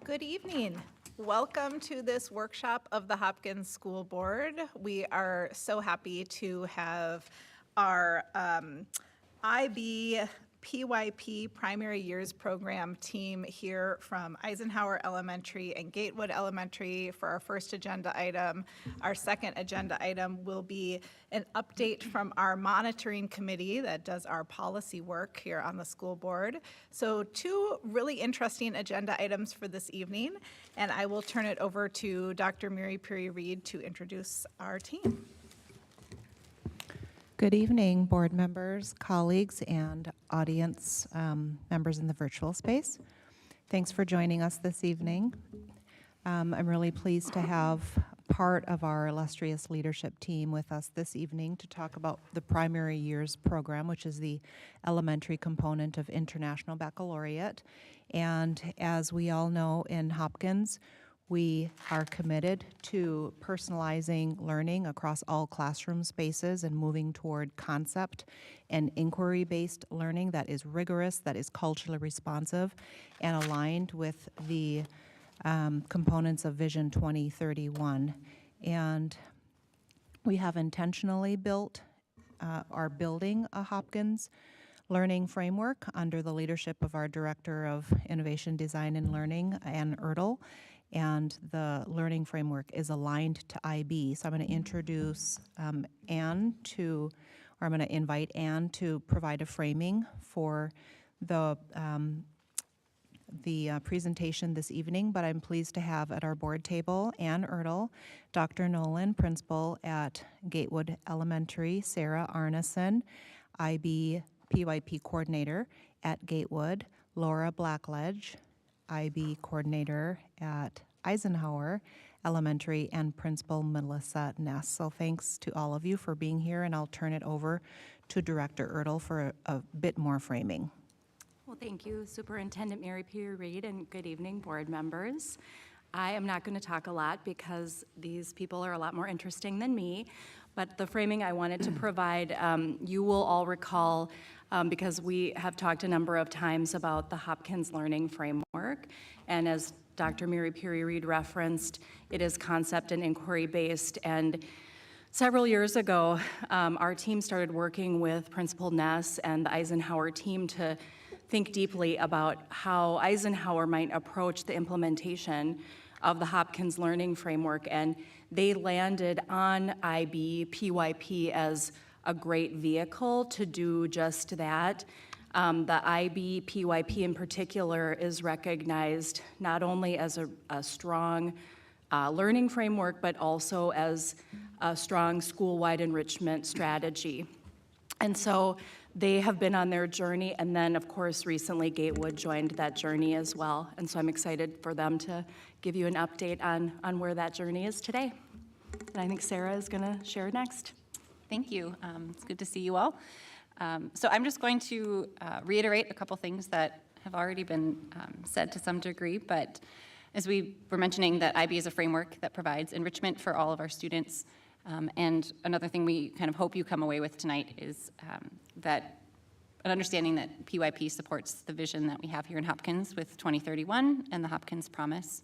Good evening. Welcome to this workshop of the Hopkins School Board. We are so happy to have our IB PYP Primary Years Program team here from Eisenhower Elementary and Gatewood Elementary for our first agenda item. Our second agenda item will be an update from our monitoring committee that does our policy work here on the school board. So two really interesting agenda items for this evening, and I will turn it over to Dr. Mary Peary-Reed to introduce our team. Good evening, board members, colleagues, and audience members in the virtual space. Thanks for joining us this evening. I'm really pleased to have part of our illustrious leadership team with us this evening to talk about the Primary Years Program, which is the elementary component of International Baccalaureate. And as we all know in Hopkins, we are committed to personalizing learning across all classroom spaces and moving toward concept and inquiry-based learning that is rigorous, that is culturally responsive, and aligned with the components of Vision 2031. And we have intentionally are building a Hopkins learning framework under the leadership of our Director of Innovation, Design, and Learning, Ann Ertl. And the learning framework is aligned to IB. So I'm going to introduce I'm going to invite Ann to provide a framing for the presentation this evening, but I'm pleased to have at our board table Ann Ertl, Dr. Nolan, principal at Gatewood Elementary, Sarah Arneson, IB PYP coordinator at Gatewood, Laura Blackledge, IB coordinator at Eisenhower Elementary, and Principal Melissa Ness. So thanks to all of you for being here, and I'll turn it over to Director Ertl for a bit more framing. Well, thank you, Superintendent Mary Peary-Reed, and good evening, board members. I am not going to talk a lot because these people are a lot more interesting than me, but the framing I wanted to provide, you will all recall, because we have talked a number of times about the Hopkins Learning Framework, and as Dr. Mary Peary-Reed referenced, it is concept and inquiry-based, and several years ago, our team started working with Principal Ness and the Eisenhower team to think deeply about how Eisenhower might approach the implementation of the Hopkins Learning Framework, and they landed on IB PYP as a great vehicle to do just that. The IB PYP in particular is recognized not only as a strong learning framework, but also as a strong school-wide enrichment strategy. And so they have been on their journey, and then of course recently Gatewood joined that journey as well. And so I'm excited for them to give you an update on where that journey is today. And I think Sarah is gonna share next. Thank you. It's good to see you all. So I'm just going to reiterate a couple things that have already been said to some degree, but as we were mentioning, that IB is a framework that provides enrichment for all of our students. And another thing we kind of hope you come away with tonight is that an understanding that PYP supports the vision that we have here in Hopkins with 2031 and the Hopkins Promise.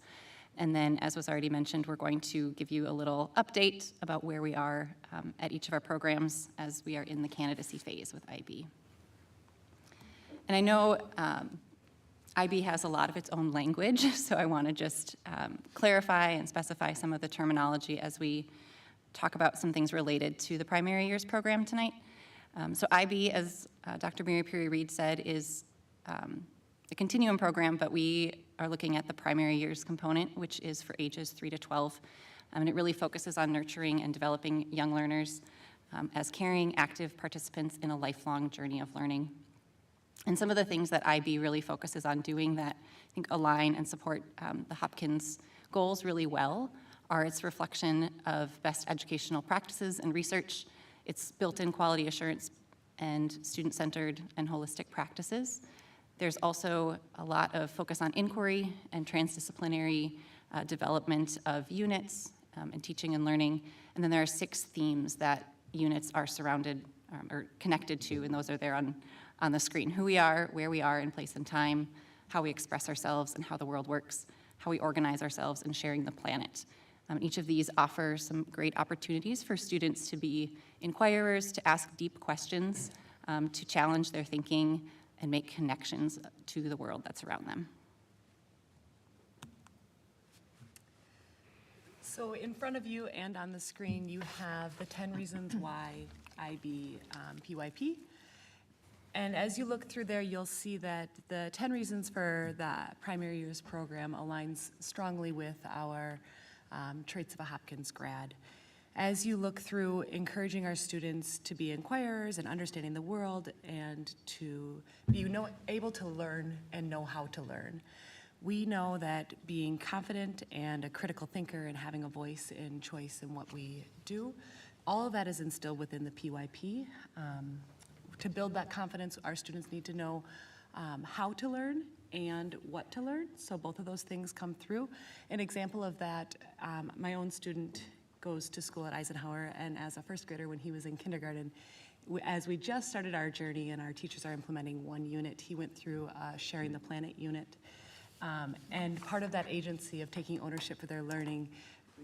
And then, as was already mentioned, we're going to give you a little update about where we are at each of our programs as we are in the candidacy phase with IB. And I know IB has a lot of its own language, so I want to just clarify and specify some of the terminology as we talk about some things related to the Primary Years Program tonight. So IB, as Dr. Mary Peary-Reed said, is a continuum program, but we are looking at the primary years component, which is for ages 3 to 12. And it really focuses on nurturing and developing young learners as caring, active participants in a lifelong journey of learning. And some of the things that IB really focuses on doing that I think align and support the Hopkins goals really well are its reflection of best educational practices and research, its built-in quality assurance and student-centered and holistic practices. There's also a lot of focus on inquiry and transdisciplinary development of units and teaching and learning. And then there are 6 themes that units are surrounded or connected to, and those are there on the screen. Who we are, where we are in place and time, how we express ourselves, and how the world works. how we organize ourselves, and sharing the planet. Each of these offers some great opportunities for students to be inquirers, to ask deep questions, to challenge their thinking, and make connections to the world that's around them. So in front of you and on the screen, you have the 10 reasons why IB PYP. And as you look through there, you'll see that the 10 reasons for the primary years program aligns strongly with our traits of a Hopkins grad. As you look through encouraging our students to be inquirers and understanding the world and to be able to learn and know how to learn, we know that being confident and a critical thinker and having a voice and choice in what we do, all of that is instilled within the PYP. To build that confidence, our students need to know how to learn and what to learn, so both of those things come through. An example of that, my own student goes to school at Eisenhower, and as a first grader when he was in kindergarten, as we just started our journey and our teachers are implementing one unit, he went through a Sharing the Planet unit. And part of that agency of taking ownership for their learning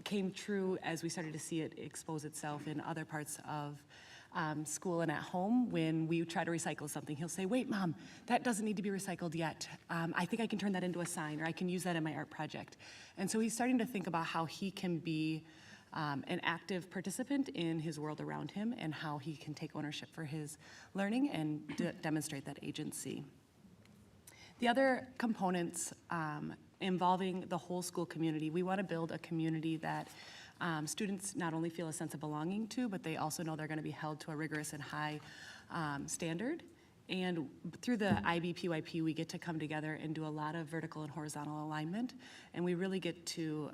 came true as we started to see it expose itself in other parts of school and at home. When we try to recycle something, he'll say, "Wait, Mom, that doesn't need to be recycled yet. I think I can turn that into a sign, or I can use that in my art project." And so he's starting to think about how he can be an active participant in his world around him and how he can take ownership for his learning and demonstrate that agency. The other components involving the whole school community, we want to build a community that students not only feel a sense of belonging to, but they also know they're going to be held to a rigorous and high standard. And through the IB PYP, we get to come together and do a lot of vertical and horizontal alignment, and we really get to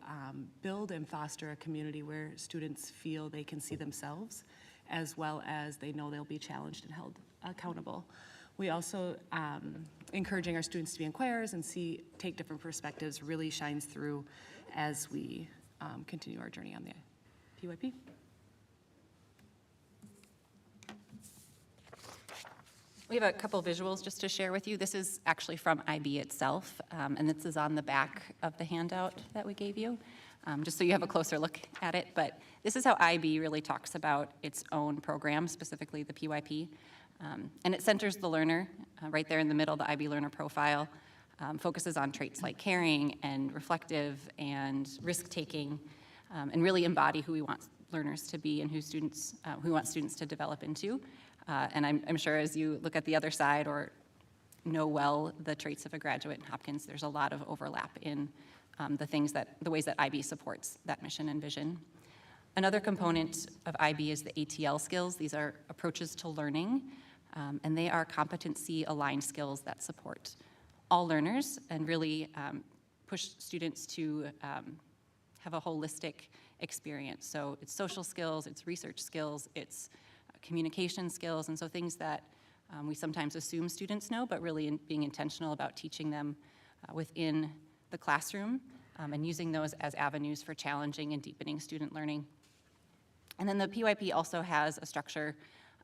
build and foster a community where students feel they can see themselves, as well as they know they'll be challenged and held accountable. We also, encouraging our students to be inquirers and take different perspectives really shines through as we continue our journey on the PYP. We have a couple visuals just to share with you. This is actually from IB itself, and this is on the back of the handout that we gave you, just so you have a closer look at it. But this is how IB really talks about its own program, specifically the PYP. And it centers the learner right there in the middle. The IB learner profile focuses on traits like caring and reflective and risk-taking, and really embody who we want learners to be and who we want students to develop into. And I'm sure as you look at the other side or know well the traits of a graduate in Hopkins, there's a lot of overlap in the ways that IB supports that mission and vision. Another component of IB is the ATL skills. These are approaches to learning, and they are competency-aligned skills that support all learners and really push students to have a holistic experience. So it's social skills, it's research skills, it's communication skills, and so things that we sometimes assume students know, but really being intentional about teaching them within the classroom and using those as avenues for challenging and deepening student learning. And then the PYP also has a structure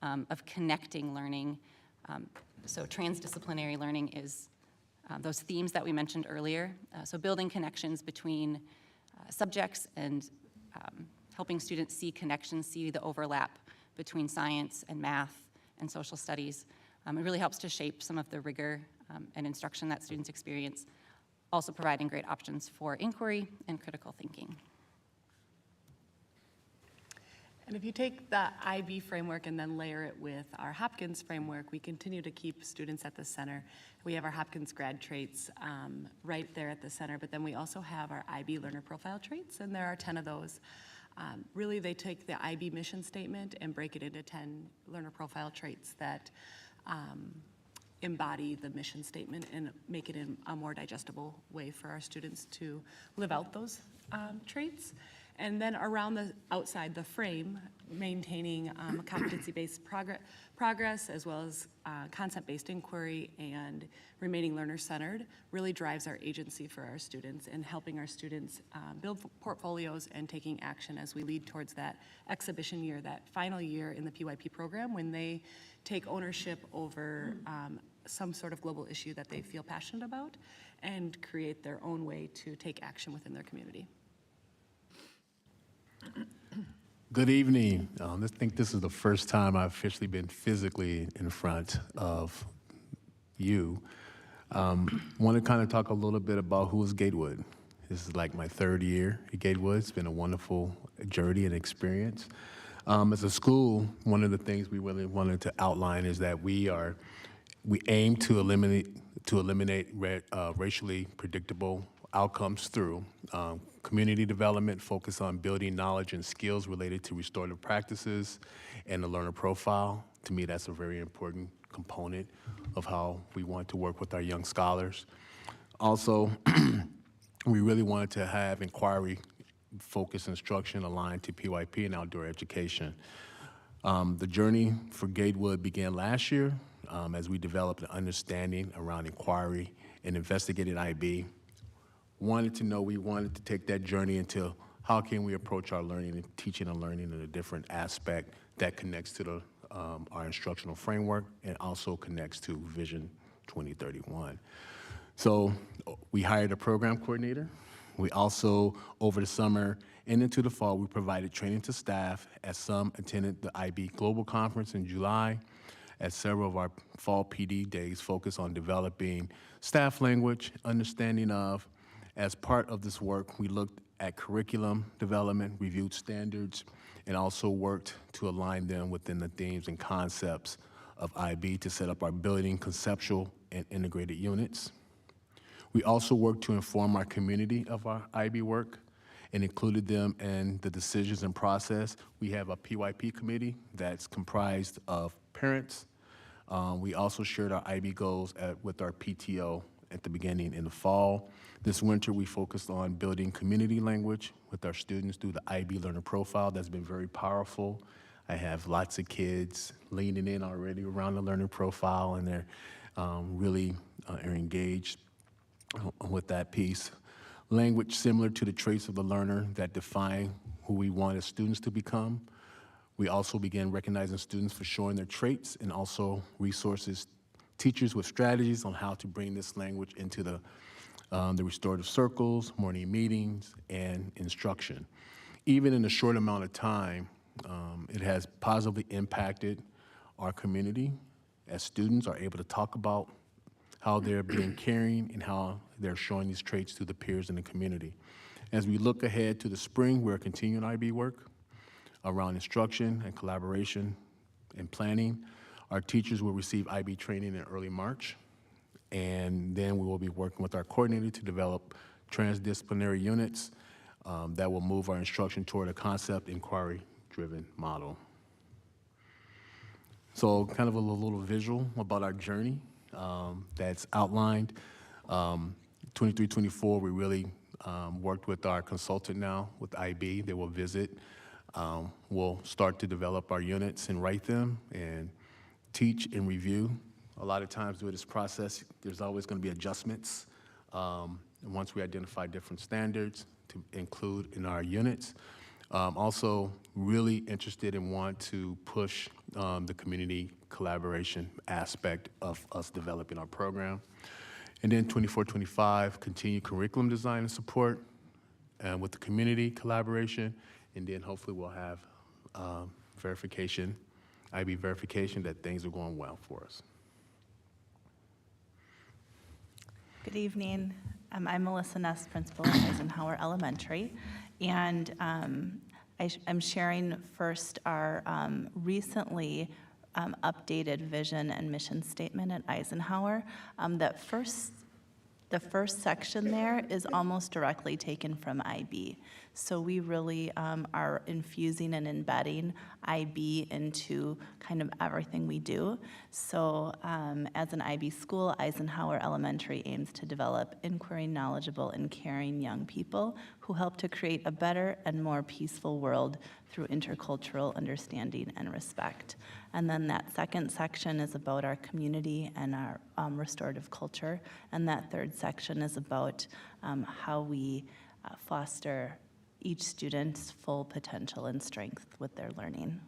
of connecting learning. So transdisciplinary learning is those themes that we mentioned earlier. So building connections between subjects and helping students see connections, see the overlap between science and math and social studies. It really helps to shape some of the rigor and instruction that students experience, also providing great options for inquiry and critical thinking. And if you take the IB framework and then layer it with our Hopkins framework, we continue to keep students at the center. We have our Hopkins grad traits right there at the center, but then we also have our IB learner profile traits, and there are 10 of those. Really, they take the IB mission statement and break it into 10 learner profile traits that embody the mission statement and make it in a more digestible way for our students to live out those traits. And then around the outside the frame, maintaining competency-based progress as well as concept-based inquiry and remaining learner-centered really drives our agency for our students and helping our students build portfolios and taking action as we lead towards that exhibition year, that final year in the PYP program when they take ownership over some sort of global issue that they feel passionate about and create their own way to take action within their community. Good evening. I think this is the first time I've officially been physically in front of you. Want to kind of talk a little bit about who is Gatewood. This is like my third year at Gatewood. It's been a wonderful journey and experience. As a school, one of the things we really wanted to outline is that we aim to eliminate racially predictable outcomes through community development, focus on building knowledge and skills related to restorative practices and the learner profile. To me, that's a very important component of how we want to work with our young scholars. Also, we really wanted to have inquiry-focused instruction aligned to PYP and outdoor education. The journey for Gatewood began last year as we developed an understanding around inquiry and investigated IB. We wanted to take that journey into how can we approach our learning and teaching and learning in a different aspect that connects to our instructional framework and also connects to Vision 2031. So we hired a program coordinator. We also, over the summer and into the fall, we provided training to staff as some attended the IB Global Conference in July, as several of our fall PD days focus on developing staff language, understanding of. As part of this work, we looked at curriculum development, reviewed standards, and also worked to align them within the themes and concepts of IB to set up our building conceptual and integrated units. We also worked to inform our community of our IB work and included them in the decisions and process. We have a PYP committee that's comprised of parents. We also shared our IB goals with our PTO at the beginning in the fall. This winter, we focused on building community language with our students through the IB learner profile. That's been very powerful. I have lots of kids leaning in already around the learner profile, and they're really are engaged with that piece. Language similar to the traits of the learner that define who we want as students to become. We also began recognizing students for showing their traits and also resources, teachers with strategies on how to bring this language into the restorative circles, morning meetings, and instruction. Even in a short amount of time, it has positively impacted our community as students are able to talk about how they're being caring and how they're showing these traits to the peers in the community. As we look ahead to the spring, we're continuing IB work around instruction and collaboration and planning. Our teachers will receive IB training in early March, and then we will be working with our coordinator to develop transdisciplinary units that will move our instruction toward a concept inquiry-driven model. So kind of a little visual about our journey that's outlined. 23-24, we really worked with our consultant now with IB. They will visit. We'll start to develop our units and write them and teach and review. A lot of times through this process, there's always going to be adjustments. And once we identify different standards to include in our units. Also really interested and want to push the community collaboration aspect of us developing our program. And then 24-25, continue curriculum design and support with the community collaboration. And then hopefully we'll have verification, IB verification that things are going well for us. Good evening. I'm Melissa Ness, principal at Eisenhower Elementary, and I'm sharing first our recently updated vision and mission statement at Eisenhower. The first section there is almost directly taken from IB. So we really are infusing and embedding IB into kind of everything we do. So as an IB school, Eisenhower Elementary aims to develop inquiry, knowledgeable, and caring young people who help to create a better and more peaceful world through intercultural understanding and respect. And then that second section is about our community and our restorative culture. And that third section is about how we foster each student's full potential and strength with their learning.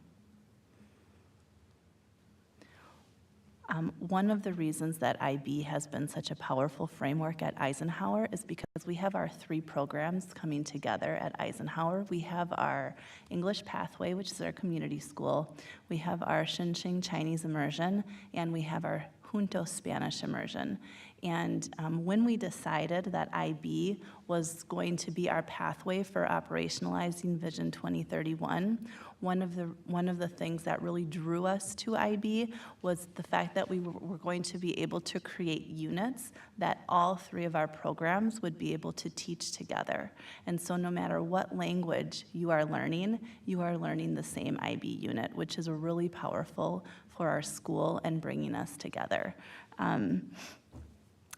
One of the reasons that IB has been such a powerful framework at Eisenhower is because we have our 3 programs coming together at Eisenhower. We have our English Pathway, which is our community school. We have our Shinxing Chinese immersion, and we have our Junto Spanish immersion. And when we decided that IB was going to be our pathway for operationalizing Vision 2031, one of the things that really drew us to IB was the fact that we were going to be able to create units that all 3 of our programs would be able to teach together. And so no matter what language you are learning the same IB unit, which is really powerful for our school and bringing us together.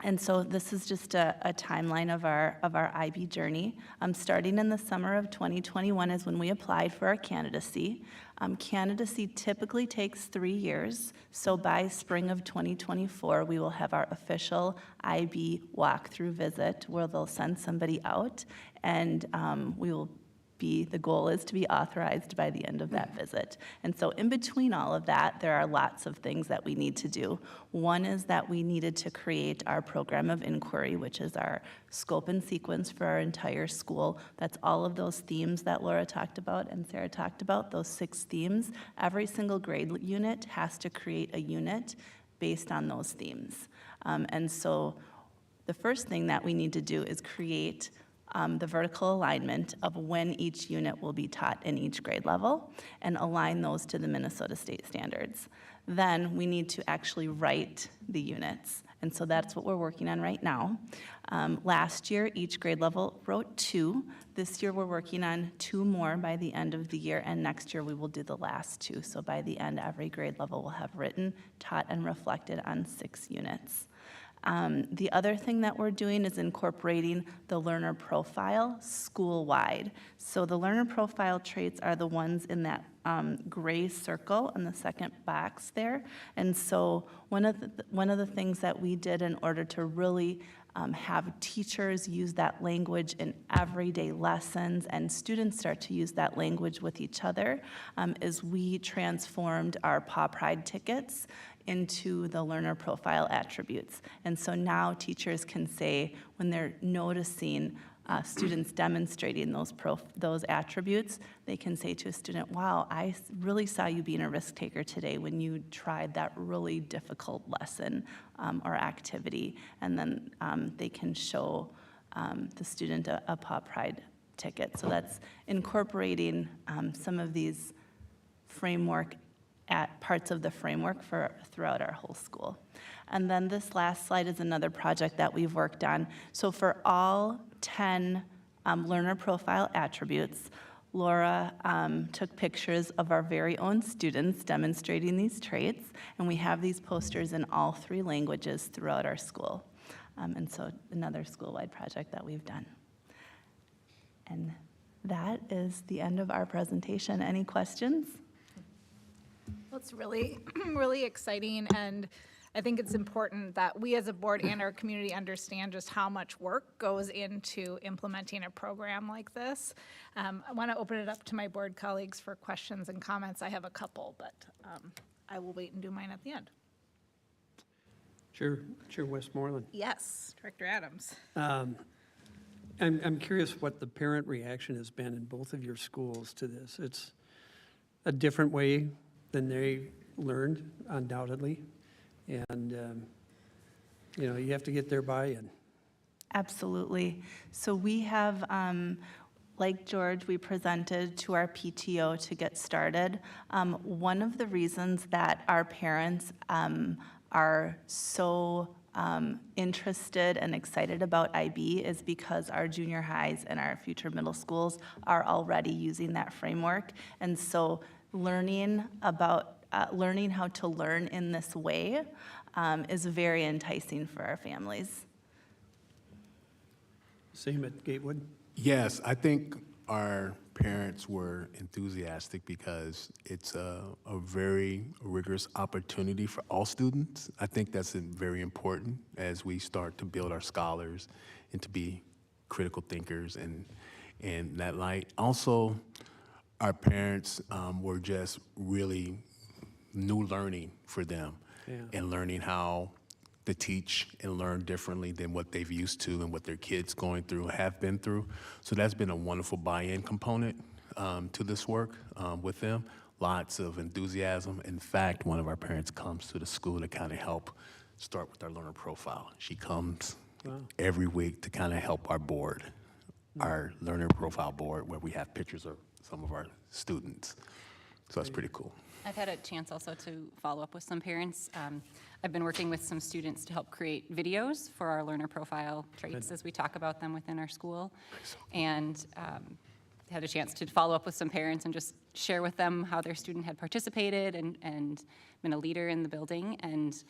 And so this is just a timeline of our IB journey. Starting in the summer of 2021 is when we applied for our candidacy. Candidacy typically takes 3 years, so by spring of 2024, we will have our official IB walkthrough visit where they'll send somebody out, and the goal is to be authorized by the end of that visit. And so in between all of that, there are lots of things that we need to do. One is that we needed to create our program of inquiry, which is our scope and sequence for our entire school. That's all of those themes that Laura talked about and Sarah talked about, those 6 themes. Every single grade unit has to create a unit based on those themes. And so the first thing that we need to do is create the vertical alignment of when each unit will be taught in each grade level and align those to the Minnesota state standards. Then we need to actually write the units. And so that's what we're working on right now. Last year, each grade level wrote 2. This year, we're working on 2 more by the end of the year, and next year we will do the last 2. So by the end, every grade level will have written, taught, and reflected on 6 units. The other thing that we're doing is incorporating the learner profile school-wide. So the learner profile traits are the ones in that gray circle in the second box there. And so one of the things that we did in order to really have teachers use that language in everyday lessons and students start to use that language with each other is we transformed our Paw Pride tickets into the learner profile attributes. And so now teachers can say, when they're noticing students demonstrating those attributes, they can say to a student, wow, I really saw you being a risk taker today when you tried that really difficult lesson or activity. And then they can show the student a Paw Pride ticket. So that's incorporating some of these framework at parts of the framework throughout our whole school. And then this last slide is another project that we've worked on. So for all 10 learner profile attributes, Laura took pictures of our very own students demonstrating these traits, and we have these posters in all 3 languages throughout our school. And so another school-wide project that we've done. And that is the end of our presentation. Any questions? Well, it's really, really exciting, and I think it's important that we as a board and our community understand just how much work goes into implementing a program like this. I want to open it up to my board colleagues for questions and comments. I have a couple, but I will wait and do mine at the end. Chair Westmoreland. Yes, Director Adams. I'm curious what the parent reaction has been in both of your schools to this. It's a different way than they learned, undoubtedly. And, you have to get their buy-in. Absolutely. So we have, like George, we presented to our PTO to get started. One of the reasons that our parents are so interested and excited about IB is because our junior highs and our future middle schools are already using that framework. And so learning how to learn in this way is very enticing for our families. Same at Gatewood? Yes, I think our parents were enthusiastic because it's a very rigorous opportunity for all students. I think that's very important as we start to build our scholars and to be critical thinkers and that light. Also, our parents were just really new learning for them. Yeah. and learning how to teach and learn differently than what they've used to and what their kids going through have been through. So that's been a wonderful buy-in component to this work with them. Lots of enthusiasm. In fact, one of our parents comes to the school to kind of help start with our learner profile. She comes every week to kind of help our board, our learner profile board, where we have pictures of some of our students. So that's pretty cool. I've had a chance also to follow up with some parents. I've been working with some students to help create videos for our learner profile traits as we talk about them within our school. And had a chance to follow up with some parents and just share with them how their student had participated and been a leader in the building. And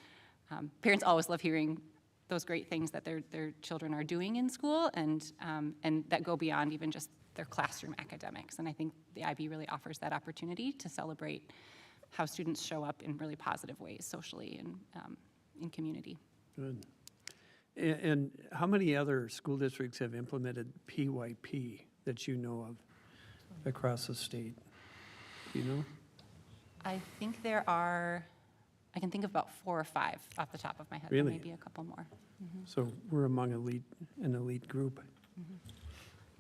parents always love hearing those great things that their children are doing in school and that go beyond even just their classroom academics. And I think the IB really offers that opportunity to celebrate how students show up in really positive ways socially and in community. Good. And how many other school districts have implemented PYP that you know of across the state? Do you know? I think I can think of about 4 or 5 off the top of my head. Really? Maybe a couple more. So we're among an elite group.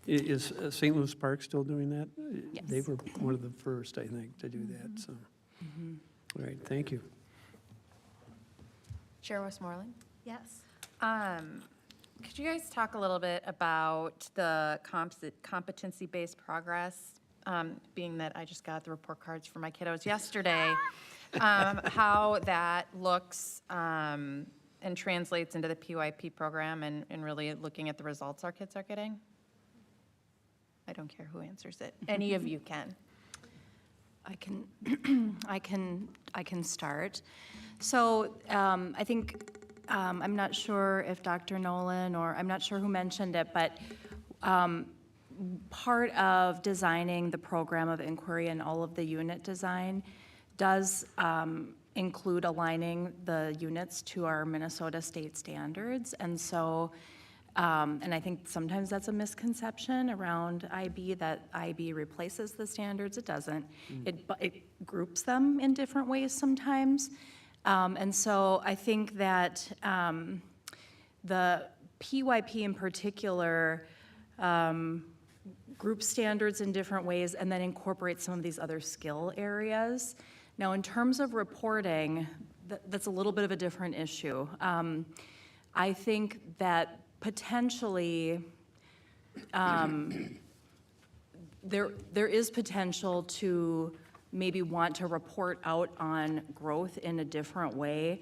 Is St. Louis Park still doing that? Yes. They were one of the first, I think, to do that, so. All right, thank you. Chair Westmoreland? Yes. Could you guys talk a little bit about the competency-based progress, being that I just got the report cards for my kiddos yesterday, how that looks and translates into the PYP program and really looking at the results our kids are getting? I don't care who answers it. Any of you can. I can start. So I think, I'm not sure if Dr. Nolan or I'm not sure who mentioned it, but part of designing the program of inquiry and all of the unit design does include aligning the units to our Minnesota state standards. And so, and I think sometimes that's a misconception around IB, that IB replaces the standards. It doesn't. It groups them in different ways sometimes. And so I think that the PYP in particular groups standards in different ways and then incorporates some of these other skill areas. Now, in terms of reporting, that's a little bit of a different issue. I think that potentially there is potential to maybe want to report out on growth in a different way,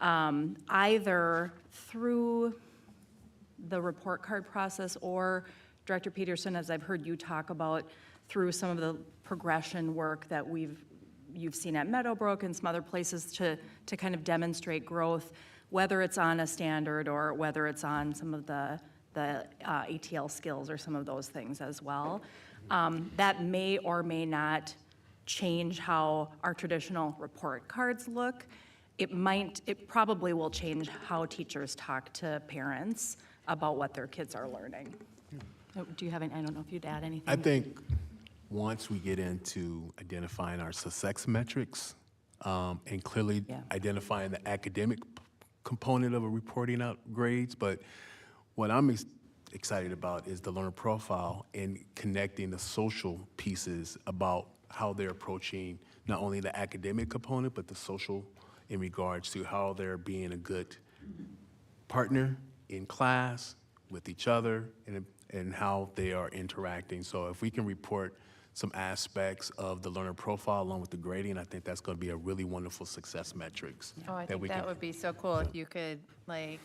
either through the report card process or, Director Peterson, as I've heard you talk about, through some of the progression work that you've seen at Meadowbrook and some other places to kind of demonstrate growth, whether it's on a standard or whether it's on some of the ATL skills or some of those things as well. That may or may not change how our traditional report cards look. It probably will change how teachers talk to parents about what their kids are learning. Do you have any, I don't know if you'd add anything? I think once we get into identifying our success metrics and clearly identifying the academic component of a reporting out grades, but what I'm excited about is the learner profile and connecting the social pieces about how they're approaching not only the academic component, but the social in regards to how they're being a good partner in class with each other and how they are interacting. So if we can report some aspects of the learner profile along with the grading, I think that's going to be a really wonderful success metrics. Oh, I think that would be so cool if you could like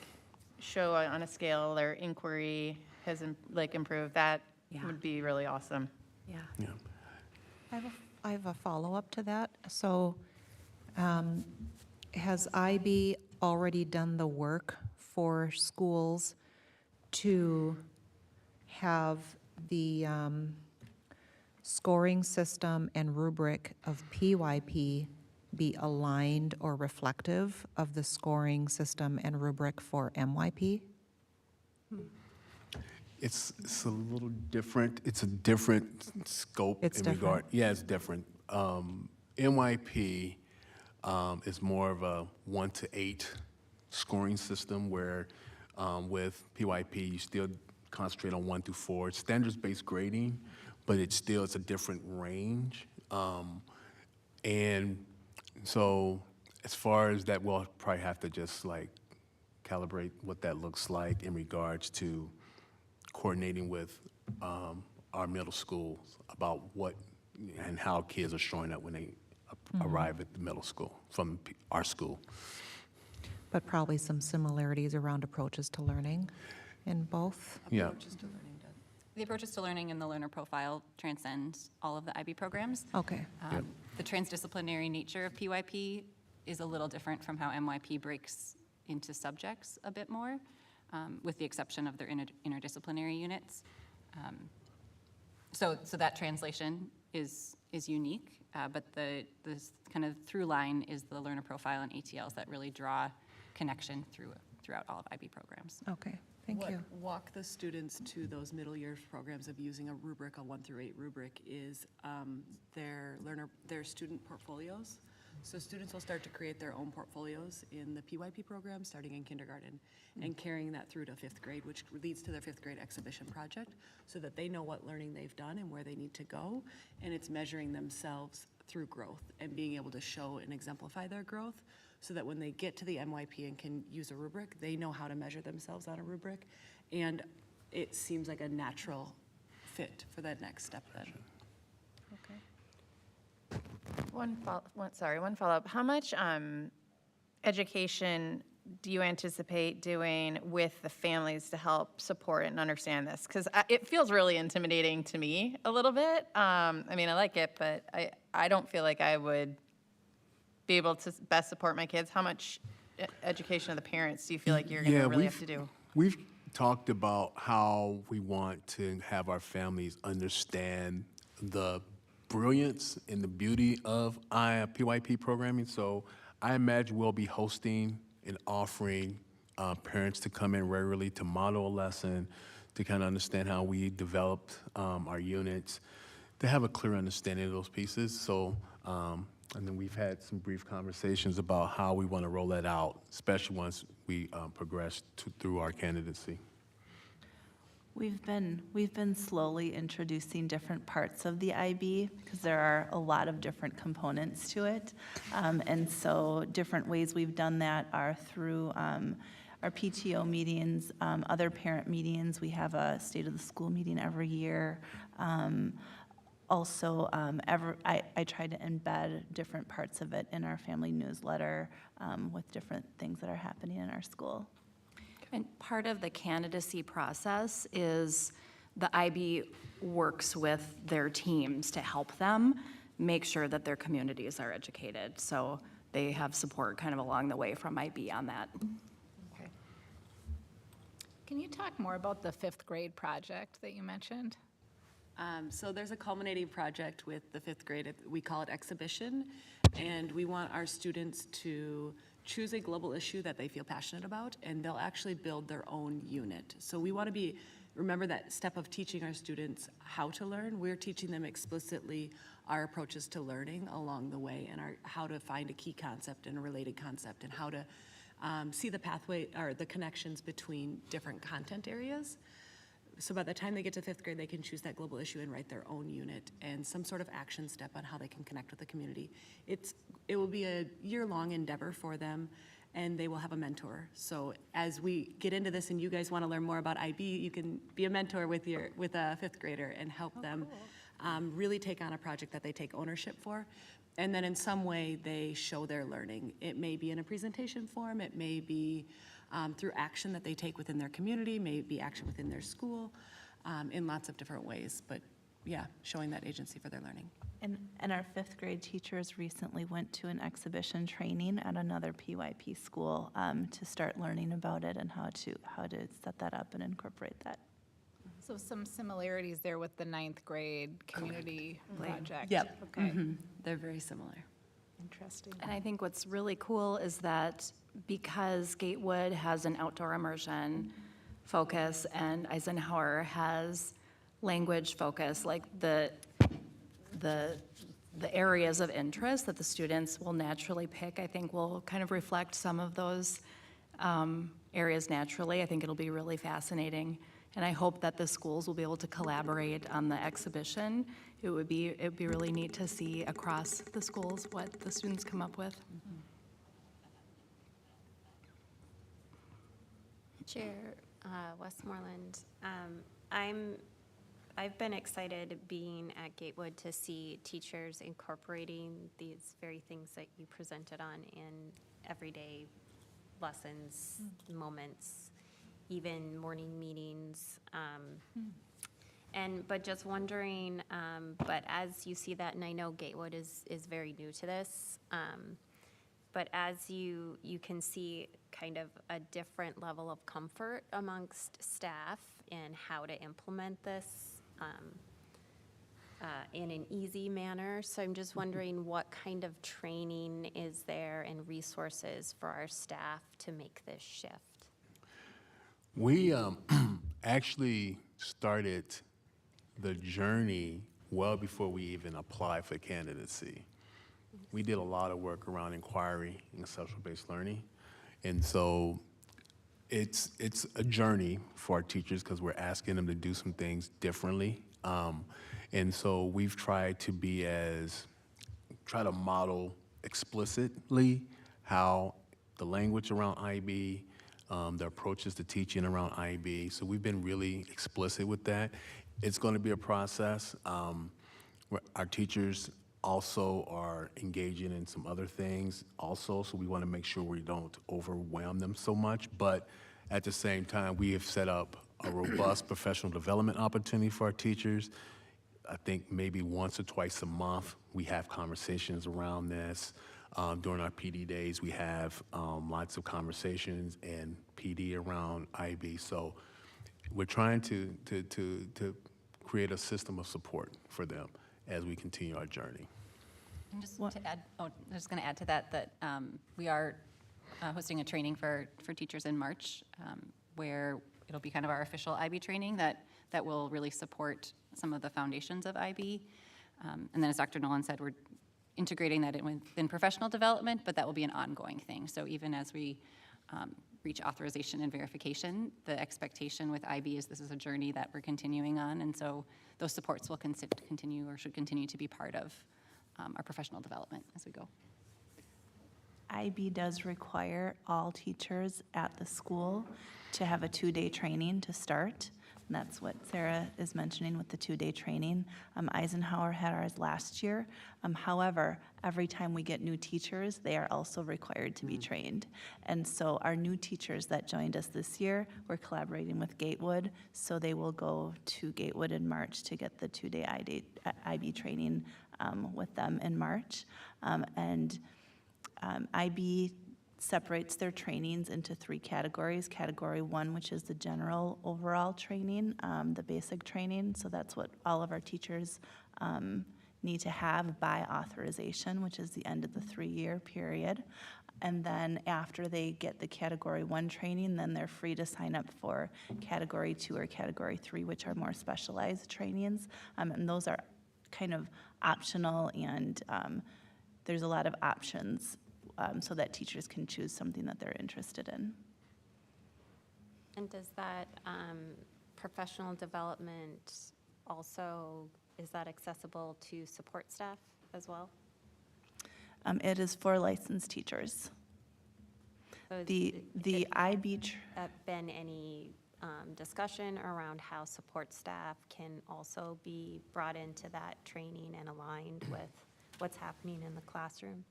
show on a scale their inquiry has improved. That would be really awesome. Yeah. Yeah. I have a follow-up to that. So has IB already done the work for schools to have the scoring system and rubric of PYP be aligned or reflective of the scoring system and rubric for MYP? It's a little different. It's a different scope It's in different? regard. Yeah, it's different. NYP is more of a 1 to 8 scoring system where with PYP, you still concentrate on 1 through 4. It's standards-based grading, but it's a different range. And so as far as that, we'll probably have to just like calibrate what that looks like in regards to coordinating with our middle schools about what and how kids are showing up when they arrive at the middle school from our school. But probably some similarities around approaches to learning in both. Yeah. The approaches to learning and the learner profile transcend all of the IB programs. Okay. Yep. The transdisciplinary nature of PYP is a little different from how MYP breaks into subjects a bit more, with the exception of their interdisciplinary units. So that translation is unique, but the kind of through line is the learner profile and ATLs that really draw connection throughout all of IB programs. Okay, thank you. Walk the students to those middle year programs of using a rubric, a 1 through 8 rubric, is their student portfolios. So students will start to create their own portfolios in the PYP program, starting in kindergarten, and carrying that through to 5th grade, which leads to their 5th grade exhibition project, so that they know what learning they've done and where they need to go, and it's measuring themselves through growth and being able to show and exemplify their growth, so that when they get to the MYP and can use a rubric, they know how to measure themselves on a rubric, and it seems like a natural fit for that next step then. One follow-up. How much education do you anticipate doing with the families to help support and understand this? Because it feels really intimidating to me a little bit. I mean, I like it, but I don't feel like I would be able to best support my kids. How much education of the parents do you feel like you're going to really have to do? We've talked about how we want to have our families understand the brilliance and the beauty of PYP programming. So I imagine we'll be hosting and offering parents to come in regularly to model a lesson, to kind of understand how we developed our units, to have a clear understanding of those pieces. So, and then we've had some brief conversations about how we want to roll that out, especially once we progress through our candidacy. We've been slowly introducing different parts of the IB because there are a lot of different components to it. And so different ways we've done that are through our PTO meetings, other parent meetings. We have a state of the school meeting every year. Also, I try to embed different parts of it in our family newsletter with different things that are happening in our school. And part of the candidacy process is the IB works with their teams to help them make sure that their communities are educated. So they have support kind of along the way from IB on that. Okay. Can you talk more about the 5th grade project that you mentioned? So there's a culminating project with the 5th grade. We call it Exhibition, and we want our students to choose a global issue that they feel passionate about, and they'll actually build their own unit. So we want to remember that step of teaching our students how to learn. We're teaching them explicitly our approaches to learning along the way, and how to find a key concept and a related concept, and how to see the pathway or the connections between different content areas. So by the time they get to 5th grade, they can choose that global issue and write their own unit and some sort of action step on how they can connect with the community. It will be a year-long endeavor for them, and they will have a mentor. So as we get into this and you guys want to learn more about IB, you can be a mentor with a 5th grader and help them really take on a project that they take ownership for. And then in some way, they show their learning. It may be in a presentation form, it may be through action that they take within their community, maybe action within their school, in lots of different ways. But yeah, showing that agency for their learning. And our 5th grade teachers recently went to an exhibition training at another PYP school to start learning about it and how to set that up and incorporate that. So some similarities there with the 9th grade community project. Yep. Okay. They're very similar. Interesting. And I think what's really cool is that because Gatewood has an outdoor immersion focus and Eisenhower has language focus, like the the areas of interest that the students will naturally pick, I think will kind of reflect some of those areas naturally. I think it'll be really fascinating. And I hope that the schools will be able to collaborate on the exhibition. It would be really neat to see across the schools what the students come up with. Chair Westmoreland, I've been excited being at Gatewood to see teachers incorporating these very things that you presented on in everyday lessons, moments, even morning meetings. But just wondering, but as you see that, and I know Gatewood is very new to this, but as you can see kind of a different level of comfort amongst staff in how to implement this in an easy manner. So I'm just wondering what kind of training is there and resources for our staff to make this shift? We actually started the journey well before we even applied for candidacy. We did a lot of work around inquiry and social-based learning. And so it's a journey for our teachers because we're asking them to do some things differently. And so we've tried to try to model explicitly how the language around IB, the approaches to teaching around IB. So we've been really explicit with that. It's going to be a process. Our teachers also are engaging in some other things also, so we want to make sure we don't overwhelm them so much. But at the same time, we have set up a robust professional development opportunity for our teachers. I think maybe once or twice a month, we have conversations around this. During our PD days, we have lots of conversations and PD around IB. So we're trying to create a system of support for them as we continue our journey. And just to add, I'm just going to add to that we are hosting a training for teachers in March where it'll be kind of our official IB training that will really support some of the foundations of IB. And then as Dr. Nolan said, we're integrating that within professional development, but that will be an ongoing thing. So even as we reach authorization and verification, the expectation with IB is this is a journey that we're continuing on, and so those supports will continue or should continue to be part of our professional development as we go. IB does require all teachers at the school to have a 2-day training to start. And that's what Sarah is mentioning with the 2-day training. Eisenhower had ours last year. However, every time we get new teachers, they are also required to be trained. And so our new teachers that joined us this year, we're collaborating with Gatewood, so they will go to Gatewood in March to get the 2-day IB training with them in March. IB separates their trainings into 3 categories. Category 1, which is the general overall training, the basic training. So that's what all of our teachers need to have by authorization, which is the end of the 3-year period. And then after they get the Category 1 training, then they're free to sign up for Category 2 or Category 3, which are more specialized trainings. And those are kind of optional, and there's a lot of options so that teachers can choose something that they're interested in. And does that professional development also, is that accessible to support staff as well? It is for licensed teachers. So The IB, been any discussion around how support staff can also be brought into that training and aligned with what's happening in the classroom?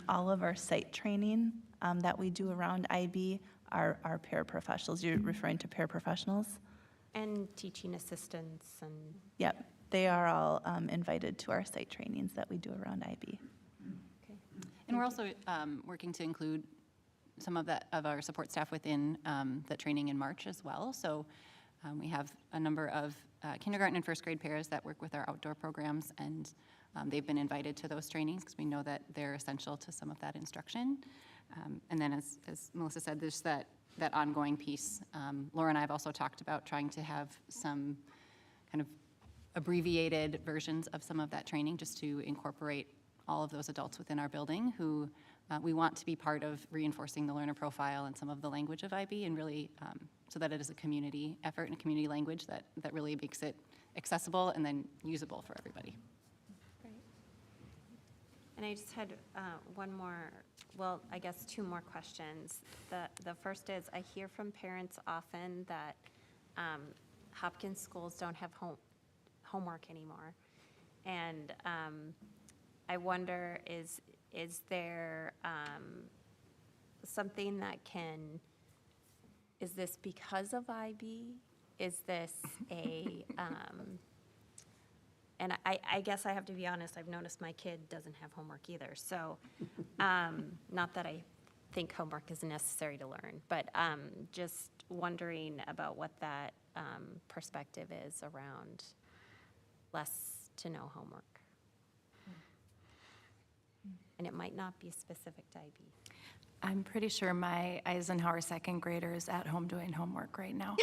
all of our site training that we do around IB are paraprofessionals. You're referring to paraprofessionals? And teaching assistants and, Yep, they are all invited to our site trainings that we do around IB. okay. And we're also working to include some of our support staff within the training in March as well. So we have a number of kindergarten and first grade paras that work with our outdoor programs, and they've been invited to those trainings because we know that they're essential to some of that instruction. And then as Melissa said, there's that ongoing piece. Laura and I have also talked about trying to have some kind of abbreviated versions of some of that training, just to incorporate all of those adults within our building who we want to be part of reinforcing the learner profile and some of the language of IB, and really so that it is a community effort and a community language that really makes it accessible and then usable for everybody. And I just had one more, well, I guess two more questions. The first is, I hear from parents often that Hopkins schools don't have homework anymore. And I wonder, is there something that is this because of IB? Is this a, and I guess I have to be honest, I've noticed my kid doesn't have homework either. So, not that I think homework is necessary to learn, but just wondering about what that perspective is around less to no homework. And it might not be specific to IB. I'm pretty sure my Eisenhower second grader is at home doing homework right now.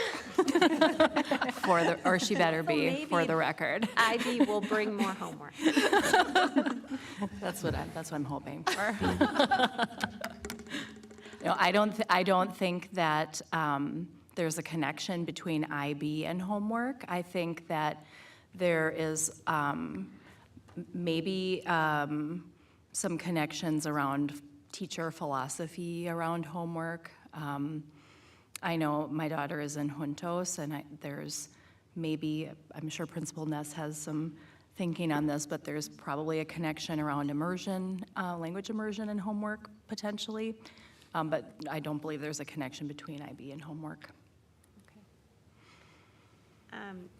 Or she better be, for the record. IB will bring more homework. That's what I'm hoping for. No, I don't think that there's a connection between IB and homework. I think that there is maybe some connections around teacher philosophy around homework. I know my daughter is in Juntos, and there's maybe, I'm sure Principal Ness has some thinking on this, but there's probably a connection around immersion, language immersion and homework potentially. But I don't believe there's a connection between IB and homework.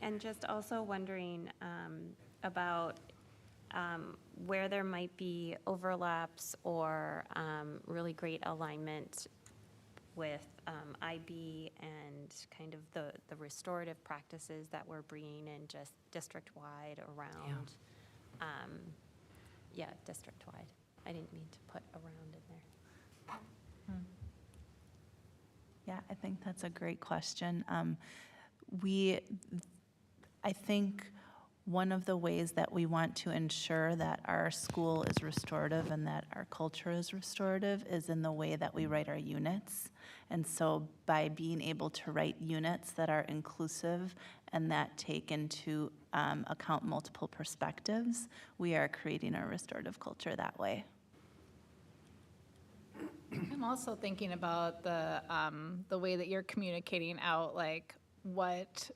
And just also wondering about where there might be overlaps or really great alignment with IB and kind of the restorative practices that we're bringing in just district-wide around. Yeah, district-wide. I didn't mean to put around in there. Yeah, I think that's a great question. I think one of the ways that we want to ensure that our school is restorative and that our culture is restorative is in the way that we write our units. And so by being able to write units that are inclusive and that take into account multiple perspectives, we are creating a restorative culture that way. I'm also thinking about the way that you're communicating out, like what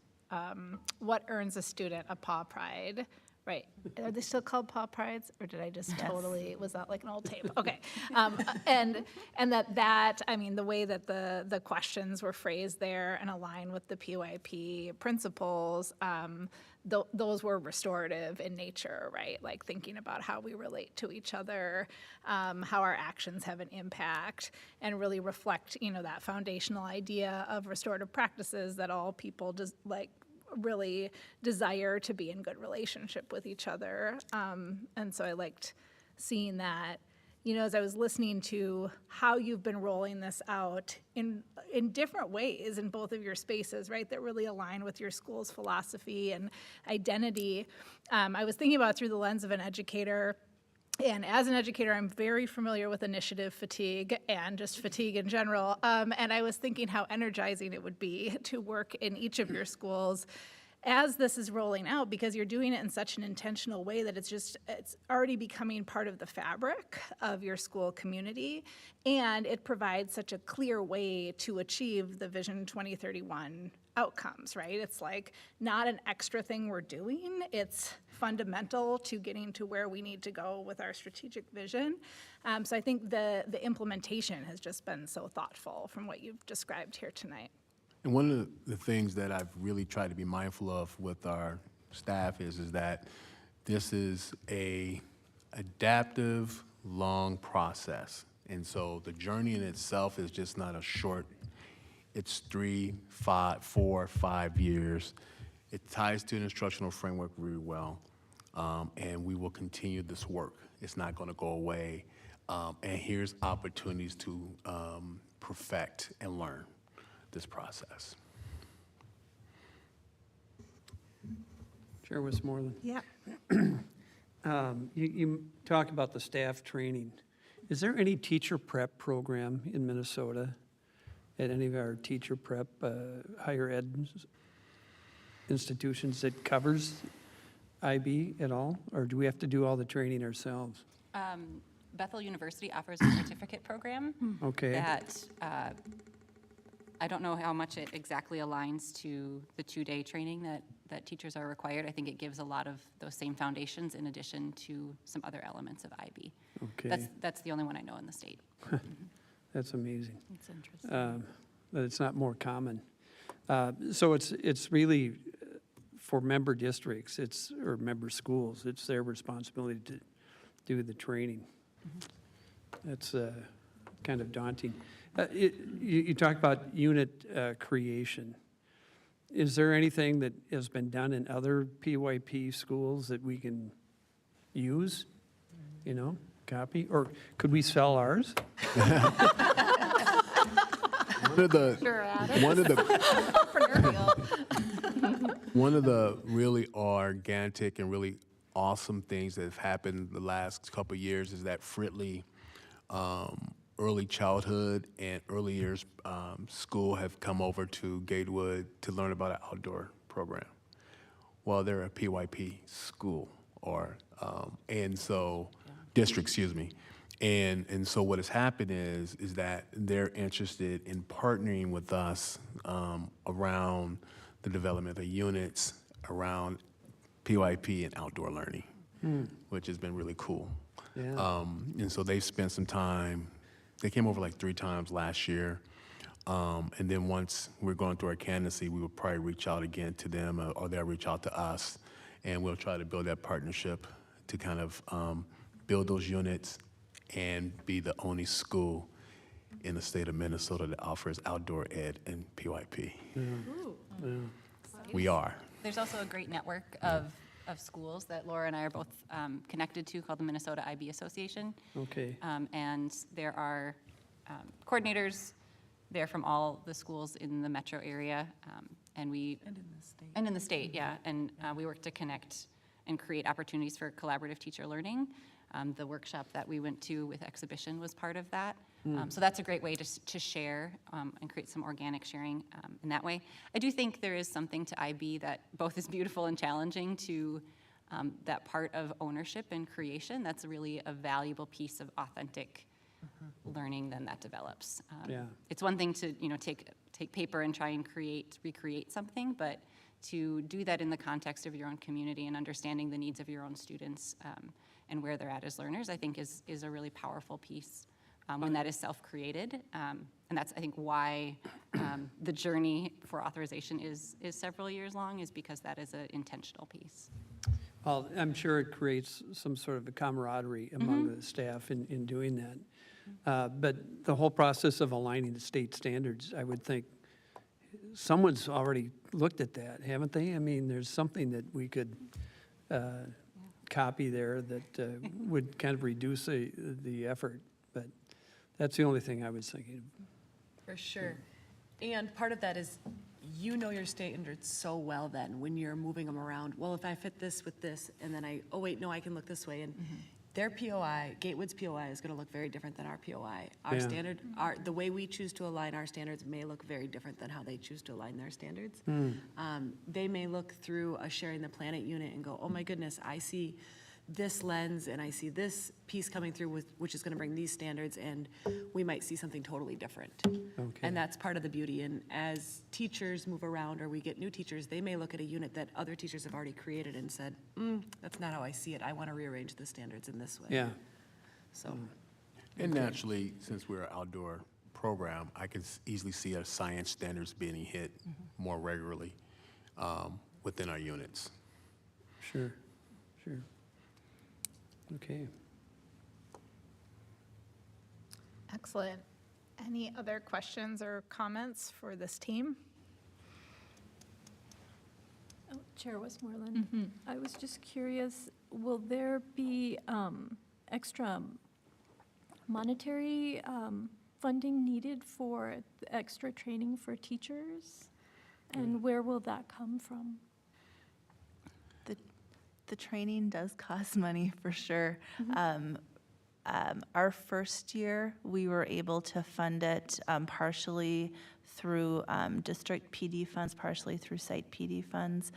earns a student a paw pride, right? Are they still called paw prides, or did I just totally, was that like an old tape? Okay. And that, I mean, the way that the questions were phrased there and align with the PYP principles, those were restorative in nature, right? Like thinking about how we relate to each other, how our actions have an impact, and really reflect, that foundational idea of restorative practices that all people just really desire to be in good relationship with each other. And so I liked seeing that, as I was listening to how you've been rolling this out in different ways in both of your spaces, right, that really align with your school's philosophy and identity. I was thinking about it through the lens of an educator. And as an educator, I'm very familiar with initiative fatigue and just fatigue in general. And I was thinking how energizing it would be to work in each of your schools as this is rolling out, because you're doing it in such an intentional way that it's already becoming part of the fabric of your school community. And it provides such a clear way to achieve the Vision 2031 outcomes, right? It's like not an extra thing we're doing. It's fundamental to getting to where we need to go with our strategic vision. So I think the implementation has just been so thoughtful from what you've described here tonight. And one of the things that I've really tried to be mindful of with our staff is that this is a adaptive, long process. And so the journey in itself is just not a short, it's 3, 5, 4, 5 years. It ties to an instructional framework really well. And we will continue this work. It's not going to go away. And here's opportunities to perfect and learn this process. Chair Westmoreland. Yeah. You talk about the staff training. Is there any teacher prep program in Minnesota at any of our teacher prep higher ed institutions that covers IB at all? Or do we have to do all the training ourselves? Bethel University offers a certificate program Okay. that I don't know how much it exactly aligns to the 2-day training that teachers are required. I think it gives a lot of those same foundations in addition to some other elements of IB. Okay. That's the only one I know in the state. That's amazing. It's interesting. That it's not more common. So it's really for member districts, or member schools, it's their responsibility to do the training. That's kind of daunting. You talk about unit creation. Is there anything that has been done in other PYP schools that we can use, copy? Or could we sell ours? One of the really organic and really awesome things that have happened the last couple of years is that Fritley early childhood and early years school have come over to Gatewood to learn about an outdoor program. Well, they're a PYP school district, excuse me. And so what has happened is that they're interested in partnering with us around the development of units around PYP and outdoor learning, which has been really cool. Yeah. And so they've spent some time. They came over like 3 times last year. And then once we're going through our candidacy, we will probably reach out again to them or they'll reach out to us. And we'll try to build that partnership to kind of build those units and be the only school in the state of Minnesota that offers outdoor ed and PYP. We are. There's also a great network of schools that Laura and I are both connected to called the Minnesota IB Association. Okay. And there are coordinators there from all the schools in the metro area. And in the state, yeah. And we work to connect and create opportunities for collaborative teacher learning. The workshop that we went to with exhibition was part of that. So that's a great way to share and create some organic sharing in that way. I do think there is something to IB that both is beautiful and challenging to that part of ownership and creation. That's really a valuable piece of authentic learning then that develops. Yeah. It's one thing to take paper and try and recreate something, but to do that in the context of your own community and understanding the needs of your own students and where they're at as learners, I think is a really powerful piece when that is self-created. And that's, I think, why the journey for authorization is several years long, is because that is an intentional piece. Well, I'm sure it creates some sort of a camaraderie among the staff in doing that. But the whole process of aligning the state standards, I would think someone's already looked at that, haven't they? I mean, there's something that we could copy there that would kind of reduce the effort. But that's the only thing I was thinking of. For sure. And part of that is you know your standards so well then when you're moving them around. Well, if I fit this with this, and then oh wait, no, I can look this way. And their POI, Gatewood's POI, is going to look very different than our POI. Our Yeah. standard, the way we choose to align our standards may look very different than how they choose to align their standards. They may look through a Sharing the Planet unit and go, oh my goodness, I see this lens and I see this piece coming through which is going to bring these standards, and we might see something totally different. Okay. And that's part of the beauty. And as teachers move around or we get new teachers, they may look at a unit that other teachers have already created and said, that's not how I see it. I want to rearrange the standards in this way. Yeah. So, And naturally, since we're an outdoor program, I can easily see our science standards being hit more regularly within our units. Sure. Okay. Excellent. Any other questions or comments for this team? Chair Westmoreland, I was just curious, will there be extra monetary funding needed for the extra training for teachers? And where will that come from? The The training does cost money for sure. Our first year, we were able to fund it partially through district PD funds, partially through site PD funds.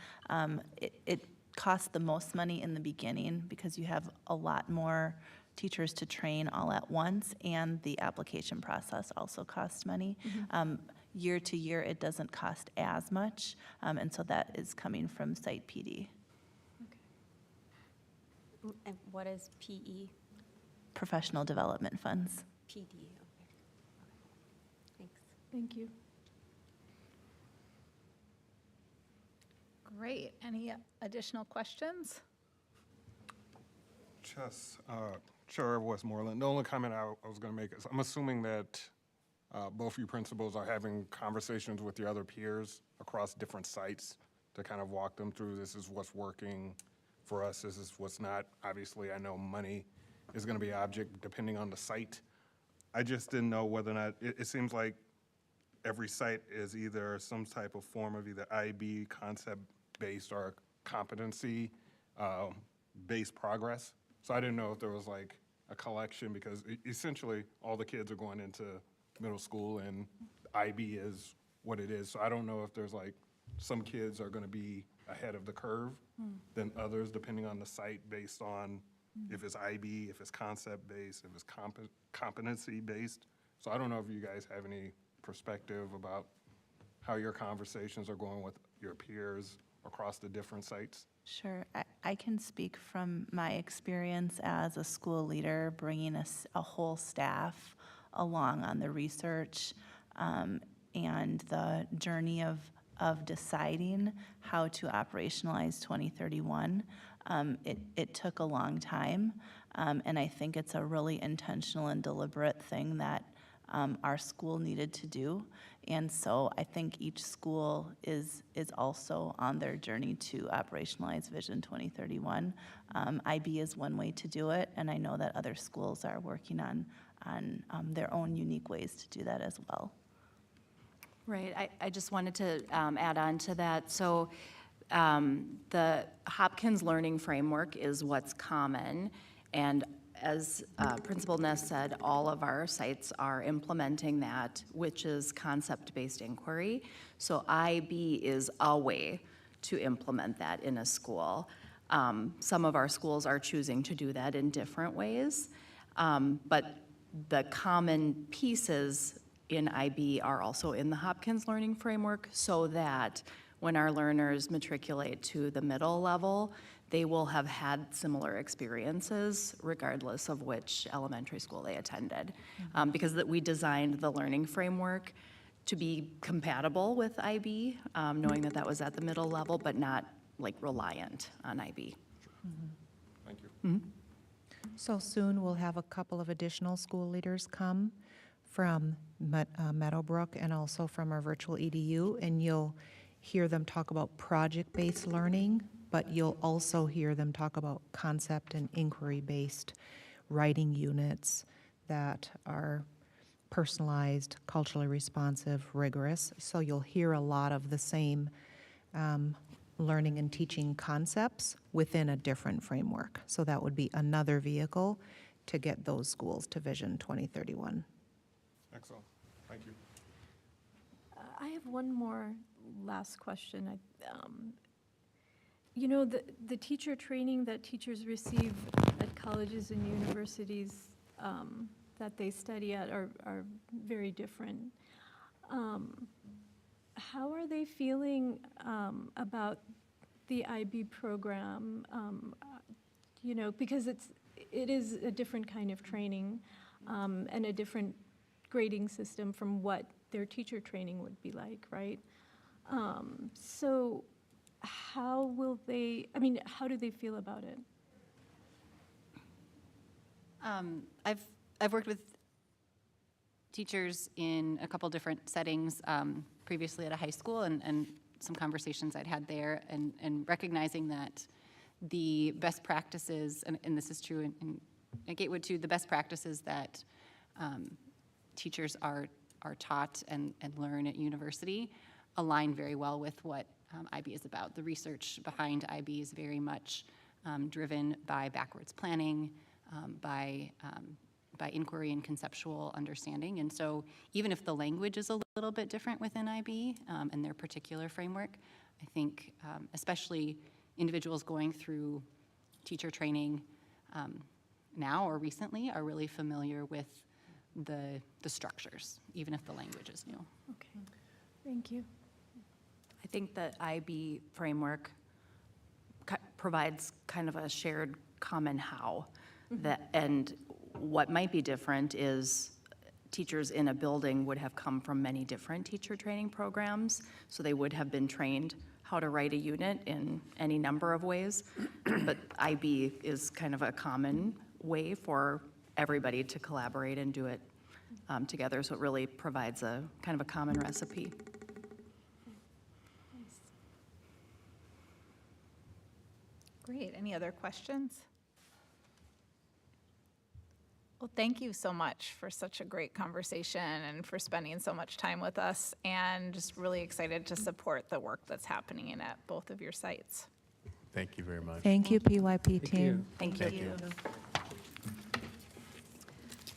It costs the most money in the beginning because you have a lot more teachers to train all at once, and the application process also costs money. Year to year, it doesn't cost as much, and so that is coming from site PD. And what is PE? Professional development funds. PD, okay. Thanks. Thank you. Great. Any additional questions? Just, Chair Westmoreland, the only comment I was going to make is I'm assuming that both you principals are having conversations with your other peers across different sites to kind of walk them through this is what's working for us, this is what's not. Obviously, I know money is going to be an object depending on the site. I just didn't know whether or not, it seems like every site is either some type of form of either IB concept-based or competency-based progress. So I didn't know if there was like a collection because essentially all the kids are going into middle school and IB is what it is. So I don't know if there's like some kids are going to be ahead of the curve than others depending on the site based on if it's IB, if it's concept-based, if it's competency-based. So I don't know if you guys have any perspective about how your conversations are going with your peers across the different sites. Sure. I can speak from my experience as a school leader, bringing a whole staff along on the research and the journey of deciding how to operationalize 2031. It took a long time, and I think it's a really intentional and deliberate thing that our school needed to do. And so I think each school is also on their journey to operationalize Vision 2031. IB is one way to do it, and I know that other schools are working on their own unique ways to do that as well. Right, I just wanted to add on to that. So the Hopkins Learning Framework is what's common, and as Principal Ness said, all of our sites are implementing that, which is concept-based inquiry. So IB is a way to implement that in a school. Some of our schools are choosing to do that in different ways, but the common pieces in IB are also in the Hopkins Learning Framework so that when our learners matriculate to the middle level, they will have had similar experiences regardless of which elementary school they attended. Because we designed the learning framework to be compatible with IB, knowing that that was at the middle level, but not like reliant on IB. Thank you. So soon we'll have a couple of additional school leaders come from Meadowbrook and also from our virtual EDU, and you'll hear them talk about project-based learning, but you'll also hear them talk about concept and inquiry-based writing units that are personalized, culturally responsive, rigorous. So you'll hear a lot of the same learning and teaching concepts within a different framework. So that would be another vehicle to get those schools to Vision 2031. Excellent. Thank you. I have one more last question. You know, the teacher training that teachers receive at colleges and universities that they study at are very different. How are they feeling about the IB program? You know, because it is a different kind of training and a different grading system from what their teacher training would be like, right? So how will they, I mean, how do they feel about it? I've worked with teachers in a couple different settings previously at a high school, and some conversations I'd had there, and recognizing that the best practices, and this is true in Gatewood too, the best practices that teachers are taught and learn at university align very well with what IB is about. The research behind IB is very much driven by backwards planning, by inquiry and conceptual understanding. And so even if the language is a little bit different within IB and their particular framework, I think especially individuals going through teacher training now or recently are really familiar with the structures, even if the language is new. Okay, thank you. I think the IB framework provides kind of a shared common how. That, and what might be different is teachers in a building would have come from many different teacher training programs, so they would have been trained how to write a unit in any number of ways. But IB is kind of a common way for everybody to collaborate and do it together, so it really provides a kind of a common recipe. Great. Any other questions? Well, thank you so much for such a great conversation and for spending so much time with us, and just really excited to support the work that's happening at both of your sites. Thank you very much. Thank you, PYP team. Thank Thank you.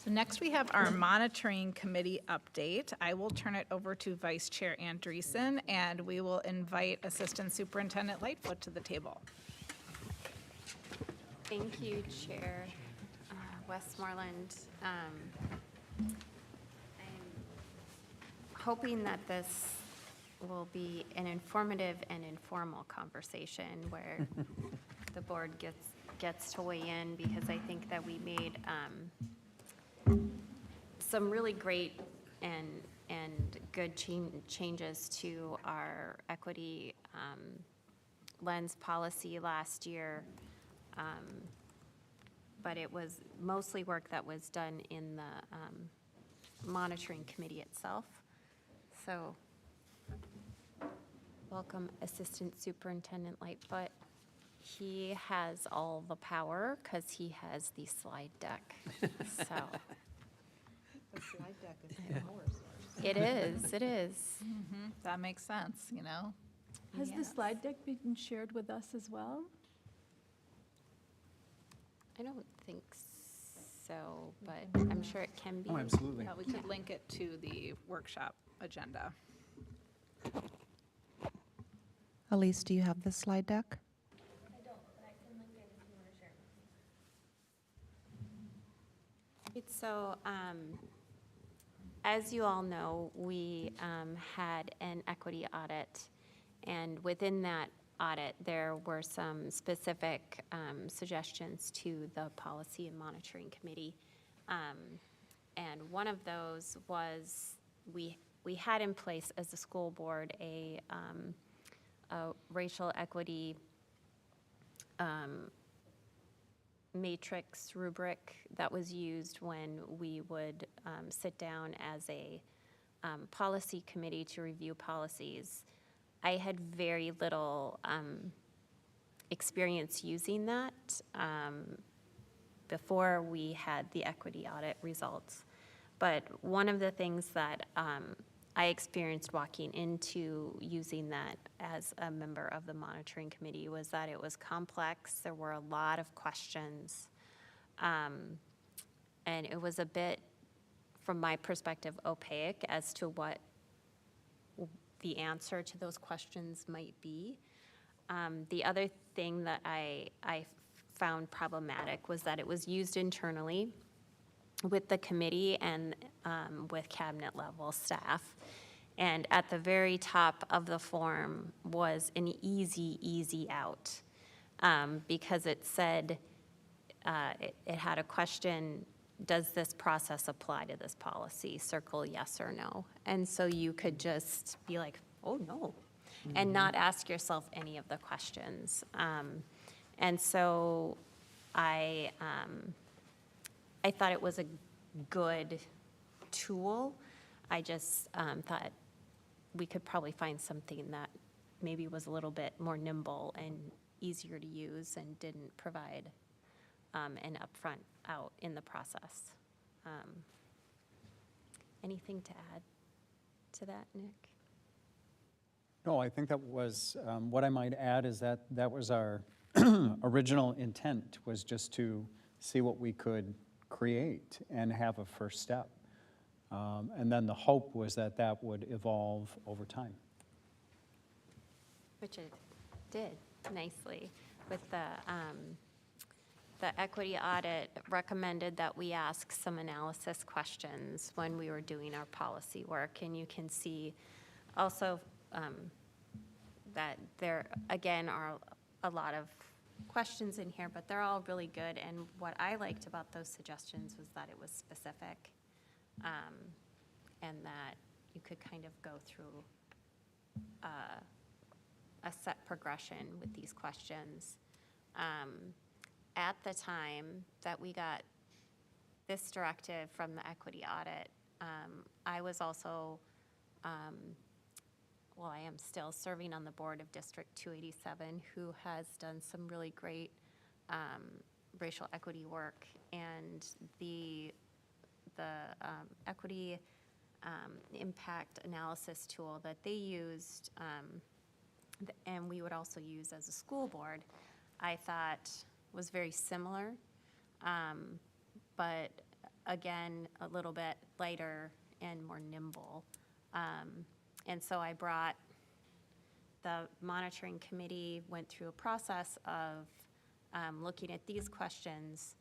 So next we have our monitoring committee update. I will turn it over to Vice Chair Andreessen, and we will invite Assistant Superintendent Lightfoot to the table. Thank you, Chair Westmoreland. I'm hoping that this will be an informative and informal conversation where the board gets to weigh in, because I think that we made some really great and good changes to our equity lens policy last year. But it was mostly work that was done in the monitoring committee itself. So, welcome Assistant Superintendent Lightfoot. He has all the power because he has the slide deck. So. The slide deck is the power source. It is, it is. That makes sense, you know? Has the slide deck been shared with us as well? I don't think so, but I'm sure it can be. Oh, absolutely. Yeah, we could link it to the workshop agenda. Elise, do you have the slide deck? I don't, but I can link it if you want to share. So, as you all know, we had an equity audit, and within that audit, there were some specific suggestions to the Policy and Monitoring Committee. And one of those was we had in place as a school board a racial equity matrix rubric that was used when we would sit down as a policy committee to review policies. I had very little experience using that before we had the equity audit results. But one of the things that I experienced walking into using that as a member of the monitoring committee was that it was complex. There were a lot of questions. And it was a bit, from my perspective, opaque as to what the answer to those questions might be. The other thing that I found problematic was that it was used internally with the committee and with cabinet level staff. And at the very top of the form was an easy out, because it said, it had a question, does this process apply to this policy? Circle yes or no. And so you could just be like, oh, no, and not ask yourself any of the questions. And so I thought it was a good tool. I just thought we could probably find something that maybe was a little bit more nimble and easier to use and didn't provide an upfront out in the process. Anything to add to that, Nick? No, I think that was, what I might add is that that was our original intent was just to see what we could create and have a first step. And then the hope was that that would evolve over time. Which it did nicely with the equity audit recommended that we ask some analysis questions when we were doing our policy work. And you can see also that there, again, are a lot of questions in here, but they're all really good. And what I liked about those suggestions was that it was specific, and that you could kind of go through a set progression with these questions. At the time that we got this directive from the equity audit, I was also, well, I am still serving on the board of District 287, who has done some really great racial equity work. And the equity impact analysis tool that they used, and we would also use as a school board, I thought was very similar, but again, a little bit lighter and more nimble. And so I brought, the monitoring committee went through a process of looking at these questions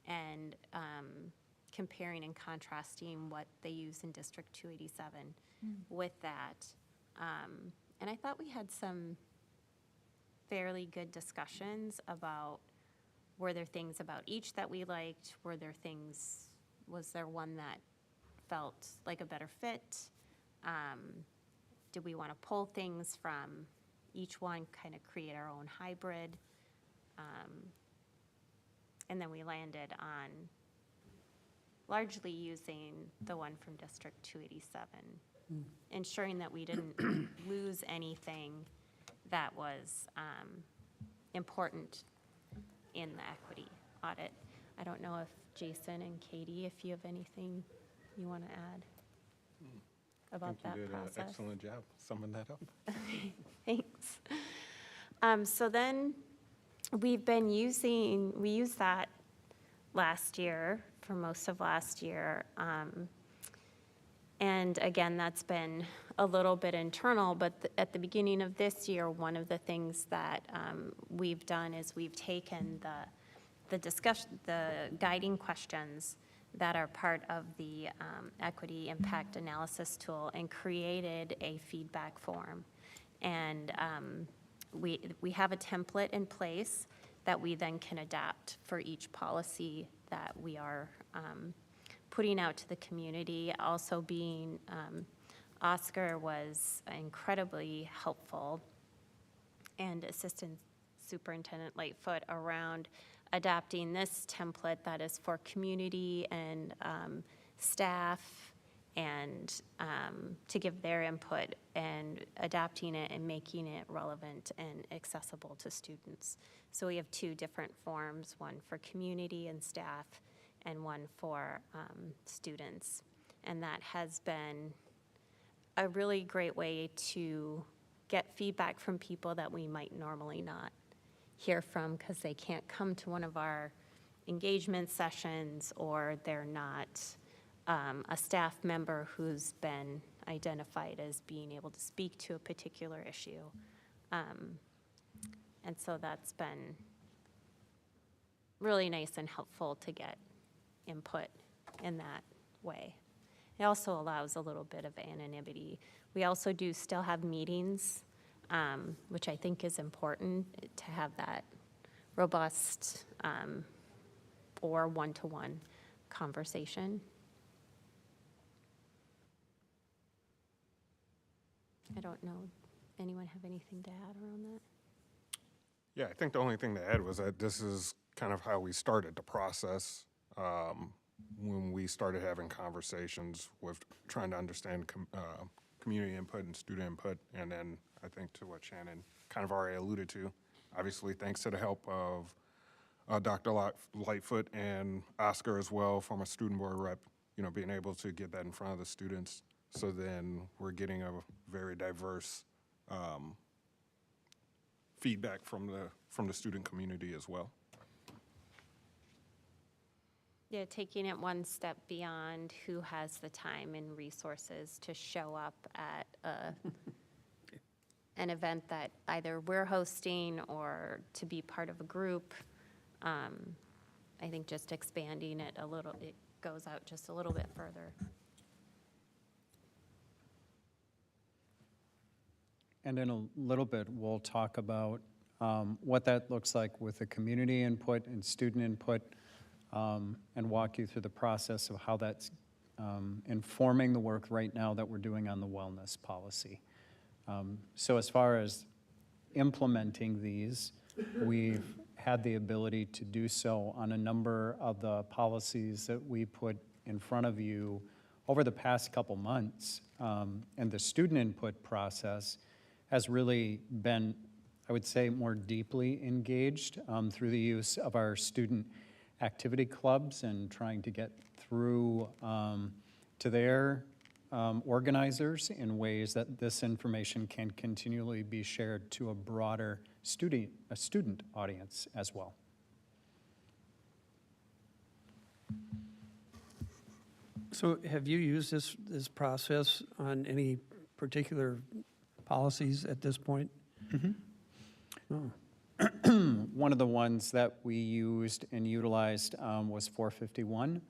and comparing and contrasting what they use in District 287 with that. And I thought we had some fairly good discussions about, were there things about each that we liked? Were there things, was there one that felt like a better fit? Did we want to pull things from each one, kind of create our own hybrid? And then we landed on largely using the one from District 287, ensuring that we didn't lose anything that was important in the equity audit. I don't know if Jason and Katie, if you have anything you want to add about that I think you did process. an excellent job summing that up. Thanks. So then we used that last year, for most of last year. And again, that's been a little bit internal, but at the beginning of this year, one of the things that we've done is we've taken the guiding questions that are part of the equity impact analysis tool and created a feedback form. And we have a template in place that we then can adapt for each policy that we are putting out to the community. Also being, Oscar was incredibly helpful, and Assistant Superintendent Lightfoot around adapting this template that is for community and staff, and to give their input, and adapting it and making it relevant and accessible to students. So we have two different forms, one for community and staff, and one for students. And that has been a really great way to get feedback from people that we might normally not hear from because they can't come to one of our engagement sessions, or they're not a staff member who's been identified as being able to speak to a particular issue. And so that's been really nice and helpful to get input in that way. It also allows a little bit of anonymity. We also do still have meetings, which I think is important to have that robust or one-to-one conversation. I don't know, anyone have anything to add around that? Yeah, I think the only thing to add was that this is kind of how we started the process when we started having conversations with trying to understand community input and student input. And then I think to what Shannon kind of already alluded to, obviously thanks to the help of Dr. Lightfoot and Oscar as well, former student board rep, being able to get that in front of the students. So then we're getting a very diverse feedback from the student community as well. Yeah, taking it one step beyond who has the time and resources to show up at an event that either we're hosting or to be part of a group. I think just expanding it a little, it goes out just a little bit further. And in a little bit, we'll talk about what that looks like with the community input and student input, and walk you through the process of how that's informing the work right now that we're doing on the wellness policy. So as far as implementing these, we've had the ability to do so on a number of the policies that we put in front of you over the past couple months. And the student input process has really been, I would say, more deeply engaged through the use of our student activity clubs and trying to get through to their organizers in ways that this information can continually be shared to a broader student audience as well. So have you used this process on any particular policies at this point? One of the ones that we used and utilized was 451,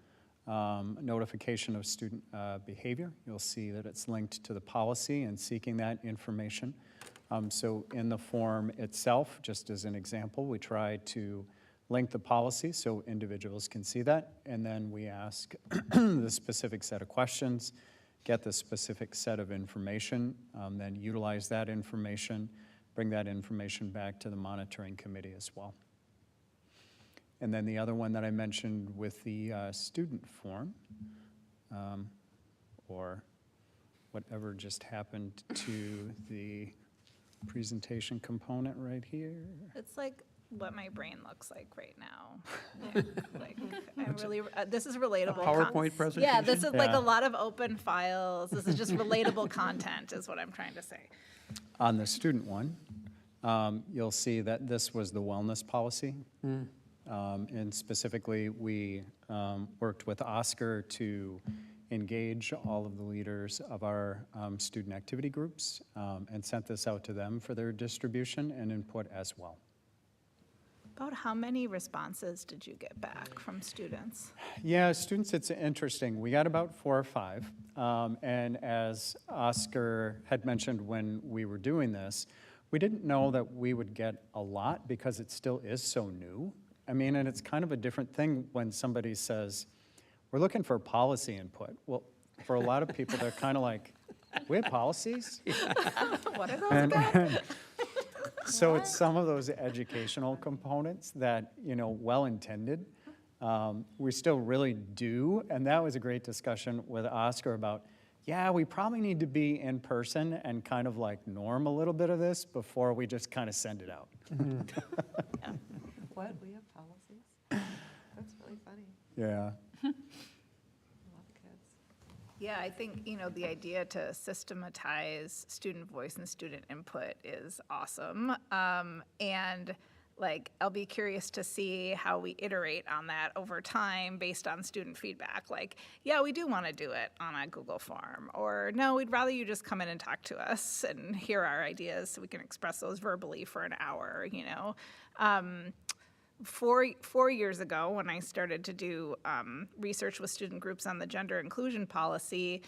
notification of student behavior. You'll see that it's linked to the policy and seeking that information. So in the form itself, just as an example, we try to link the policy so individuals can see that, and then we ask the specific set of questions, get the specific set of information, then utilize that information, bring that information back to the monitoring committee as well. And then the other one that I mentioned with the student form, or whatever just happened to the presentation component right here. It's like what my brain looks like right now. Yeah, like, I'm really, this is relatable. PowerPoint presentation? Yeah, this is like Yeah. a lot of open files. This is just relatable content is what I'm trying to say. On the student one, you'll see that this was the wellness policy. And specifically, we worked with Oscar to engage all of the leaders of our student activity groups and sent this out to them for their distribution and input as well. About how many responses did you get back from students? Yeah, students, it's interesting. We got about 4 or 5. And as Oscar had mentioned when we were doing this, we didn't know that we would get a lot because it still is so new. I mean, and it's kind of a different thing when somebody says, we're looking for policy input. Well, for a lot of people, they're kind of like, we have policies? What are those about? So it's some of those educational components that, you know, well-intended, we still really do. And that was a great discussion with Oscar about, yeah, we probably need to be in person and kind of like norm a little bit of this before we just kind of send it out. What, we have policies? That's really funny. Yeah. Yeah, I think, you know, the idea to systematize student voice and student input is awesome. And like, I'll be curious to see how we iterate on that over time based on student feedback. Like, yeah, we do want to do it on a Google form, or no, we'd rather you just come in and talk to us and hear our ideas so we can express those verbally for an hour, you know. 4 years ago, when I started to do research with student groups on the gender inclusion policy,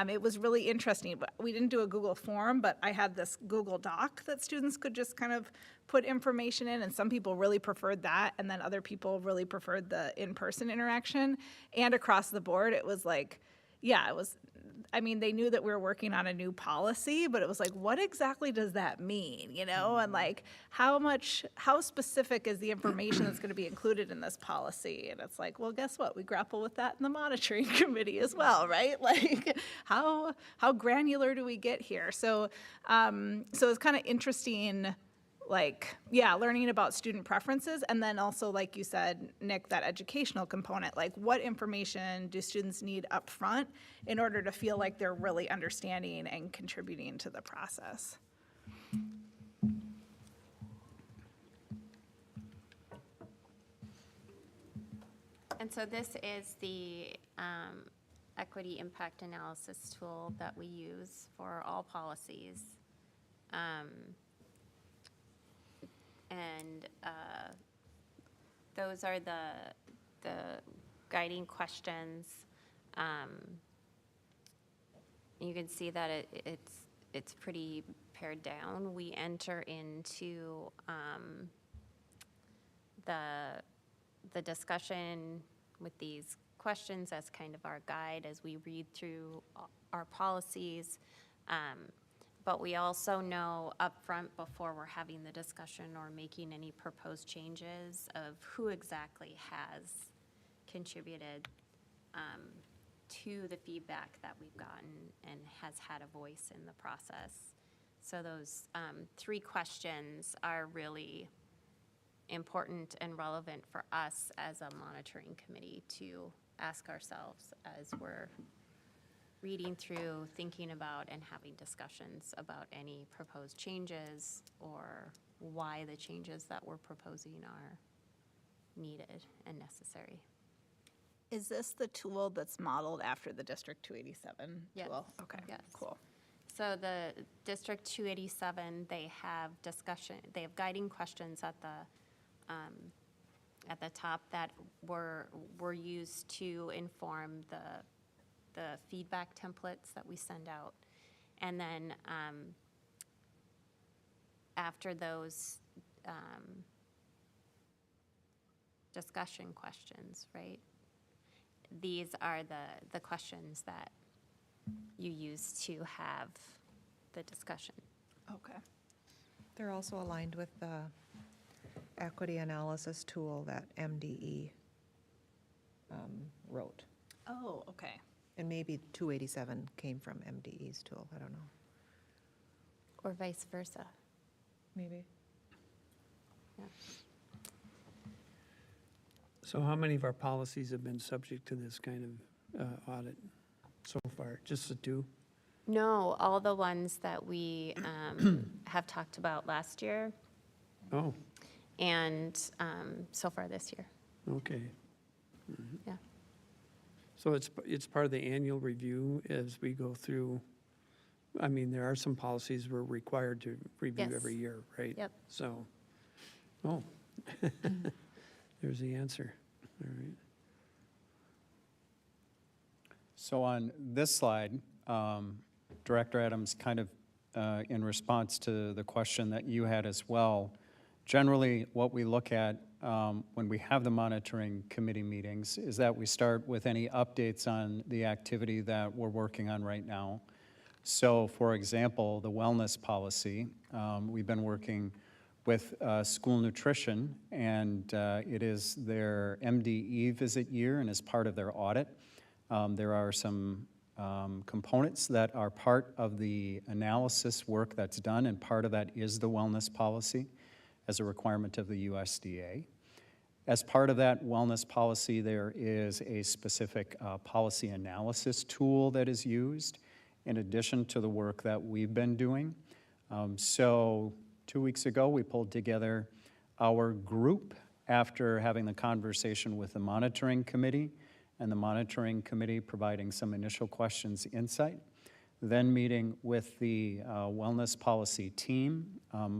it was really interesting. But we didn't do a Google form, but I had this Google Doc that students could just kind of put information in, and some people really preferred that, and then other people really preferred the in-person interaction. And across the board, it was like, yeah, it was, I mean, they knew that we were working on a new policy, but it was like, what exactly does that mean, you know? And like, how specific is the information that's going to be included in this policy? And it's like, well, guess what? We grapple with that in the monitoring committee as well, right? Like, how granular do we get here? So it's kind of interesting, like, yeah, learning about student preferences, and then also, like you said, Nick, that educational component, like what information do students need up front in order to feel like they're really understanding and contributing to the process? And so this is the equity impact analysis tool that we use for all policies. And those are the guiding questions. You can see that it's pretty pared down. We enter into the discussion with these questions as kind of our guide as we read through our policies. But we also know upfront before we're having the discussion or making any proposed changes of who exactly has contributed to the feedback that we've gotten and has had a voice in the process. So those 3 questions are really important and relevant for us as a monitoring committee to ask ourselves as we're reading through, thinking about, and having discussions about any proposed changes or why the changes that we're proposing are needed and necessary. Is this the tool that's modeled after the District 287 Yes. tool? Okay, Yes. cool. So the District 287, they have guiding questions at the top that were used to inform the feedback templates that we send out. And then after those discussion questions, right? These are the questions that you use to have the discussion. Okay. They're also aligned with the equity analysis tool that MDE wrote. Oh, okay. And maybe 287 came from MDE's tool, I don't know. Or vice versa. Maybe. Yeah. So how many of our policies have been subject to this kind of audit so far? Just the 2? No, all the ones that we have talked about last year Oh, and so far this year. okay. Yeah. So it's part of the annual review as we go through. I mean, there are some policies we're required to review Yes. every year, right? Yep. So, there's the answer. All right. So on this slide, Director Adams, kind of in response to the question that you had as well, generally what we look at when we have the monitoring committee meetings is that we start with any updates on the activity that we're working on right now. So for example, the wellness policy, we've been working with school nutrition, and it is their MDE visit year, and as part of their audit, there are some components that are part of the analysis work that's done, and part of that is the wellness policy as a requirement of the USDA. As part of that wellness policy, there is a specific policy analysis tool that is used in addition to the work that we've been doing. So 2 weeks ago, we pulled together our group after having the conversation with the monitoring committee, and the monitoring committee providing some initial questions, insight, then meeting with the wellness policy team.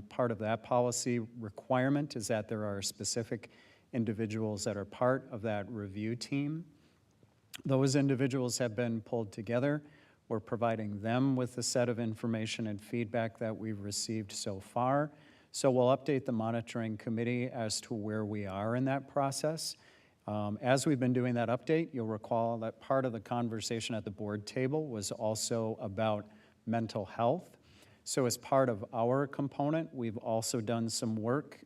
Part of that policy requirement is that there are specific individuals that are part of that review team. Those individuals have been pulled together. We're providing them with a set of information and feedback that we've received so far. So we'll update the monitoring committee as to where we are in that process. As we've been doing that update, you'll recall that part of the conversation at the board table was also about mental health. So as part of our component, we've also done some work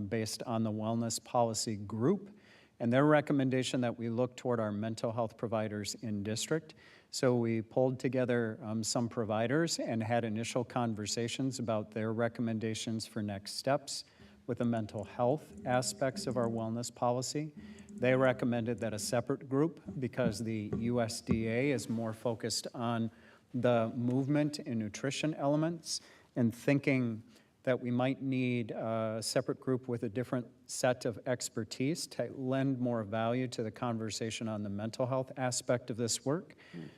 based on the wellness policy group and their recommendation that we look toward our mental health providers in district. So we pulled together some providers and had initial conversations about their recommendations for next steps with the mental health aspects of our wellness policy. They recommended that a separate group, because the USDA is more focused on the movement and nutrition elements and thinking that we might need a separate group with a different set of expertise to lend more value to the conversation on the mental health aspect of this work.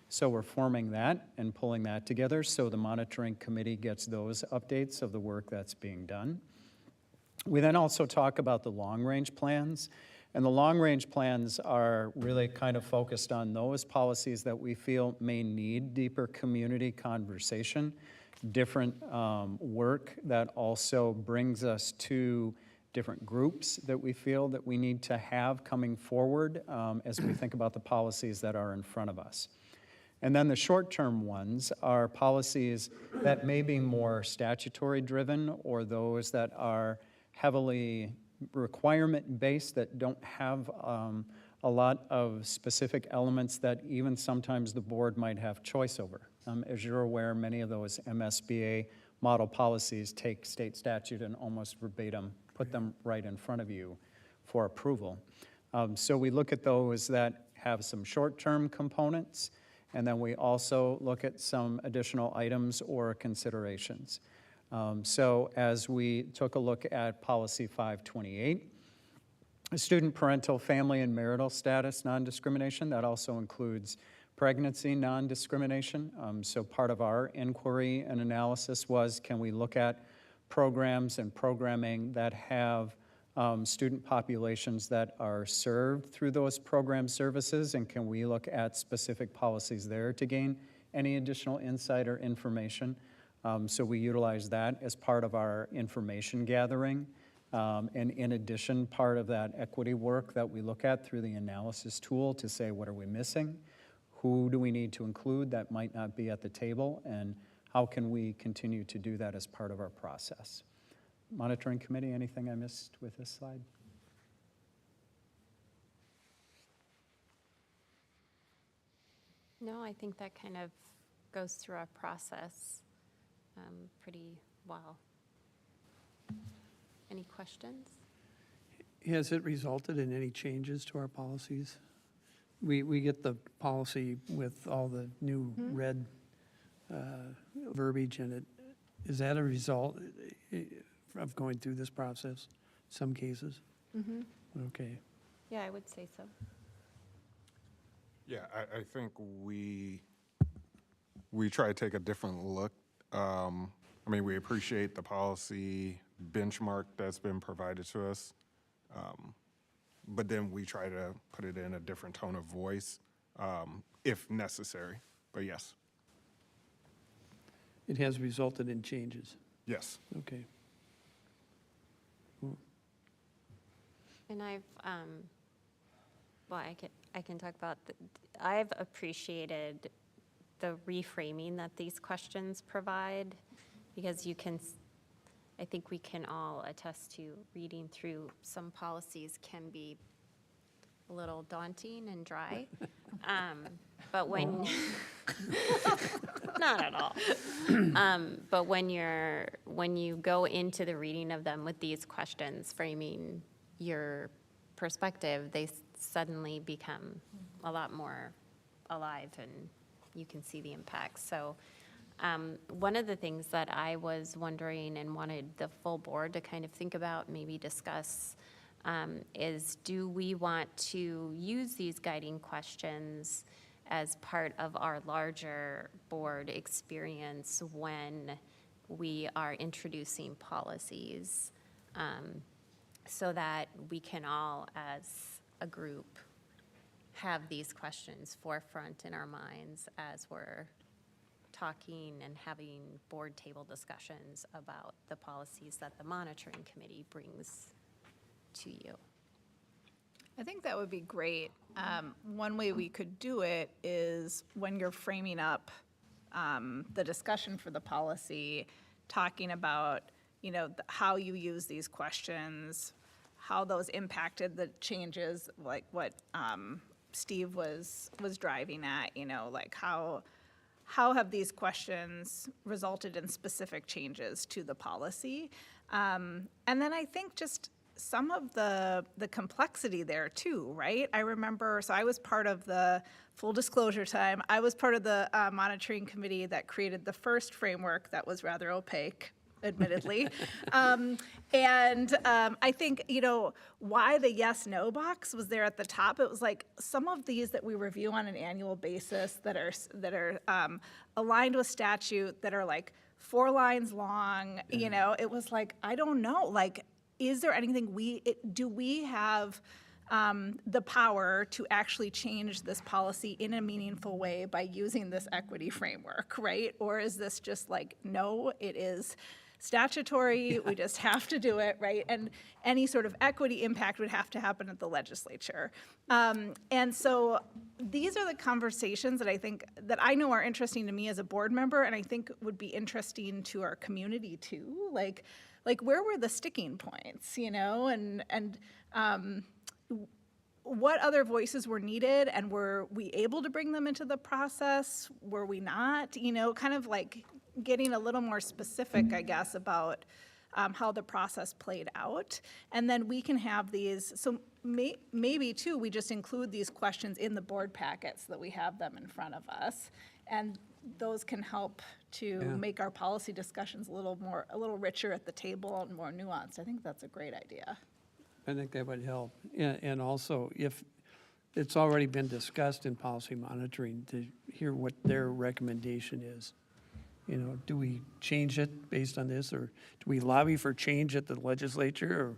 So we're forming that and pulling that together so the monitoring committee gets those updates of the work that's being done. We then also talk about the long-range plans, and the long-range plans are really kind of focused on those policies that we feel may need deeper community conversation, different work that also brings us to different groups that we feel that we need to have coming forward as we think about the policies that are in front of us. And then the short-term ones are policies that may be more statutory-driven or those that are heavily requirement-based that don't have a lot of specific elements that even sometimes the board might have choice over. As you're aware, many of those MSBA model policies take state statute and almost verbatim put them right in front of you for approval. So we look at those that have some short-term components, and then we also look at some additional items or considerations. So as we took a look at policy 528, student parental, family, and marital status non-discrimination, that also includes pregnancy non-discrimination. So part of our inquiry and analysis was, can we look at programs and programming that have student populations that are served through those program services, and can we look at specific policies there to gain any additional insight or information? So we utilize that as part of our information gathering. And in addition, part of that equity work that we look at through the analysis tool to say, what are we missing? Who do we need to include that might not be at the table? And how can we continue to do that as part of our process? Monitoring committee, anything I missed with this slide? No, I think that kind of goes through our process pretty well. Any questions? Has it resulted in any changes to our policies? We get the policy with all the new red verbiage in it. Is that a result of going through this process, some cases? Okay. Yeah, I would say so. Yeah, I think we try to take a different look. I mean, we appreciate the policy benchmark that's been provided to us, but then we try to put it in a different tone of voice if necessary, but yes. It has resulted in changes. Yes. Okay. And I've, well, I can talk about, I've appreciated the reframing that these questions provide, because you can, I think we can all attest to reading through some policies can be a little daunting and dry. But when, not at all. But when you go into the reading of them with these questions, framing your perspective, they suddenly become a lot more alive and you can see the impact. So one of the things that I was wondering and wanted the full board to kind of think about, maybe discuss, is do we want to use these guiding questions as part of our larger board experience when we are introducing policies, so that we can all, as a group, have these questions forefront in our minds as we're talking and having board table discussions about the policies that the monitoring committee brings to you. I think that would be great. One way we could do it is when you're framing up the discussion for the policy, talking about, how you use these questions, how those impacted the changes, like what Steve was driving at, like how have these questions resulted in specific changes to the policy? And then I think just some of the complexity there too, right? I remember, so I was part of the, full disclosure time, I was part of the monitoring committee that created the first framework that was rather opaque. admittedly. I think, why the yes/no box was there at the top. It was like some of these that we review on an annual basis that are aligned with statute, that are like 4 lines long. It was like, I don't know. Like, is there anything do we have the power to actually change this policy in a meaningful way by using this equity framework, right? Or is this just like, no, it is statutory, we just have to do it, right? And any sort of equity impact would have to happen at the legislature. And so these are the conversations that I think, that I know are interesting to me as a board member, and I think would be interesting to our community too. Like where were the sticking points, and what other voices were needed, and were we able to bring them into the process? Were we not? Kind of like getting a little more specific, I guess, about how the process played out. And then we can have these, so maybe too, we just include these questions in the board packets so that we have them in front of us. And those can help to make our policy discussions a little richer at the table and more nuanced. I think that's a great idea. I think that would help. And also, if it's already been discussed in policy monitoring, to hear what their recommendation is. Do we change it based on this, or do we lobby for change at the legislature,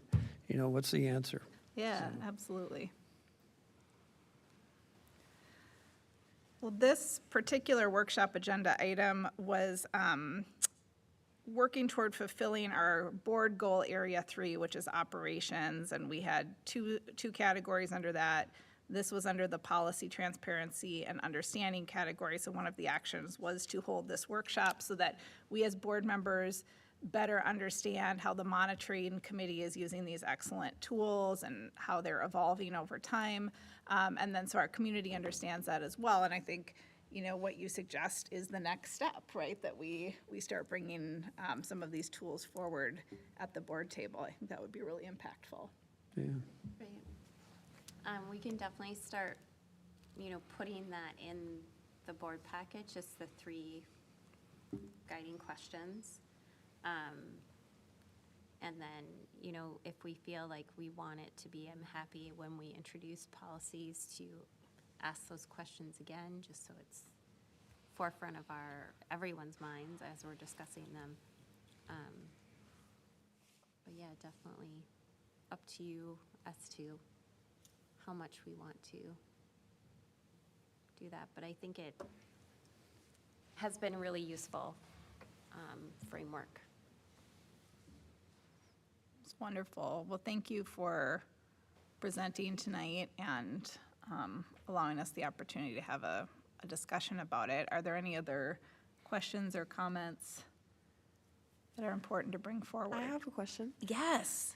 or, what's the answer? Yeah, absolutely. Well, this particular workshop agenda item was working toward fulfilling our board goal area 3, which is operations, and we had two categories under that. This was under the policy, transparency, and understanding category. So one of the actions was to hold this workshop so that we as board members better understand how the monitoring committee is using these excellent tools and how they're evolving over time. And then so our community understands that as well. And I think, what you suggest is the next step, right? That we start bringing some of these tools forward at the board table. I think that would be really impactful. Yeah. Right. We can definitely start, putting that in the board package, just the 3 guiding questions. And then, if we feel like we want it to be, I'm happy when we introduce policies to ask those questions again, just so it's forefront of everyone's minds as we're discussing them. But yeah, definitely up to you as to how much we want to do that. But I think it has been really useful framework. It's wonderful. Well, thank you for presenting tonight and allowing us the opportunity to have a discussion about it. Are there any other questions or comments that are important to bring forward? I have a question. Yes.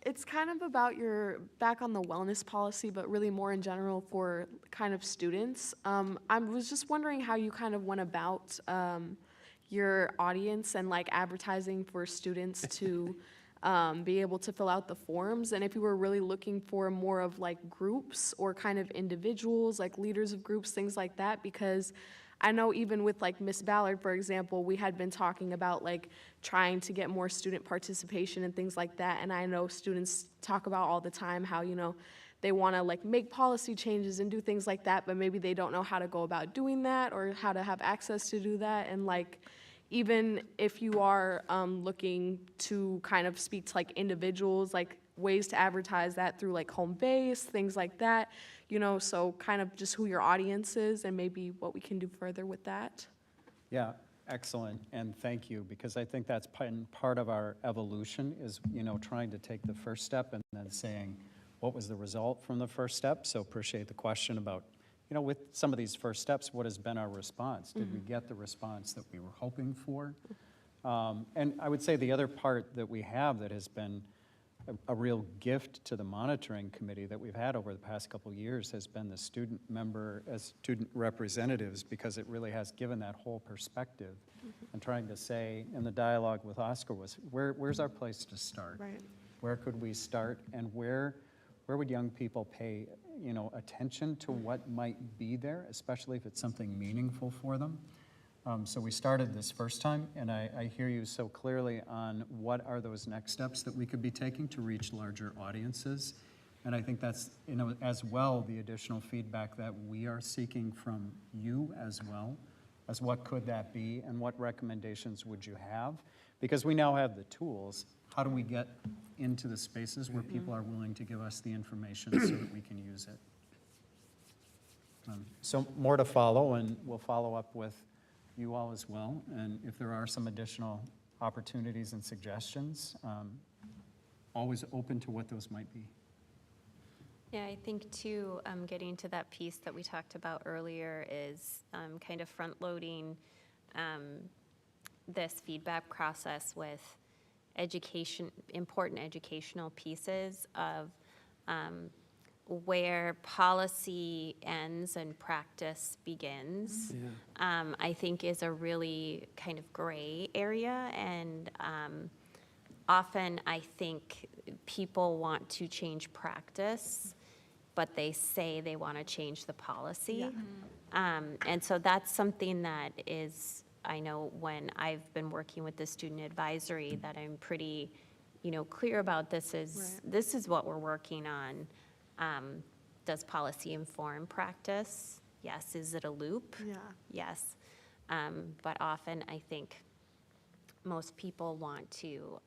It's kind of about your back on the wellness policy, but really more in general for kind of students. I was just wondering how you kind of went about your audience and like advertising for students to be able to fill out the forms, and if you were really looking for more of like groups or kind of individuals, like leaders of groups, things like that, because I know even with like Miss Ballard, for example, we had been talking about like trying to get more student participation and things like that, and I know students talk about all the time how, they want to like make policy changes and do things like that, but maybe they don't know how to go about doing that or how to have access to do that. And like, even if you are looking to kind of speak to like individuals, like ways to advertise that through like home base, things like that, so kind of just who your audience is and maybe what we can do further with that. Yeah, excellent, and thank you, because I think that's part of our evolution is, trying to take the first step and then saying, what was the result from the first step? So appreciate the question about, with some of these first steps, what has been our response? Did we get the response that we were hoping for? And I would say the other part that we have that has been a real gift to the monitoring committee that we've had over the past couple of years has been the student representatives, because it really has given that whole perspective. And trying to say in the dialogue with Oscar was, where's our place to start? Right. Where could we start, and where would young people pay attention to what might be there, especially if it's something meaningful for them? So we started this first time, and I hear you so clearly on what are those next steps that we could be taking to reach larger audiences. And I think that's, as well, the additional feedback that we are seeking from you as well, as what could that be and what recommendations would you have? Because we now have the tools. How do we get into the spaces where people are willing to give us the information so that we can use it? So more to follow, and we'll follow up with you all as well. And if there are some additional opportunities and suggestions, always open to what those might be. Yeah, I think too, getting to that piece that we talked about earlier is kind of front-loading this feedback process with important educational pieces of where policy ends and practice begins. I think is a really kind of gray area, and often I think people want to change practice, but they say they want to change the policy. And so that's something that is, I know when I've been working with the student advisory, that I'm pretty, clear about this is what we're working on. Does policy inform practice? Yes. Is it a loop? Yeah. Yes. But often I think most people want to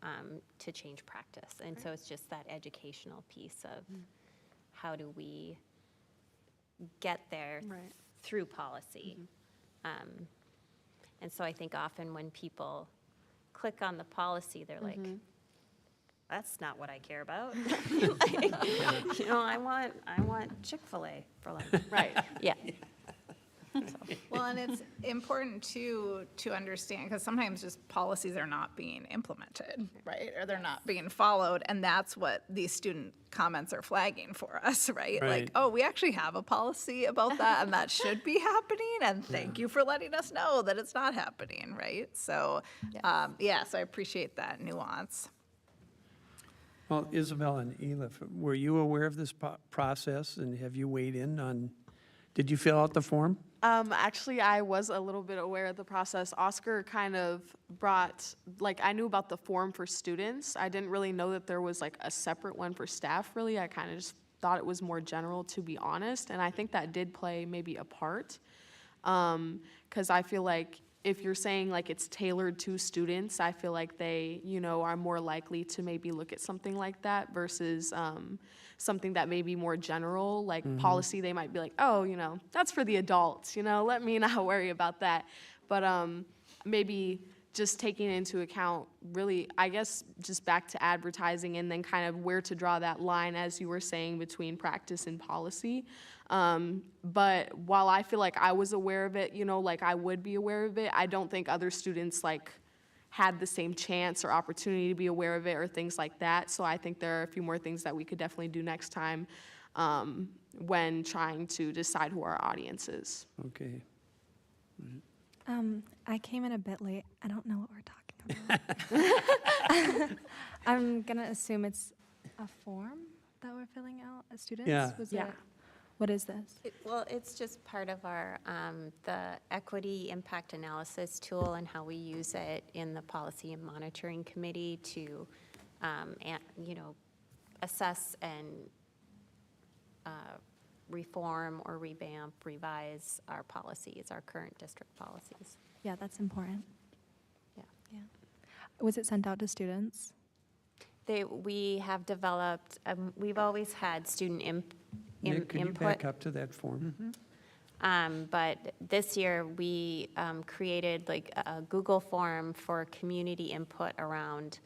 change practice. And so it's just that educational piece of how do we get there through policy. And so I think often when people click on the policy, they're like, that's not what I care about. I want Chick-fil-A for lunch. Right. Yeah. Well, and it's important to understand, because sometimes just policies are not being implemented, right? Or they're not being followed, and that's what these student comments are flagging for us, right? Right. Like, oh, we actually have a policy about that, and that should be happening, and thank you for letting us know that it's not happening, right? So, so I appreciate that nuance. Well, Isabel and Elif, were you aware of this process, and have you weighed in on, did you fill out the form? Actually, I was a little bit aware of the process. Oscar kind of brought, I knew about the form for students. I didn't really know that there was a separate one for staff, really. I kind of just thought it was more general, to be honest. And I think that did play maybe a part. Because I feel like if you're saying it's tailored to students, I feel like they, are more likely to maybe look at something like that versus something that may be more general, policy. They might be like, oh, that's for the adults, let me not worry about that. But maybe just taking into account really, I guess, just back to advertising and then kind of where to draw that line, as you were saying, between practice and policy. But while I feel like I was aware of it, I would be aware of it, I don't think other students had the same chance or opportunity to be aware of it or things like that. So I think there are a few more things that we could definitely do next time when trying to decide who our audience is. Okay. I came in a bit late. I don't know what we're talking about. I'm going to assume it's a form that we're filling out as students? Yeah. What is this? Well, it's just part of our, the equity impact analysis tool and how we use it in the policy and monitoring committee to, assess and reform or revamp, revise our policies, our current district policies. Yeah, that's important. Yeah. Was it sent out to students? We have developed, we've always had student Nick, input. could you back up to that form? But this year, we created a Google form for community input around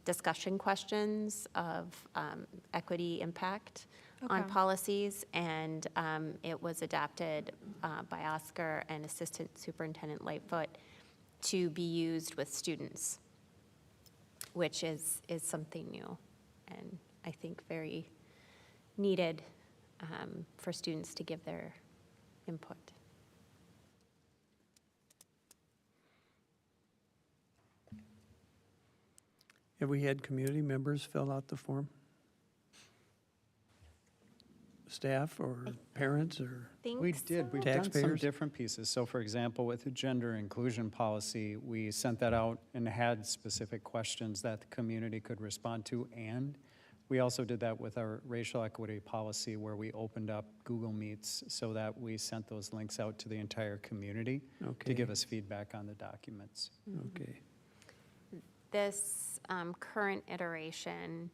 discussion questions of equity impact on policies, and it was adapted by Oscar and Assistant Superintendent Lightfoot to be used with students, which is something new and I think very needed for students to give their input. Have we had community members fill out the form? staff or parents or? Think We did, we've done some Taxpayers? different pieces. So for example, with the gender inclusion policy, we sent that out and had specific questions that the community could respond to. And we also did that with our racial equity policy where we opened up Google Meets so that we sent those links out to the entire community to Okay. give us feedback on the documents. Okay. this current iteration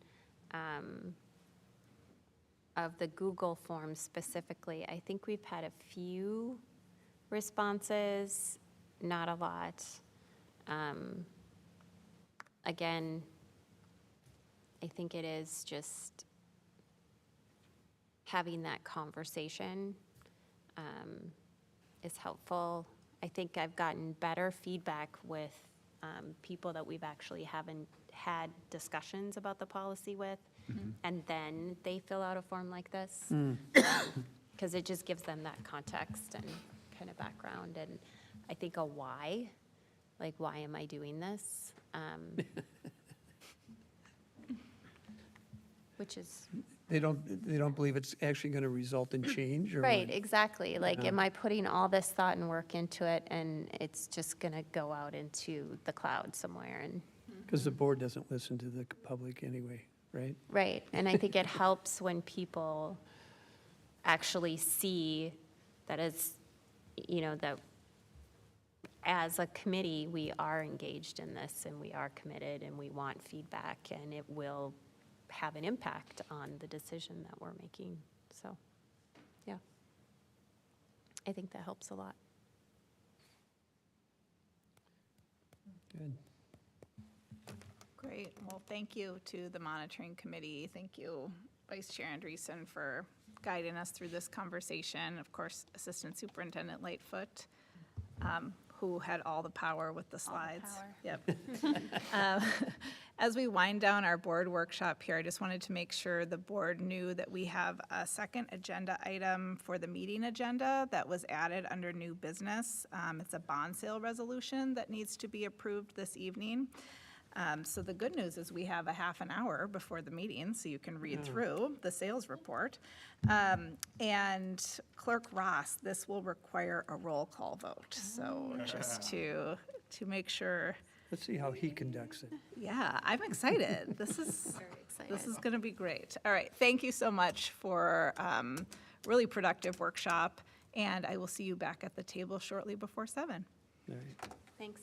of the Google form specifically, I think we've had a few responses, not a lot. Again, I think it is just having that conversation is helpful. I think I've gotten better feedback with people that we've actually haven't had discussions about the policy with, and then they fill out a form like this. Because it just gives them that context and kind of background, and I think a why, like, why am I doing this? Which is, They don't believe it's actually going to result in change or? right, what? exactly. Like, am I putting all this thought and work into it, and it's just going to go out into the cloud somewhere? And Because the board doesn't listen to the public anyway, right? right, and I think it helps when people actually see that as, that as a committee, we are engaged in this, and we are committed, and we want feedback, and it will have an impact on the decision that we're making. So, yeah. I think that helps a lot. Good. Great. Well, thank you to the monitoring committee. Thank you, Vice Chair Andreessen, for guiding us through this conversation. Of course, Assistant Superintendent Lightfoot, who had all the power with the slides. Yep. As we wind down our board workshop here, I just wanted to make sure the board knew that we have a second agenda item for the meeting agenda that was added under new business. It's a bond sale resolution that needs to be approved this evening. So the good news is we have a half an hour before the meeting, so you can read through the sales report. And Clerk Ross, this will require a roll call vote. So just to make sure, Let's see how he conducts it. yeah, I'm excited. This is going to be great. All right, thank you so much for really productive workshop, and I will see you back at the table shortly before 7. All right. Thanks.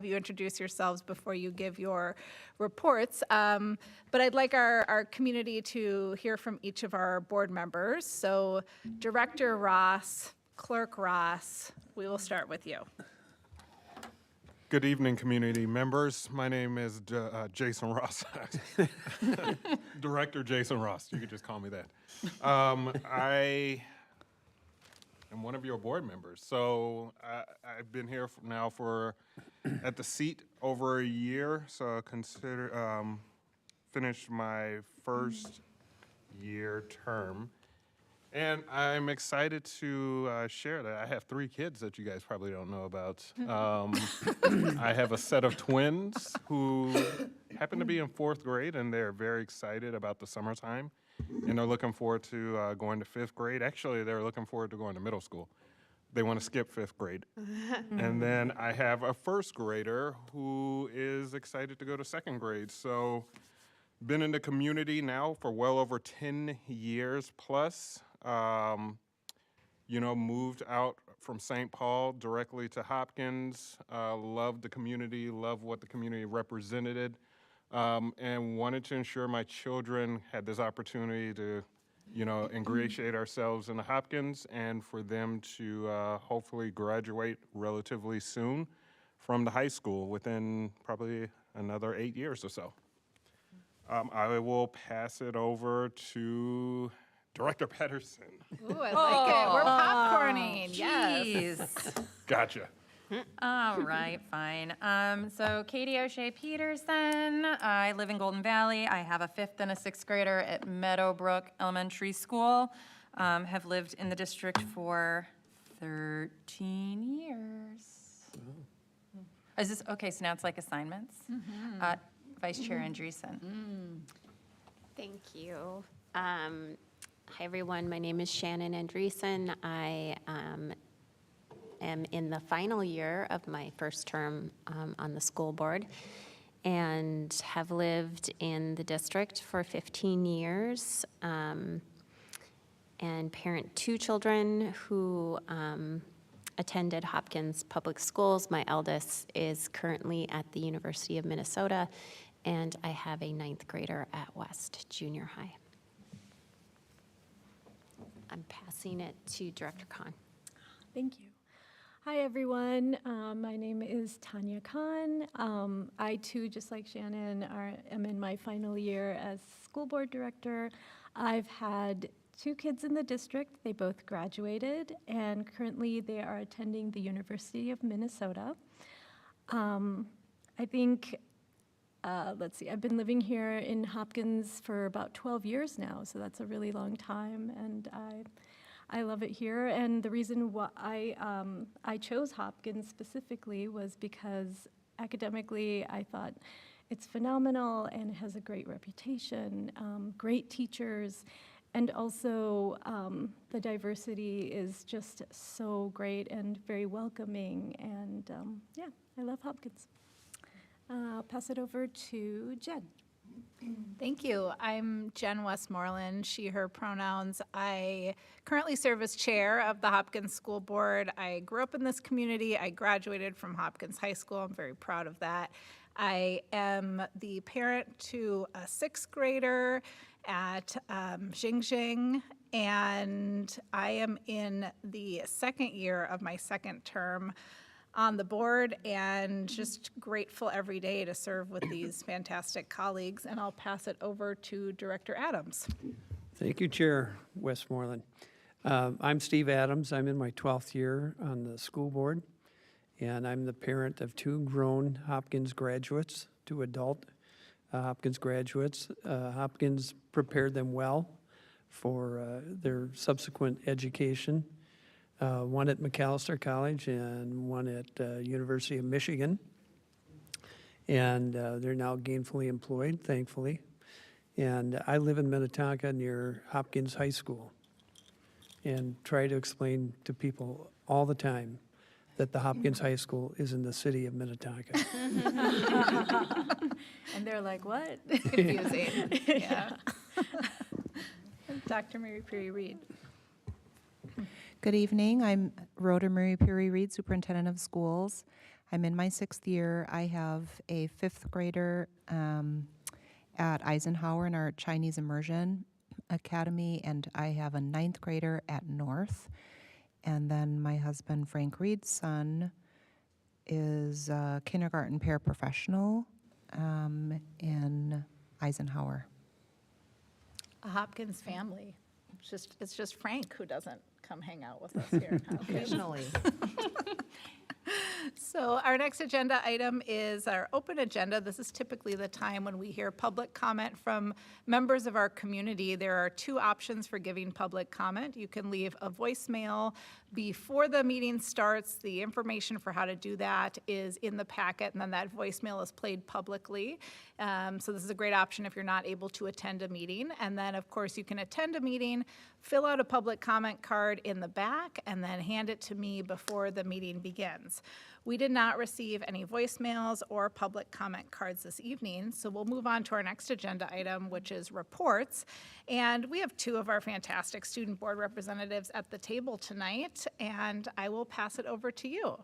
you introduce yourselves before you give your reports. But I'd like our community to hear from each of our board members. So Director Ross, Clerk Ross, we will start with you. Good evening, community members. My name is Jason Ross. Director Jason Ross. You could just call me that. I am one of your board members. So I've been here now at the seat over a year. So finished my first year term. And I'm excited to share that I have 3 kids that you guys probably don't know about. I have a set of twins who happen to be in 4th grade, and they're very excited about the summertime. And they're looking forward to going to 5th grade. Actually, they're looking forward to going to middle school. They want to skip 5th grade. And then I have a 1st grader who is excited to go to 2nd grade. So been in the community now for well over 10 years plus. Moved out from St. Paul directly to Hopkins, loved the community, loved what the community represented, and wanted to ensure my children had this opportunity to, ingratiate ourselves into Hopkins and for them to hopefully graduate relatively soon from the high school within probably another 8 years or so. I will pass it over to Director Pedersen. Ooh, I like it. We're popcorning. Yes. Jeez. Gotcha. All right, fine. So Katie O'Shea Peterson, I live in Golden Valley. I have a 5th and a 6th grader at Meadowbrook Elementary School. Have lived in the district for 13 years. Is this, okay, so now it's like assignments? Vice Chair Andreessen. Thank you. Hi, everyone. My name is Shannon Andreessen. I am in the final year of my first term on the school board and have lived in the district for 15 years and parent 2 children who attended Hopkins Public Schools. My eldest is currently at the University of Minnesota, and I have a 9th grader at West Junior High. I'm passing it to Director Khan. Thank you. Hi, everyone. My name is Tanya Khan. I, too, just like Shannon, am in my final year as school board director. I've had 2 kids in the district. They both graduated, and currently they are attending the University of Minnesota. I think, let's see, I've been living here in Hopkins for about 12 years now, so that's a really long time, and I love it here. And the reason why I chose Hopkins specifically was because academically I thought it's phenomenal and it has a great reputation, great teachers, and also the diversity is just so great and very welcoming. And yeah, I love Hopkins. I'll pass it over to Jen. Thank you. I'm Jen Westmoreland, she, her pronouns. I currently serve as chair of the Hopkins School Board. I grew up in this community. I graduated from Hopkins High School. I'm very proud of that. I am the parent to a 6th grader at Xingjing, and I am in the 2nd year of my 2nd term on the board, and just grateful every day to serve with these fantastic colleagues. And I'll pass it over to Director Adams. Thank you, Chair Westmoreland. I'm Steve Adams. I'm in my 12th year on the school board, and I'm the parent of 2 grown Hopkins graduates, 2 adult Hopkins graduates. Hopkins prepared them well for their subsequent education. One at McAllister College and one at University of Michigan. And they're now gainfully employed, thankfully. And I live in Minnetonka near Hopkins High School and try to explain to people all the time that the Hopkins High School is in the city of Minnetonka. And they're like, what? Confusing. Yeah. Dr. Mary Perry Reed. Good evening. I'm Rhoda Murray Perry Reed, Superintendent of Schools. I'm in my 6th year. I have a 5th grader at Eisenhower in our Chinese Immersion Academy, and I have a 9th grader at North. And then my husband, Frank Reed's son, is a kindergarten paraprofessional in Eisenhower. A Hopkins family. It's just Frank who doesn't come hang out with us here. Occasionally. So our next agenda item is our open agenda. This is typically the time when we hear public comment from members of our community. There are 2 options for giving public comment. You can leave a voicemail before the meeting starts. The information for how to do that is in the packet, and then that voicemail is played publicly. So this is a great option if you're not able to attend a meeting. And then, of course, you can attend a meeting, fill out a public comment card in the back, and then hand it to me before the meeting begins. We did not receive any voicemails or public comment cards this evening, so we'll move on to our next agenda item, which is reports. And we have 2 of our fantastic student board representatives at the table tonight, and I will pass it over to you.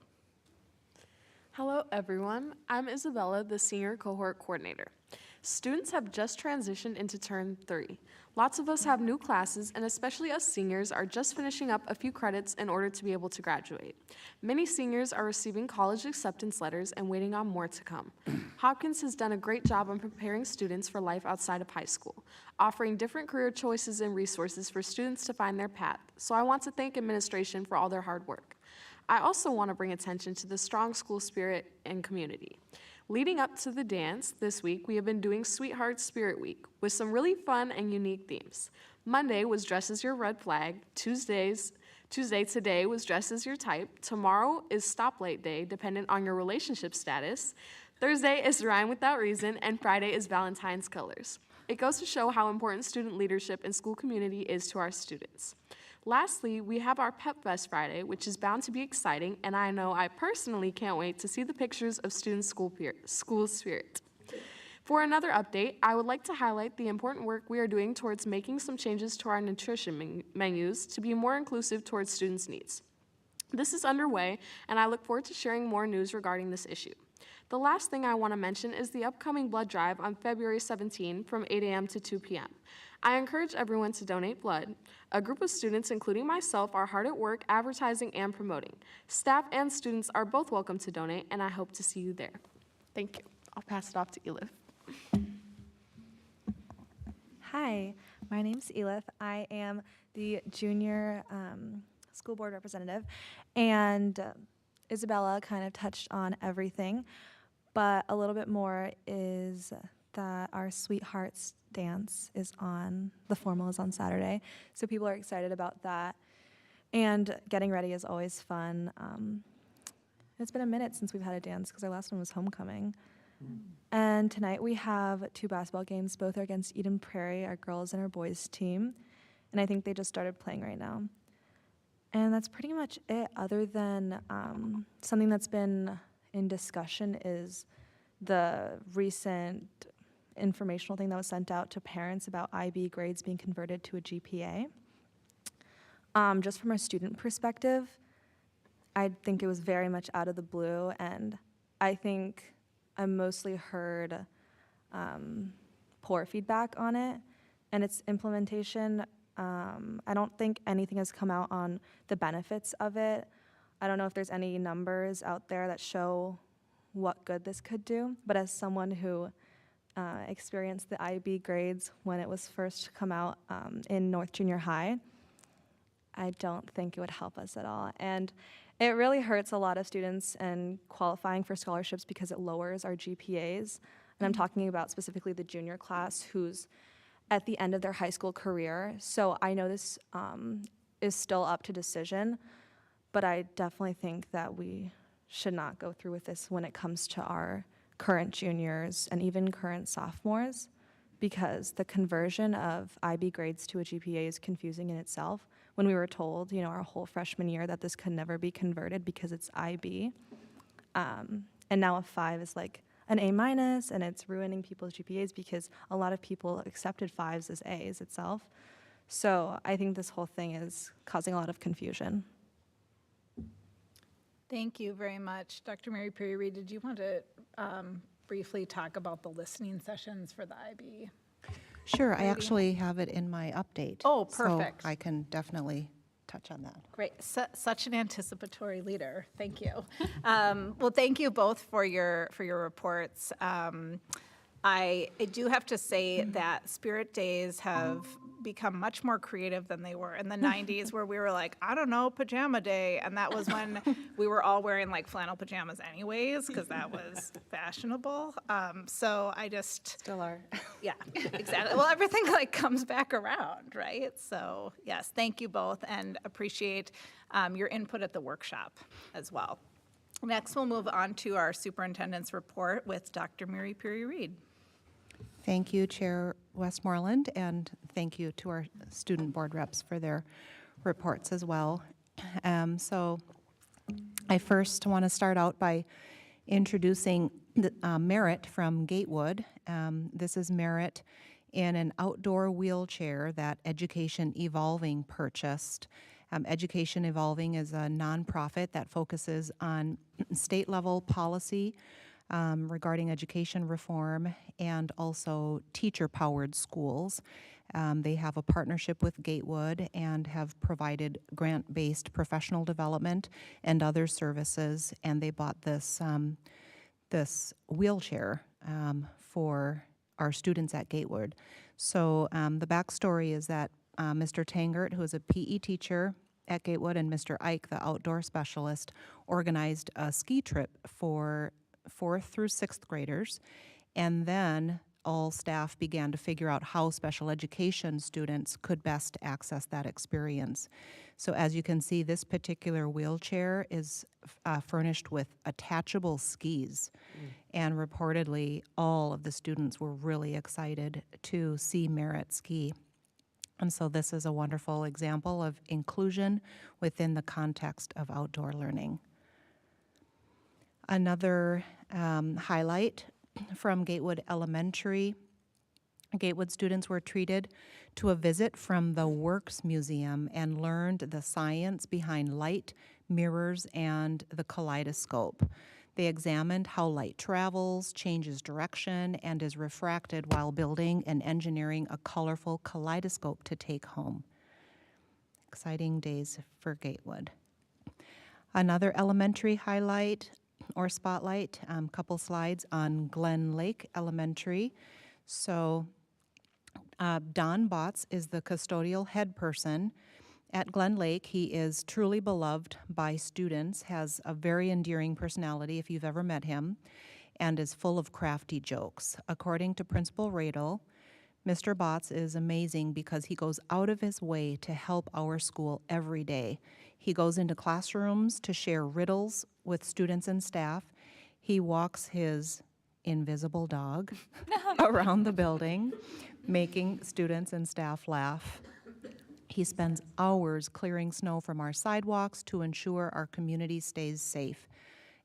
Hello, everyone. I'm Isabella, the Senior Cohort Coordinator. Students have just transitioned into term 3. Lots of us have new classes, and especially us seniors are just finishing up a few credits in order to be able to graduate. Many seniors are receiving college acceptance letters and waiting on more to come. Hopkins has done a great job on preparing students for life outside of high school, offering different career choices and resources for students to find their path. So I want to thank administration for all their hard work. I also want to bring attention to the strong school spirit and community. Leading up to the dance this week, we have been doing Sweetheart Spirit Week with some really fun and unique themes. Monday was Dress as Your Red Flag. Tuesday today was Dress as Your Type. Tomorrow is Stoplight Day, dependent on your relationship status. Thursday is Rhyme Without Reason, and Friday is Valentine's Colors. It goes to show how important student leadership and school community is to our students. Lastly, we have our Pep Fest Friday, which is bound to be exciting, and I know I personally can't wait to see the pictures of students' school spirit. For another update, I would like to highlight the important work we are doing towards making some changes to our nutrition menus to be more inclusive towards students' needs. This is underway, and I look forward to sharing more news regarding this issue. The last thing I want to mention is the upcoming blood drive on February 17 from 8 a.m. to 2 p.m. I encourage everyone to donate blood. A group of students, including myself, are hard at work advertising and promoting. Staff and students are both welcome to donate, and I hope to see you there. Thank you. I'll pass it off to Elif. Hi, my name's Elif. I am the junior school board representative, and Isabella kind of touched on everything, but a little bit more is that our Sweethearts dance is on, the formal is on Saturday, so people are excited about that. And getting ready is always fun. It's been a minute since we've had a dance because our last one was homecoming. And tonight we have 2 basketball games. Both are against Eden Prairie, our girls and our boys team. And I think they just started playing right now. And that's pretty much it, other than something that's been in discussion is the recent informational thing that was sent out to parents about IB grades being converted to a GPA. Just from a student perspective, I think it was very much out of the blue, and I think I mostly heard poor feedback on it and its implementation. I don't think anything has come out on the benefits of it. I don't know if there's any numbers out there that show what good this could do, but as someone who experienced the IB grades when it was first come out in North Junior High, I don't think it would help us at all. And it really hurts a lot of students in qualifying for scholarships because it lowers our GPAs. And I'm talking about specifically the junior class who's at the end of their high school career. So I know this is still up to decision, but I definitely think that we should not go through with this when it comes to our current juniors and even current sophomores, because the conversion of IB grades to a GPA is confusing in itself. When we were told, our whole freshman year that this could never be converted because it's IB, and now a 5 is like an A-, and it's ruining people's GPAs because a lot of people accepted 5s as A's itself. So I think this whole thing is causing a lot of confusion. Thank you very much. Dr. Mary Perry Reed, did you want to briefly talk about the listening sessions for the IB? Sure, I actually have it in my update. Oh, perfect. So I can definitely touch on that. Great. Such an anticipatory leader. Thank you. Well, thank you both for your reports. I do have to say that Spirit Days have become much more creative than they were in the 90s, where we were like, I don't know, pajama day. And that was when we were all wearing like flannel pajamas anyways, because that was fashionable. So I just... Still are. Yeah, exactly. Well, everything like comes back around, right? So yes, thank you both, and appreciate your input at the workshop as well. Next, we'll move on to our superintendent's report with Dr. Mary Perry Reed. Thank you, Chair Westmoreland, and thank you to our student board reps for their reports as well. So I first want to start out by introducing Merritt from Gatewood. This is Merritt in an outdoor wheelchair that Education Evolving purchased. Education Evolving is a nonprofit that focuses on state-level policy regarding education reform and also teacher-powered schools. They have a partnership with Gatewood and have provided grant-based professional development and other services, and they bought this this wheelchair for our students at Gatewood. So the backstory is that Mr. Tangert, who is a PE teacher at Gatewood, and Mr. Ike, the outdoor specialist, organized a ski trip for 4th through 6th graders, and then all staff began to figure out how special education students could best access that experience. So as you can see, this particular wheelchair is furnished with attachable skis, and reportedly all of the students were really excited to see Merritt ski. And so this is a wonderful example of inclusion within the context of outdoor learning. Another highlight from Gatewood Elementary, Gatewood students were treated to a visit from the Works Museum and learned the science behind light, mirrors, and the kaleidoscope. They examined how light travels, changes direction, and is refracted while building and engineering a colorful kaleidoscope to take home. Exciting days for Gatewood. Another elementary highlight or spotlight, couple slides on Glen Lake Elementary. So Don Botts is the custodial head person at Glen Lake. He is truly beloved by students, has a very endearing personality if you've ever met him, and is full of crafty jokes. According to Principal Radel, Mr. Botts is amazing because he goes out of his way to help our school every day. He goes into classrooms to share riddles with students and staff. He walks his invisible dog around the building, making students and staff laugh. He spends hours clearing snow from our sidewalks to ensure our community stays safe.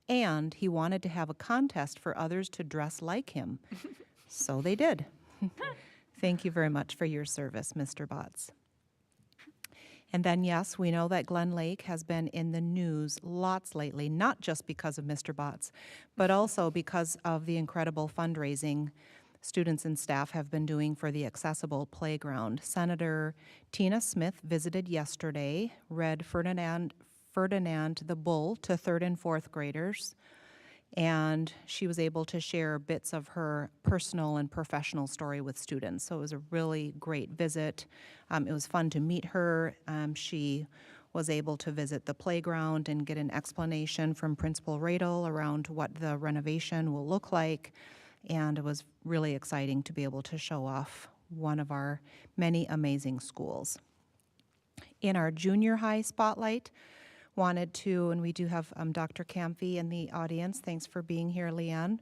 And he wanted to have a contest for others to dress like him. So they did. Thank you very much for your service, Mr. Botts. And then, yes, we know that Glen Lake has been in the news lots lately, not just because of Mr. Botts, but also because of the incredible fundraising students and staff have been doing for the accessible playground. Senator Tina Smith visited yesterday, read Ferdinand the Bull to 3rd and 4th graders, and she was able to share bits of her personal and professional story with students. So it was a really great visit. It was fun to meet her. She was able to visit the playground and get an explanation from Principal Radel around what the renovation will look like. And it was really exciting to be able to show off one of our many amazing schools. In our junior high spotlight, wanted to, and we do have Dr. Camphy in the audience. Thanks for being here, Leanne.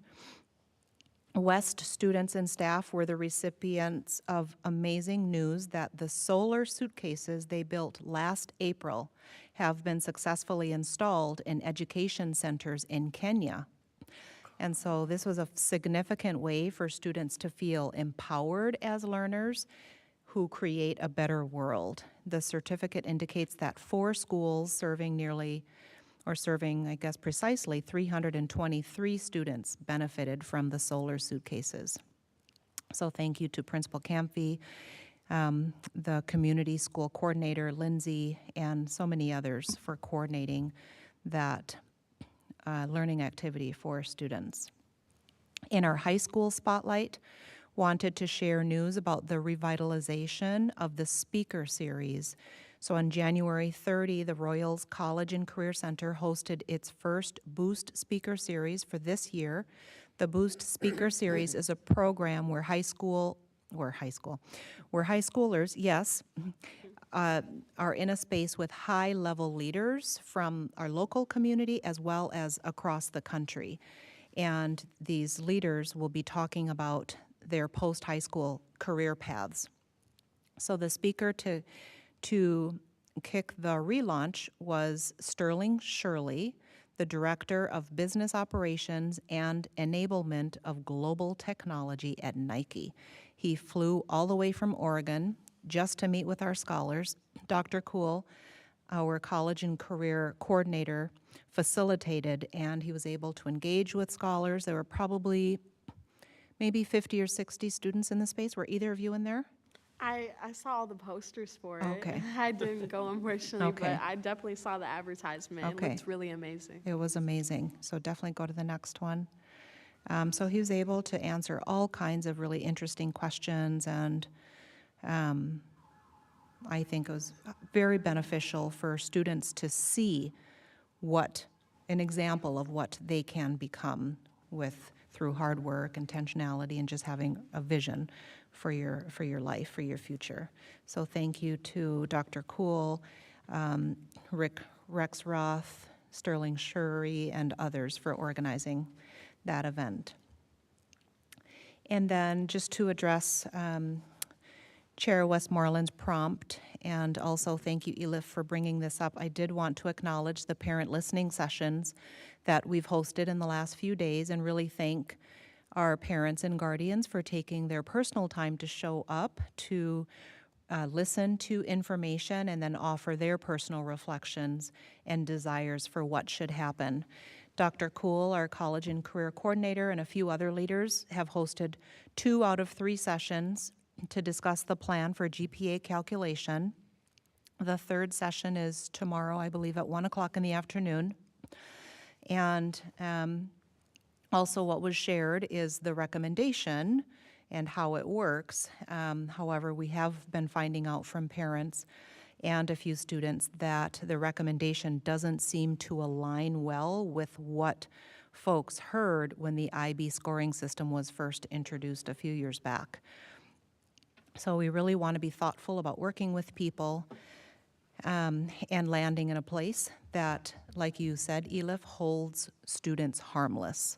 West students and staff were the recipients of amazing news that the solar suitcases they built last April have been successfully installed in education centers in Kenya. And so this was a significant way for students to feel empowered as learners who create a better world. The certificate indicates that 4 schools serving nearly or serving, I guess precisely, 323 students benefited from the solar suitcases. So thank you to Principal Camphy, the community school coordinator, Lindsay, and so many others for coordinating that learning activity for students. In our high school spotlight, wanted to share news about the revitalization of the speaker series. So on January 30, the Royals College and Career Center hosted its first Boost Speaker Series for this year. The Boost Speaker Series is a program where high schoolers, yes, are in a space with high-level leaders from our local community as well as across the country. And these leaders will be talking about their post-high school career paths. So the speaker to kick the relaunch was Sterling Shirley, the Director of Business Operations and Enablement of Global Technology at Nike. He flew all the way from Oregon just to meet with our scholars. Dr. Kuhl, our college and career coordinator, facilitated, and he was able to engage with scholars. There were probably maybe 50 or 60 students in the space. Were either of you in there? I saw all the posters for it. Okay. I didn't go, unfortunately, Okay. but I definitely saw the advertisement. Okay. It looked really amazing. It was amazing. So definitely go to the next one. So he was able to answer all kinds of really interesting questions, and I think it was very beneficial for students to see an example of what they can become through hard work, intentionality, and just having a vision for your life, for your future. So thank you to Dr. Kuhl, Rick Rexroth, Sterling Shuri, and others for organizing that event. And then just to address Chair Westmoreland's prompt, and also thank you, Elif, for bringing this up. I did want to acknowledge the parent listening sessions that we've hosted in the last few days and really thank our parents and guardians for taking their personal time to show up, to listen to information, and then offer their personal reflections and desires for what should happen. Dr. Kuhl, our college and career coordinator, and a few other leaders have hosted 2 out of 3 sessions to discuss the plan for GPA calculation. The 3rd session is tomorrow, I believe, at 1 o'clock in the afternoon. And also what was shared is the recommendation and how it works. However, we have been finding out from parents and a few students that the recommendation doesn't seem to align well with what folks heard when the IB scoring system was first introduced a few years back. So we really want to be thoughtful about working with people and landing in a place that, like you said, Elif, holds students harmless.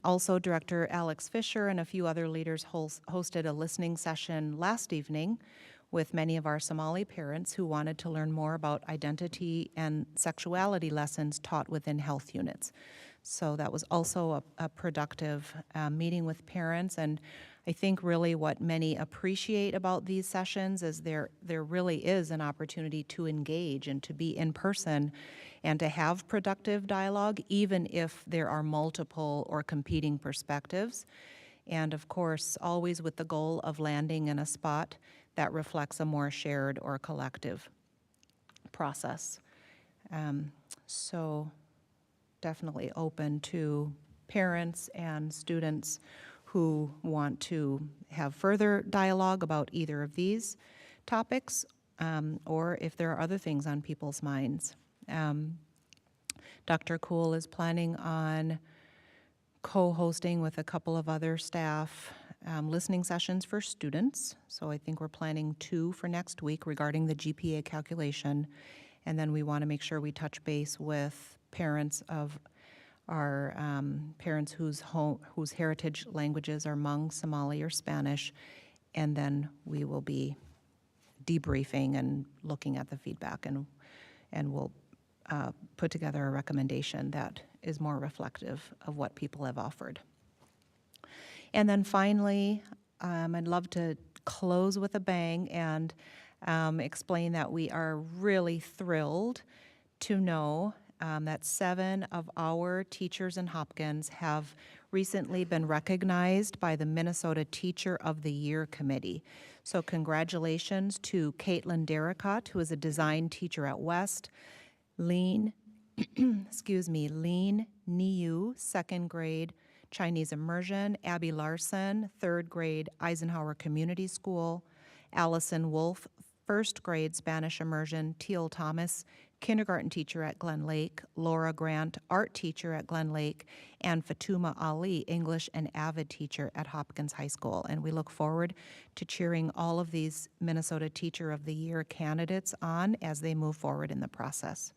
Also, Director Alex Fisher and a few other leaders hosted a listening session last evening with many of our Somali parents who wanted to learn more about identity and sexuality lessons taught within health units. So that was also a productive meeting with parents, and I think really what many appreciate about these sessions is there really is an opportunity to engage and to be in person and to have productive dialogue, even if there are multiple or competing perspectives. And of course, always with the goal of landing in a spot that reflects a more shared or collective process. So definitely open to parents and students who want to have further dialogue about either of these topics, or if there are other things on people's minds. Dr. Kuhl is planning on co-hosting with a couple of other staff listening sessions for students. So I think we're planning 2 for next week regarding the GPA calculation. And then we want to make sure we touch base with parents of our parents whose heritage languages are Hmong, Somali, or Spanish, and then we will be debriefing and looking at the feedback, and we'll put together a recommendation that is more reflective of what people have offered. And then finally, I'd love to close with a bang and explain that we are really thrilled to know that 7 of our teachers in Hopkins have recently been recognized by the Minnesota Teacher of the Year Committee. So congratulations to Caitlin Derricott, who is a design teacher at West, Lean Lean Niu, 2nd grade Chinese immersion, Abby Larson, 3rd grade Eisenhower Community School, Allison Wolf, 1st grade Spanish immersion, Teal Thomas, kindergarten teacher at Glen Lake, Laura Grant, art teacher at Glen Lake, and Fatuma Ali, English and Avid teacher at Hopkins High School. And we look forward to cheering all of these Minnesota Teacher of the Year candidates on as they move forward in the process.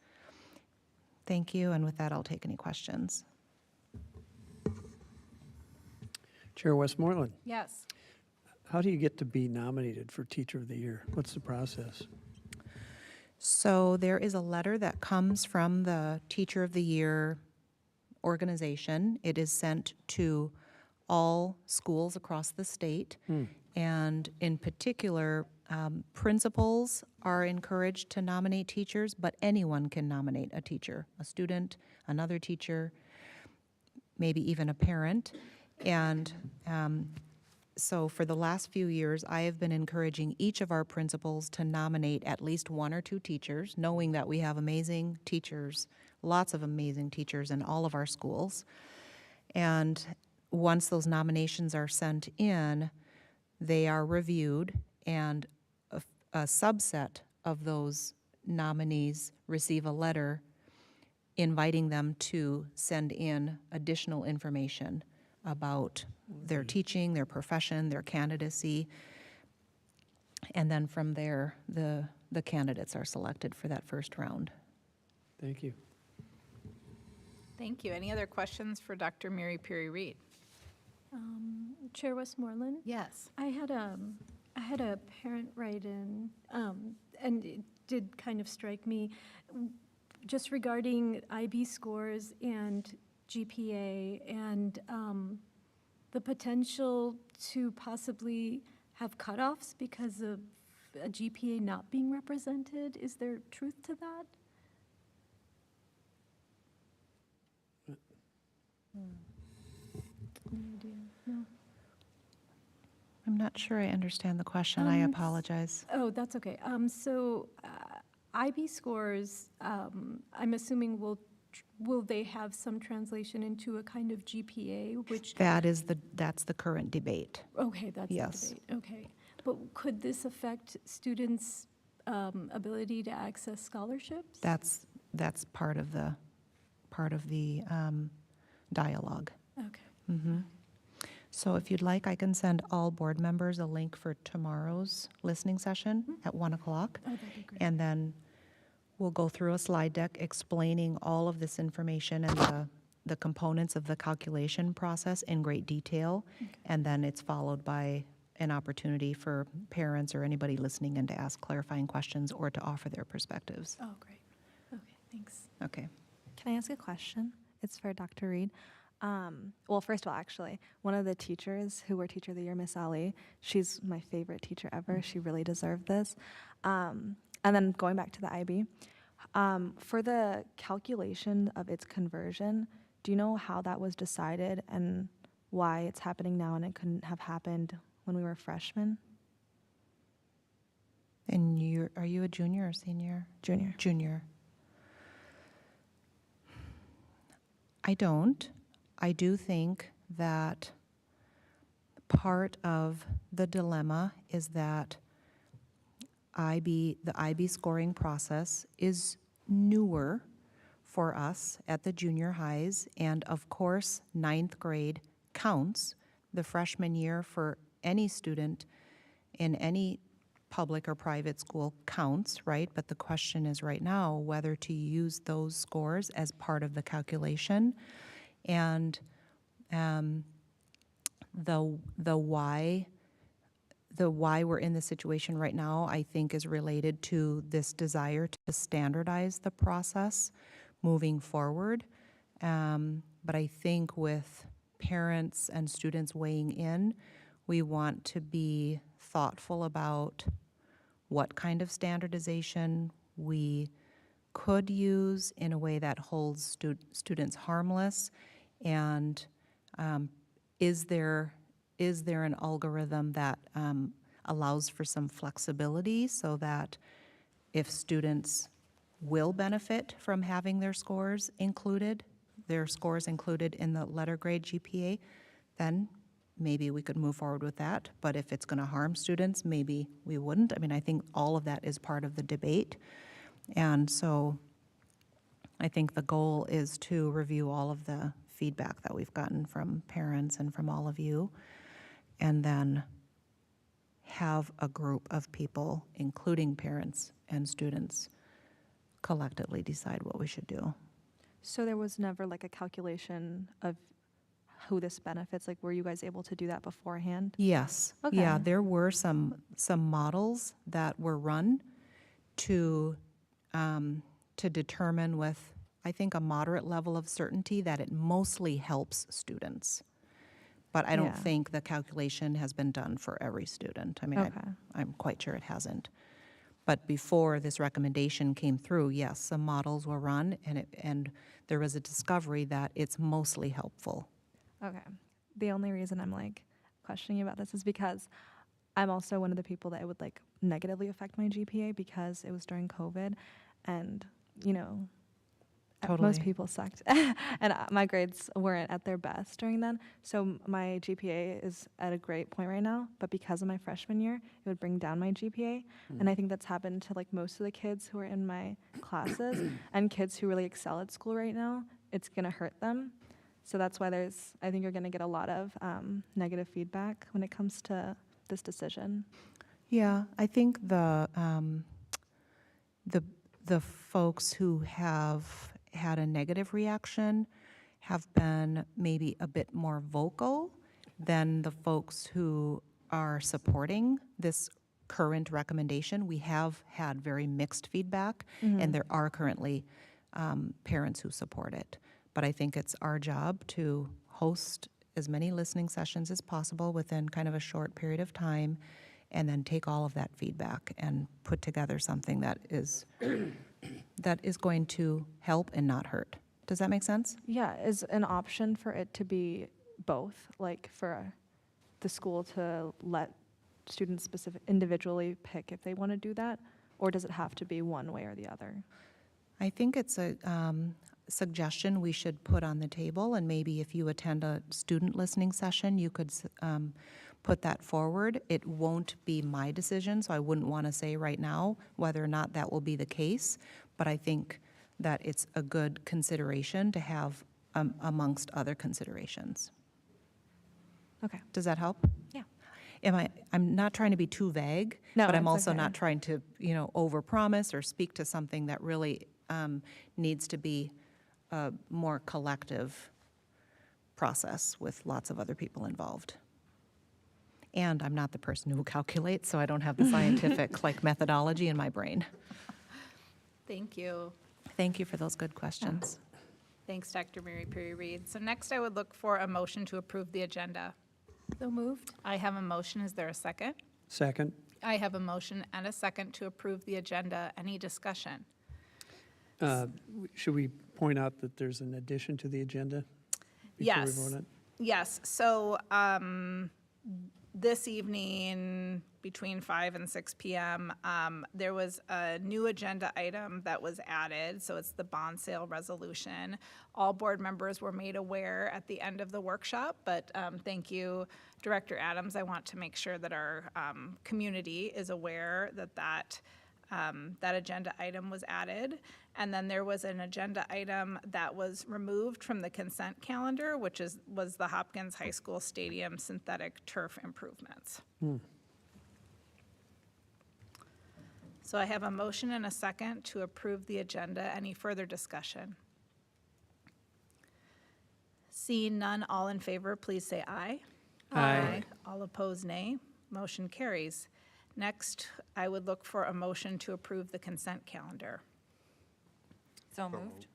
Thank you, and with that, I'll take any questions. Chair Westmoreland, Yes. how do you get to be nominated for Teacher of the Year? What's the process? So there is a letter that comes from the Teacher of the Year organization. It is sent to all schools across the state. And in particular, principals are encouraged to nominate teachers, but anyone can nominate a teacher, a student, another teacher, maybe even a parent. And so for the last few years, I have been encouraging each of our principals to nominate at least 1 or 2 teachers, knowing that we have amazing teachers, lots of amazing teachers in all of our schools. And once those nominations are sent in, they are reviewed, and a subset of those nominees receive a letter inviting them to send in additional information about their teaching, their profession, their candidacy. And then from there, the candidates are selected for that first round. Thank you. Thank you. Any other questions for Dr. Mary Perry Reed? Chair Westmoreland? Yes. I had a parent write in, and it did kind of strike me, just regarding IB scores and GPA and the potential to possibly have cutoffs because of a GPA not being represented. Is there truth to that? Any idea? No. I'm not sure I understand the question. I apologize. Oh, that's okay. So IB scores, I'm assuming will they have some translation into a kind of GPA, which? That's the current debate. Okay, that's the Yes. debate. Okay. But could this affect students' ability to access scholarships? That's part of the dialogue. Okay. So if you'd like, I can send all board members a link for tomorrow's listening session at 1 o'clock. Oh, that'd be great. And then we'll go through a slide deck explaining all of this information and the components of the calculation process in great detail. Okay. And then it's followed by an opportunity for parents or anybody listening in to ask clarifying questions or to offer their perspectives. Oh, great. Okay, thanks. Okay. Can I ask a question? It's for Dr. Reed. Well, first of all, actually, one of the teachers who were Teacher of the Year, Miss Ali, she's my favorite teacher ever. She really deserved this. And then going back to the IB, for the calculation of its conversion, do you know how that was decided and why it's happening now and it couldn't have happened when we were freshmen? And are you a junior or senior? Junior. Junior. I don't. I do think that part of the dilemma is that the IB scoring process is newer for us at the junior highs, and of course, 9th grade counts. The freshman year for any student in any public or private school counts, right? But the question is right now whether to use those scores as part of the calculation. And the why we're in this situation right now, I think, is related to this desire to standardize the process moving forward. But I think with parents and students weighing in, we want to be thoughtful about what kind of standardization we could use in a way that holds students harmless? And is there an algorithm that allows for some flexibility so that if students will benefit from having their scores included in the letter grade GPA, then maybe we could move forward with that. But if it's going to harm students, maybe we wouldn't. I mean, I think all of that is part of the debate. And so I think the goal is to review all of the feedback that we've gotten from parents and from all of you, and then have a group of people, including parents and students, collectively decide what we should do. So there was never like a calculation of who this benefits? Like, were you guys able to do that beforehand? Yes. Okay. Yeah, there were some models that were run to determine with, I think, a moderate level of certainty that it mostly helps students. But I don't Yeah. think the calculation has been done for every student. I mean, Okay. I'm quite sure it hasn't. But before this recommendation came through, yes, some models were run, and there was a discovery that it's mostly helpful. Okay. The only reason I'm like questioning about this is because I'm also one of the people that it would like negatively affect my GPA because it was during COVID, and most Totally. people sucked, and my grades weren't at their best during then. So my GPA is at a great point right now, but because of my freshman year, it would bring down my GPA, and I think that's happened to like most of the kids who are in my classes and kids who really excel at school right now. It's gonna hurt them. So that's why I think you're going to get a lot of negative feedback when it comes to this decision. Yeah, I think the folks who have had a negative reaction have been maybe a bit more vocal than the folks who are supporting this current recommendation. We have had very mixed feedback, and there are currently parents who support it. But I think it's our job to host as many listening sessions as possible within kind of a short period of time, and then take all of that feedback and put together something that is going to help and not hurt. Does that make sense? Yeah, is an option for it to be both, like for the school to let students individually pick if they want to do that, or does it have to be one way or the other? I think it's a suggestion we should put on the table, and maybe if you attend a student listening session, you could put that forward. It won't be my decision, so I wouldn't want to say right now whether or not that will be the case, but I think that it's a good consideration to have amongst other considerations. Okay. Does that help? Yeah. I'm not trying to be too vague, No, but I'm it's also okay. not trying to, overpromise or speak to something that really needs to be a more collective process with lots of other people involved. And I'm not the person who calculates, so I don't have the scientific methodology in my brain. Thank you. Thank you for those good questions. Thanks, Dr. Mary Perry Reed. So next I would look for a motion to approve the agenda. So moved. I have a motion. Is there a second? Second. I have a motion and a second to approve the agenda. Any discussion? Should we point out that there's an addition to the agenda? Before we Yes. vote on it? Yes, so this evening, between 5 and 6 p.m., there was a new agenda item that was added, so it's the bond sale resolution. All board members were made aware at the end of the workshop, but thank you, Director Adams. I want to make sure that our community is aware that agenda item was added. And then there was an agenda item that was removed from the consent calendar, which was the Hopkins High School Stadium synthetic turf improvements. So I have a motion and a second to approve the agenda. Any further discussion? Seeing none, all in favor, please say aye. Aye. All opposed, nay. Motion carries. Next, I would look for a motion to approve the consent calendar. So moved.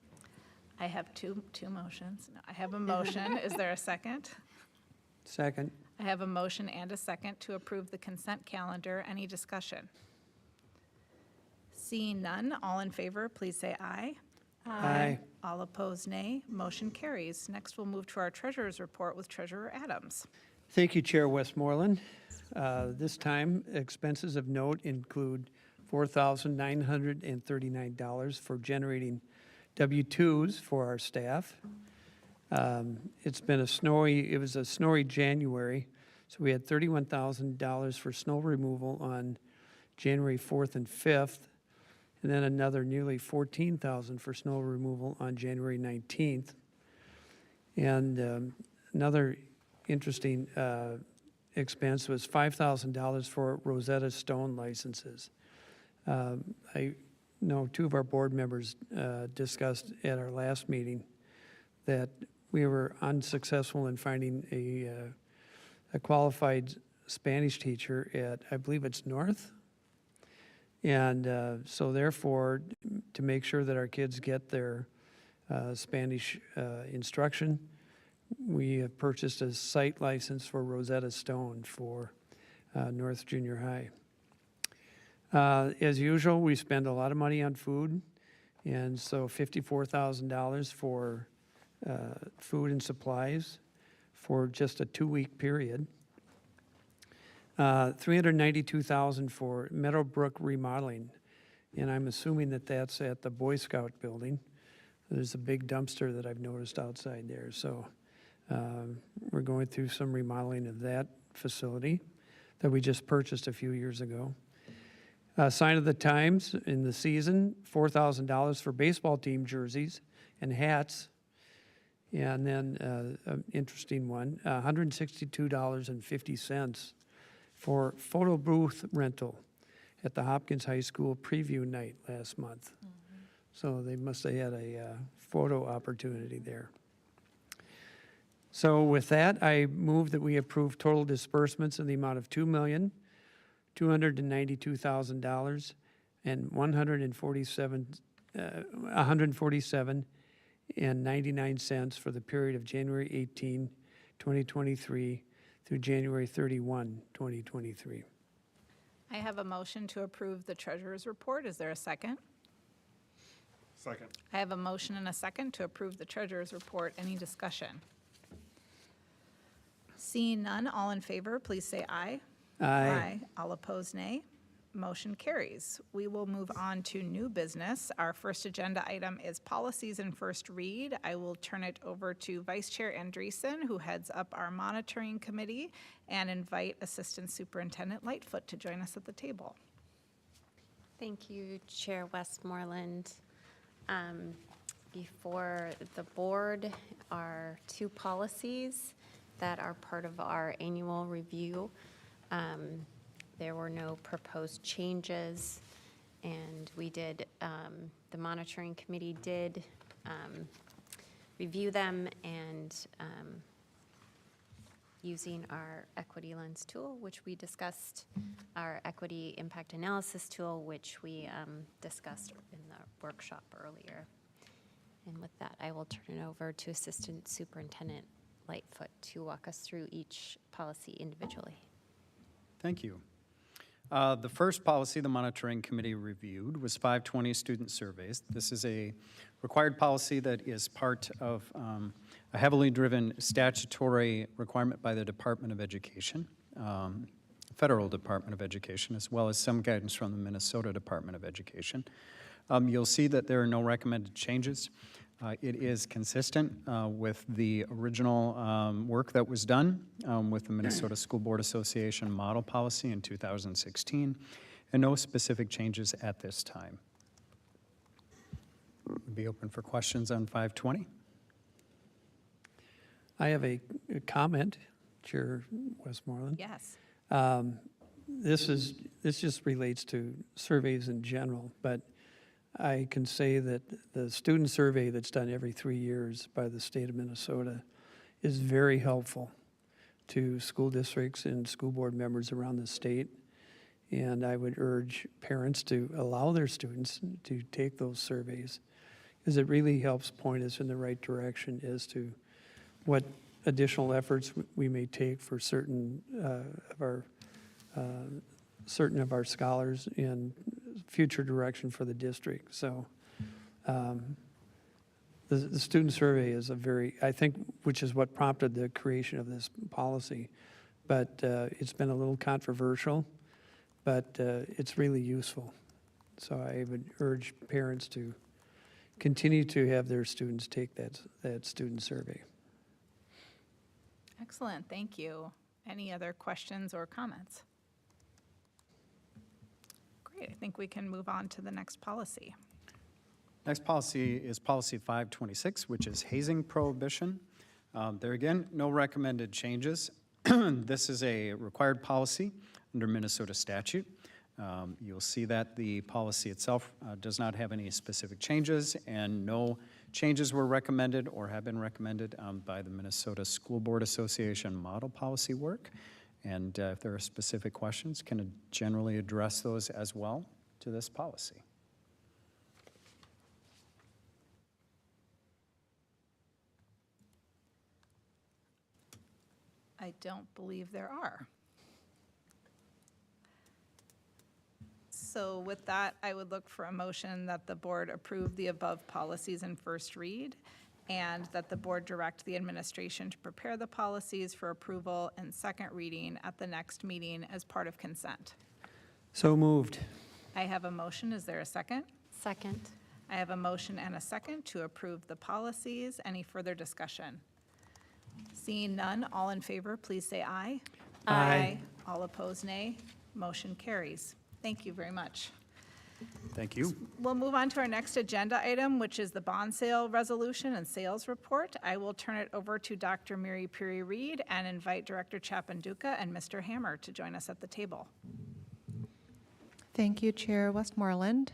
I have two motions. I have a motion. Is there a second? Second. I have a motion and a second to approve the consent calendar. Any discussion? Seeing none, all in favor, please say aye. Aye. All opposed, nay. Motion carries. Next, we'll move to our treasurer's report with Treasurer Adams. Thank you, Chair Westmoreland. This time, expenses of note include $4,939 for generating W-2s for our staff. It was a snowy January, so we had $31,000 for snow removal on January 4th and 5th, and then another nearly $14,000 for snow removal on January 19th. And another interesting expense was $5,000 for Rosetta Stone licenses. I know two of our board members discussed at our last meeting that we were unsuccessful in finding a qualified Spanish teacher at, I believe it's North. And so therefore, to make sure that our kids get their Spanish instruction, we have purchased a site license for Rosetta Stone for North Junior High. As usual, we spend a lot of money on food, and so $54,000 for food and supplies for just a 2-week period. $392,000 for Meadowbrook remodeling, and I'm assuming that that's at the Boy Scout building. There's a big dumpster that I've noticed outside there, so we're going through some remodeling of that facility that we just purchased a few years ago. Sign of the times in the season, $4,000 for baseball team jerseys and hats. And then an interesting one, $162.50 for photo booth rental at the Hopkins High School preview night last month. So they must have had a photo opportunity there. So with that, I move that we approve total disbursements in the amount of $2,292,000 and $147.99 for the period of January 18, 2023 through January 31, 2023. I have a motion to approve the treasurer's report. Is there a second? Second. I have a motion and a second to approve the treasurer's report. Any discussion? Seeing none, all in favor, please say aye. Aye. All opposed, nay. Motion carries. We will move on to new business. Our first agenda item is policies and first read. I will turn it over to Vice Chair Andreessen, who heads up our monitoring committee, and invite Assistant Superintendent Lightfoot to join us at the table. Thank you, Chair Westmoreland. Before the board are 2 policies that are part of our annual review. There were no proposed changes, and we did, the monitoring committee did review them, and using our equity lens tool, which we discussed, our equity impact analysis tool, which we discussed in the workshop earlier. And with that, I will turn it over to Assistant Superintendent Lightfoot to walk us through each policy individually. Thank you. The first policy the monitoring committee reviewed was 520 student surveys. This is a required policy that is part of a heavily driven statutory requirement by the Department of Education, Federal Department of Education, as well as some guidance from the Minnesota Department of Education. You'll see that there are no recommended changes. It is consistent with the original work that was done with the Minnesota School Board Association model policy in 2016, and no specific changes at this time. We'll be open for questions on 520. I have a comment, Chair Westmoreland. Yes. This just relates to surveys in general, but I can say that the student survey that's done every 3 years by the state of Minnesota is very helpful to school districts and school board members around the state. And I would urge parents to allow their students to take those surveys, because it really helps point us in the right direction as to what additional efforts we may take for certain of our scholars, and future direction for the district. So the student survey is I think, which is what prompted the creation of this policy. But it's been a little controversial, but it's really useful. So I would urge parents to continue to have their students take that student survey. Excellent, thank you. Any other questions or comments? Great, I think we can move on to the next policy. Next policy is Policy 526, which is hazing prohibition. There again, no recommended changes. This is a required policy under Minnesota statute. You'll see that the policy itself does not have any specific changes, and no changes were recommended or have been recommended by the Minnesota School Board Association model policy work. And if there are specific questions, can generally address those as well to this policy. I don't believe there are. So with that, I would look for a motion that the board approve the above policies in first read, and that the board direct the administration to prepare the policies for approval in second reading at the next meeting as part of consent. So moved. I have a motion. Is there a second? Second. I have a motion and a second to approve the policies. Any further discussion? Seeing none, all in favor, please say aye. Aye. All opposed, nay. Motion carries. Thank you very much. Thank you. We'll move on to our next agenda item, which is the bond sale resolution and sales report. I will turn it over to Dr. Mary Puri-Reed and invite Director Chapanduka and Mr. Hammer to join us at the table. Thank you, Chair Westmoreland,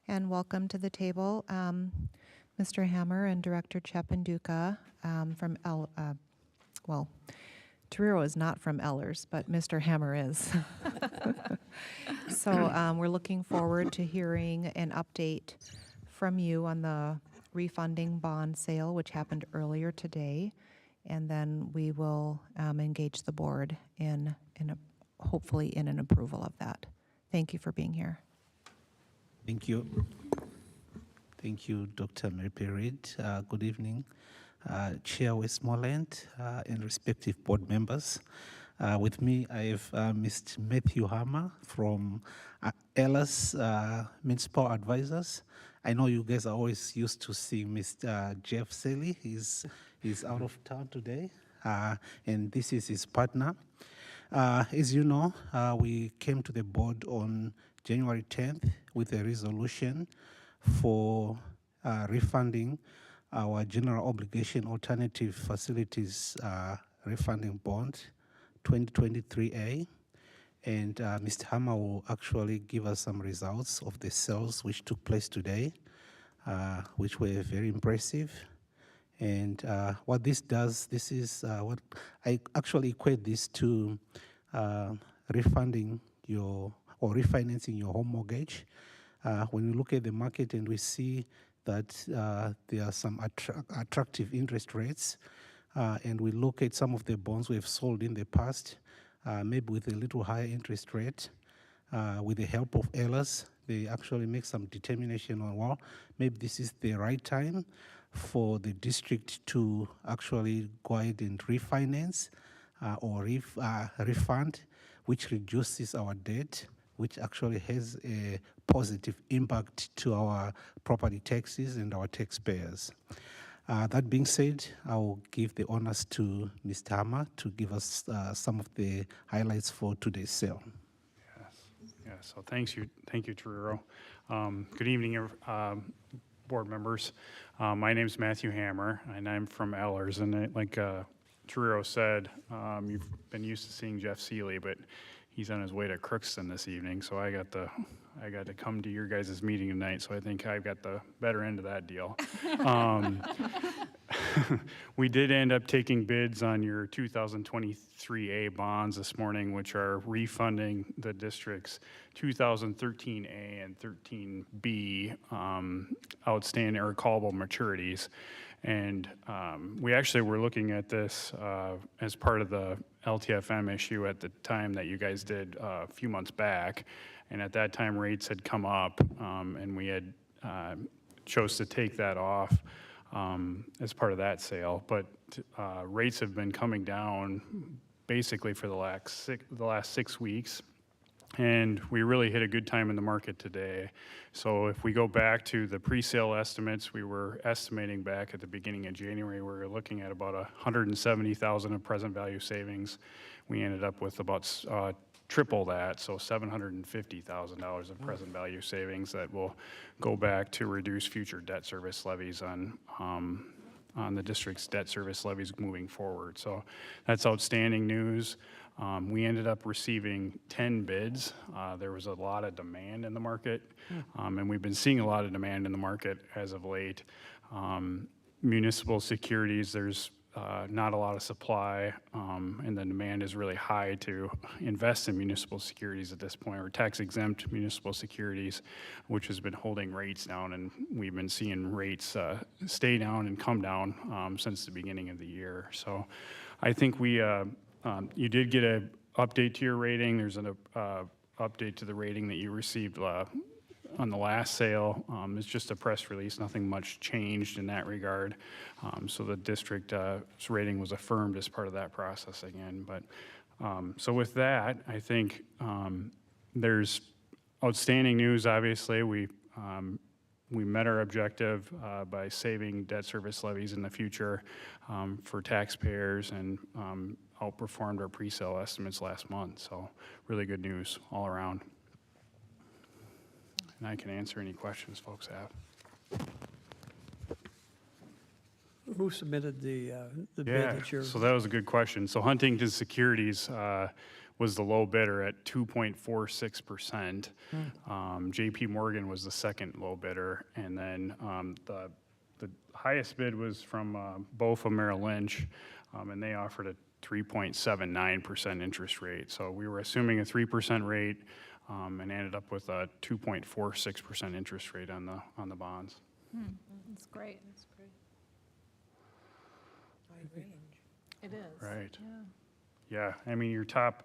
and welcome to the table, Mr. Hammer and Director Chapanduka from Torero is not from Ellers, but Mr. Hammer is. So we're looking forward to hearing an update from you on the refunding bond sale, which happened earlier today, and then we will engage the board hopefully in an approval of that. Thank you for being here. Thank you. Thank you, Dr. Mary Reed. Good evening, Chair Westmoreland and respective board members. With me, I have Mr. Matthew Hammer from Ellis Municipal Advisors. I know you guys are always used to seeing Mr. Jeff Selly. He's out of town today, and this is his partner. As you know, we came to the board on January 10th with a resolution for refunding our general obligation alternative facilities refunding bond 2023A. And Mr. Hammer will actually give us some results of the sales which took place today, which were very impressive. And what this does, this is what I actually equate this to refunding or refinancing your home mortgage. When we look at the market and we see that there are some attractive interest rates, and we look at some of the bonds we have sold in the past, maybe with a little higher interest rate, with the help of Ellis, they actually make some determination on, well, maybe this is the right time for the district to actually go ahead and refinance or refund, which reduces our debt, which actually has a positive impact to our property taxes and our taxpayers. That being said, I will give the honors to Mr. Hammer to give us some of the highlights for today's sale. Yes, so thank you, Torero. Good evening, board members. My name is Matthew Hammer, and I'm from Ellers. And like Torero said, you've been used to seeing Jeff Seeley, but he's on his way to Crookston this evening, so I got to come to your guys' meeting tonight, so I think I've got the better end of that deal. We did end up taking bids on your 2023A bonds this morning, which are refunding the district's 2013A and 13B outstanding or callable maturities. And we actually were looking at this as part of the LTFM issue at the time that you guys did a few months back. And at that time, rates had come up, and we had chose to take that off as part of that sale. But rates have been coming down basically for the last 6 weeks. And we really hit a good time in the market today. So if we go back to the pre-sale estimates, we were estimating back at the beginning of January, we were looking at about 170,000 of present value savings. We ended up with about triple that, so $750,000 of present value savings that will go back to reduce future debt service levies on the district's debt service levies moving forward. So that's outstanding news. We ended up receiving 10 bids. There was a lot of demand in the market, and we've been seeing a lot of demand in the market as of late. Municipal securities, there's not a lot of supply, and the demand is really high to invest in municipal securities at this point, or tax-exempt municipal securities, which has been holding rates down, and we've been seeing rates stay down and come down since the beginning of the year. So I think you did get an update to your rating. There's an update to the rating that you received on the last sale. It's just a press release. Nothing much changed in that regard. So the district's rating was affirmed as part of that process again. But so with that, I think there's outstanding news. Obviously, we met our objective by saving debt service levies in the future for taxpayers, and outperformed our pre-sale estimates last month. So really good news all around. And I can answer any questions folks have. Who submitted the bid Yeah, that you're? so that was a good question. So Huntington Securities was the low bidder at 2.46%. JP Morgan was the second low bidder, and then the highest bid was from BofA Merrill Lynch, and they offered a 3.79% interest rate. So we were assuming a 3% rate, and ended up with a 2.46% interest rate on the bonds. That's great. That's great. It is. Right. Yeah, I mean, your top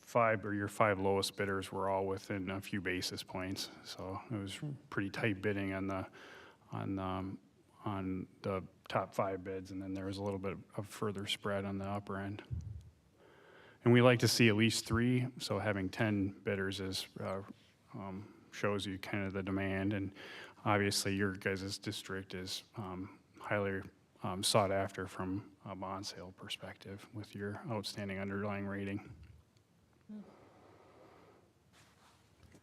five, or your five lowest bidders were all within a few basis points. So it was pretty tight bidding on the top five bids, and then there was a little bit of further spread on the upper end. And we like to see at least three, so having 10 bidders shows you kind of the demand. And obviously, your guys' district is highly sought after from a bond sale perspective with your outstanding underlying rating.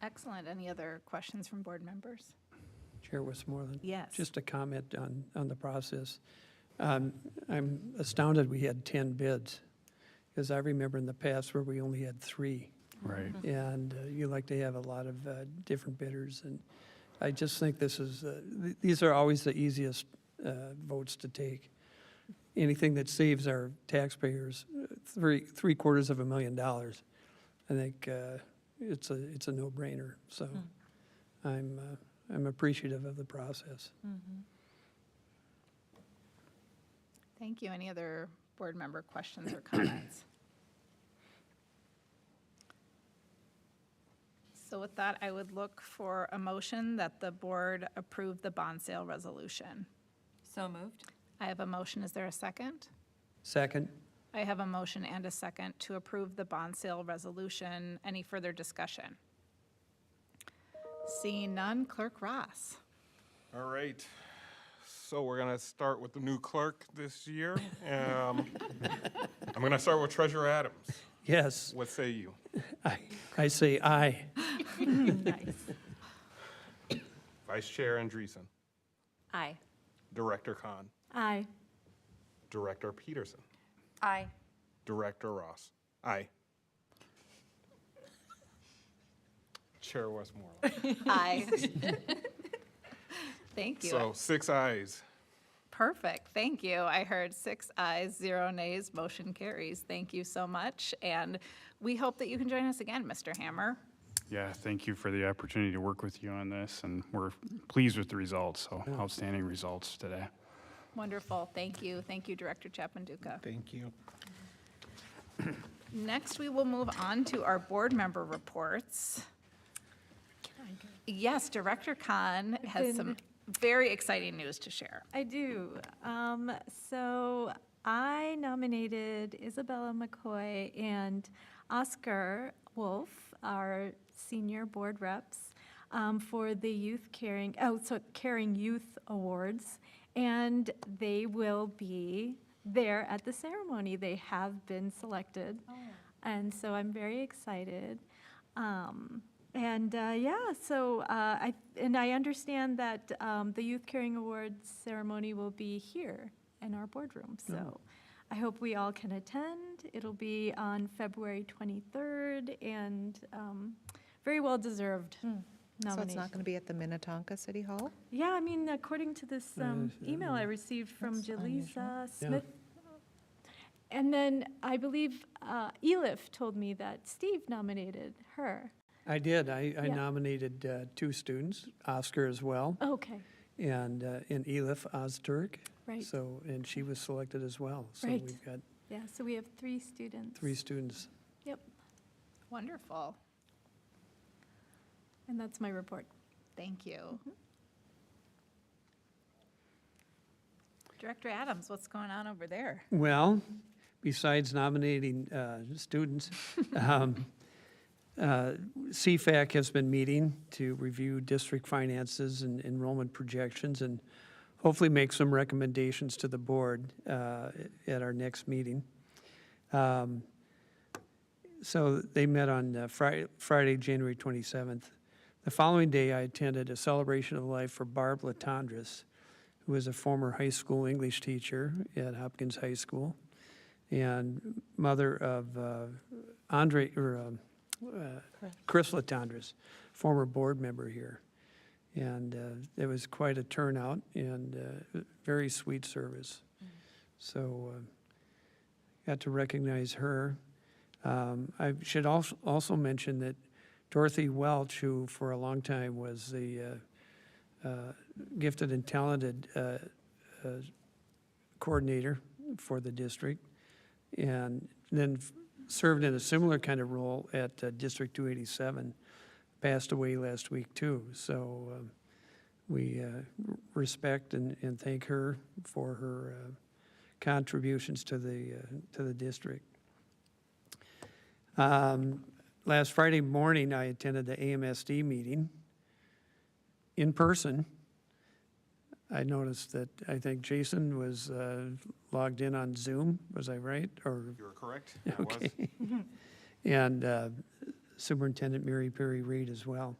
Excellent. Any other questions from board members? Chair Westmoreland? Yes. Just a comment on the process. I'm astounded we had 10 bids, because I remember in the past where we only had 3. Right. And you like to have a lot of different bidders. And I just think these are always the easiest votes to take. Anything that saves our taxpayers $750,000, I think it's a no-brainer. So I'm appreciative of the process. Thank you. Any other board member questions or comments? So with that, I would look for a motion that the board approve the bond sale resolution. So moved. I have a motion. Is there a second? Second. I have a motion and a second to approve the bond sale resolution. Any further discussion? Seeing none, Clerk Ross. All right. So we're going to start with the new clerk this year. I'm going to start with Treasurer Adams. Yes. What say you? I say aye. Nice. Vice Chair Andreessen. Aye. Director Khan. Aye. Director Peterson. Aye. Director Ross. Aye. Chair Westmoreland. Aye. Thank you. So 6 ayes. Perfect. Thank you. I heard 6 ayes, 0 nays. Motion carries. Thank you so much. And we hope that you can join us again, Mr. Hammer. Yeah, thank you for the opportunity to work with you on this, and we're pleased with the results. So outstanding results today. Wonderful. Thank you. Thank you, Director Chapanduka. Thank you. Next, we will move on to our board member reports. Yes, Director Khan has some very exciting news to share. I do. So I nominated Isabella McCoy and Oscar Wolf, our senior board reps, for the Caring Youth Awards, and they will be there at the ceremony. They have been selected, and so I'm very excited. I understand that the Youth Caring Awards ceremony will be here in our boardroom, so I hope we all can attend. It'll be on February 23rd, and very well deserved nomination. So it's not going to be at the Minnetonka City Hall? Yeah, I mean, according to this email I received from That's Jaleesa Yeah. Smith. And then I believe Elif told me that Steve nominated her. I did. I Yeah. nominated two students, Oscar as well, Okay, and Elif Ozturk. Right. So, and she was selected as well. So Right. we've got yeah, so we have 3 students. 3 students. Yep, Wonderful. and that's my report. Thank you. Director Adams, what's going on over there? Well, besides nominating students, CFAC has been meeting to review district finances and enrollment projections and hopefully make some recommendations to the board at our next meeting. So they met on Friday, January 27th. The following day, I attended a celebration of life for Barb Latondras, who is a former high school English teacher at Hopkins High School and mother of Chris Latondras, former board member here. And it was quite a turnout and very sweet service. So got to recognize her. I should also mention that Dorothy Welch, who for a long time was the gifted and talented coordinator for the district, and then served in a similar kind of role at District 287, passed away last week too. So we respect and thank her for her contributions to the district. Last Friday morning, I attended the AMSD meeting in person. I noticed that I think Jason was logged in on Zoom. Was I right? Or You were correct. okay. And Superintendent Mary Perry Reed as well.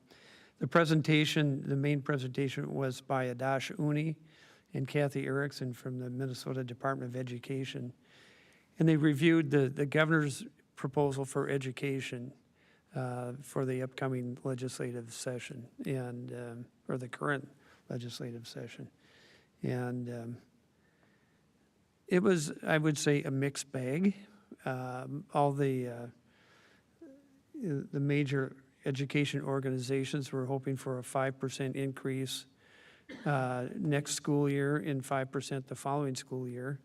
The main presentation was by Adash Uni and Kathy Erickson from the Minnesota Department of Education. And they reviewed the governor's proposal for education for the upcoming legislative session or the current legislative session. And it was, I would say, a mixed bag. All the major education organizations were hoping for a 5% increase next school year and 5% the following school year.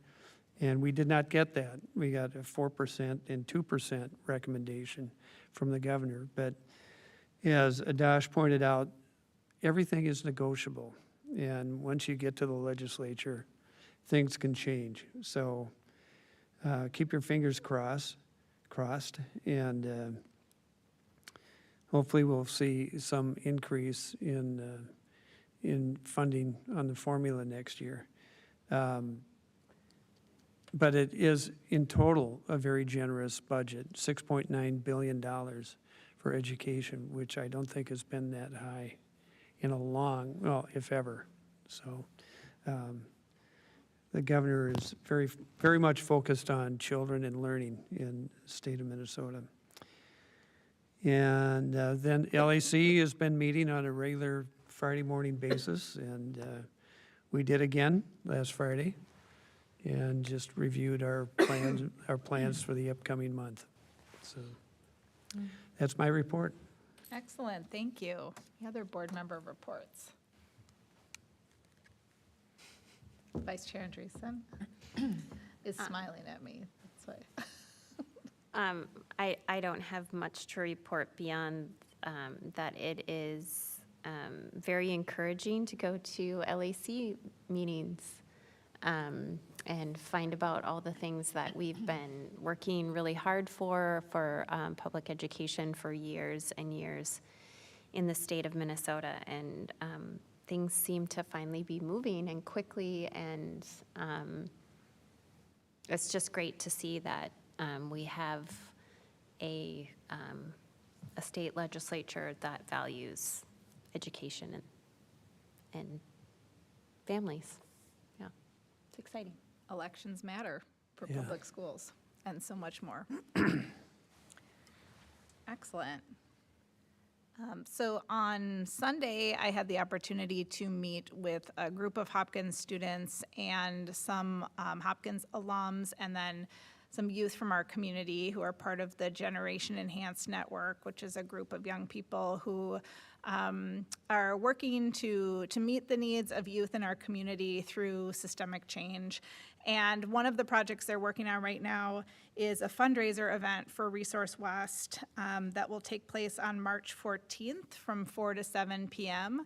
And we did not get that. We got a 4% and 2% recommendation from the governor. But as Adash pointed out, everything is negotiable. And once you get to the legislature, things can change. So keep your fingers crossed, and hopefully we'll see some increase in funding on the formula next year. But it is, in total, a very generous budget, $6.9 billion for education, which I don't think has been that high in a long, well, if ever. So the governor is very, very much focused on children and learning in the state of Minnesota. And then LAC has been meeting on a regular Friday morning basis, and we did again last Friday, and just reviewed our plans for the upcoming month. So that's my report. Excellent, thank you. The other board member reports. Vice Chair Andreessen is smiling at me, that's why. I don't have much to report beyond that it is very encouraging to go to LAC meetings and find about all the things that we've been working really hard for public education for years and years in the state of Minnesota. And things seem to finally be moving and quickly, and it's just great to see that we have a state legislature that values education and families. Yeah, it's exciting. Elections matter for Yeah. public schools and so much more. Excellent. So on Sunday, I had the opportunity to meet with a group of Hopkins students and some Hopkins alums, and then some youth from our community who are part of the Generation Enhanced Network, which is a group of young people who are working to meet the needs of youth in our community through systemic change. And one of the projects they're working on right now is a fundraiser event for Resource West that will take place on March 14th from 4 to 7 p.m.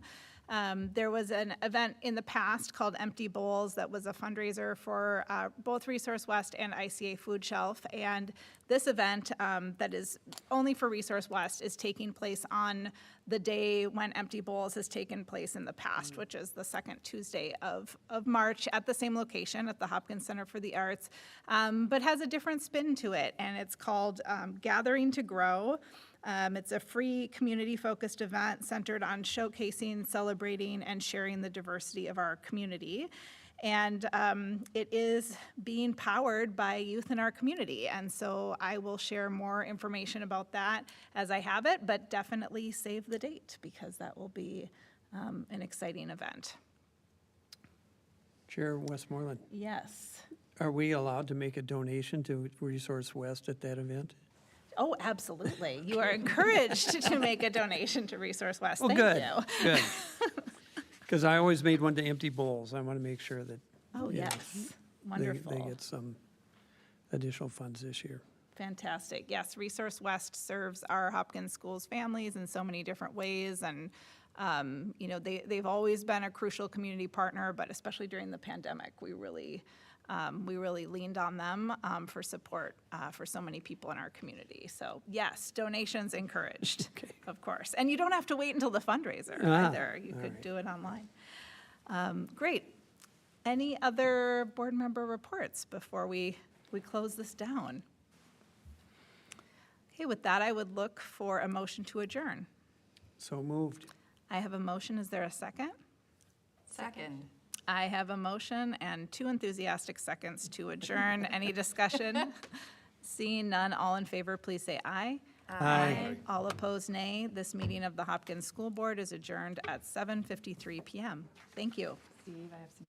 There was an event in the past called Empty Bowls that was a fundraiser for both Resource West and ICA Food Shelf. And this event that is only for Resource West is taking place on the day when Empty Bowls has taken place in the past, which is the second Tuesday of March at the same location at the Hopkins Center for the Arts, but has a different spin to it. And it's called Gathering to Grow. It's a free community-focused event centered on showcasing, celebrating, and sharing the diversity of our community. And it is being powered by youth in our community. And so I will share more information about that as I have it, but definitely save the date because that will be an exciting event. Chair Westmoreland, Yes. are we allowed to make a donation to Resource West at that event? Oh, absolutely. You are encouraged to make a donation to Resource West. Well, Thank good, you. good. Because I always made one to Empty Bowls. I want to make sure that. Oh, you know, yes. Wonderful. They get some additional funds this year. Fantastic. Yes, Resource West serves our Hopkins schools families in so many different ways. And, you know, they've always been a crucial community partner, but especially during the pandemic, we really leaned on them for support for so many people in our community. So yes, donations encouraged, of course. And you don't have to wait until the fundraiser either. You could do it online. Great. Any other board member reports before we close this down? Okay, with that, I would look for a motion to adjourn. So moved. I have a motion. Is there a second? Second. I have a motion and 2 enthusiastic seconds to adjourn. Any discussion? Seeing none, all in favor, please say aye. Aye. All opposed, nay. This meeting of the Hopkins School Board is adjourned at 7:53 p.m. Thank you. Steve, I have some.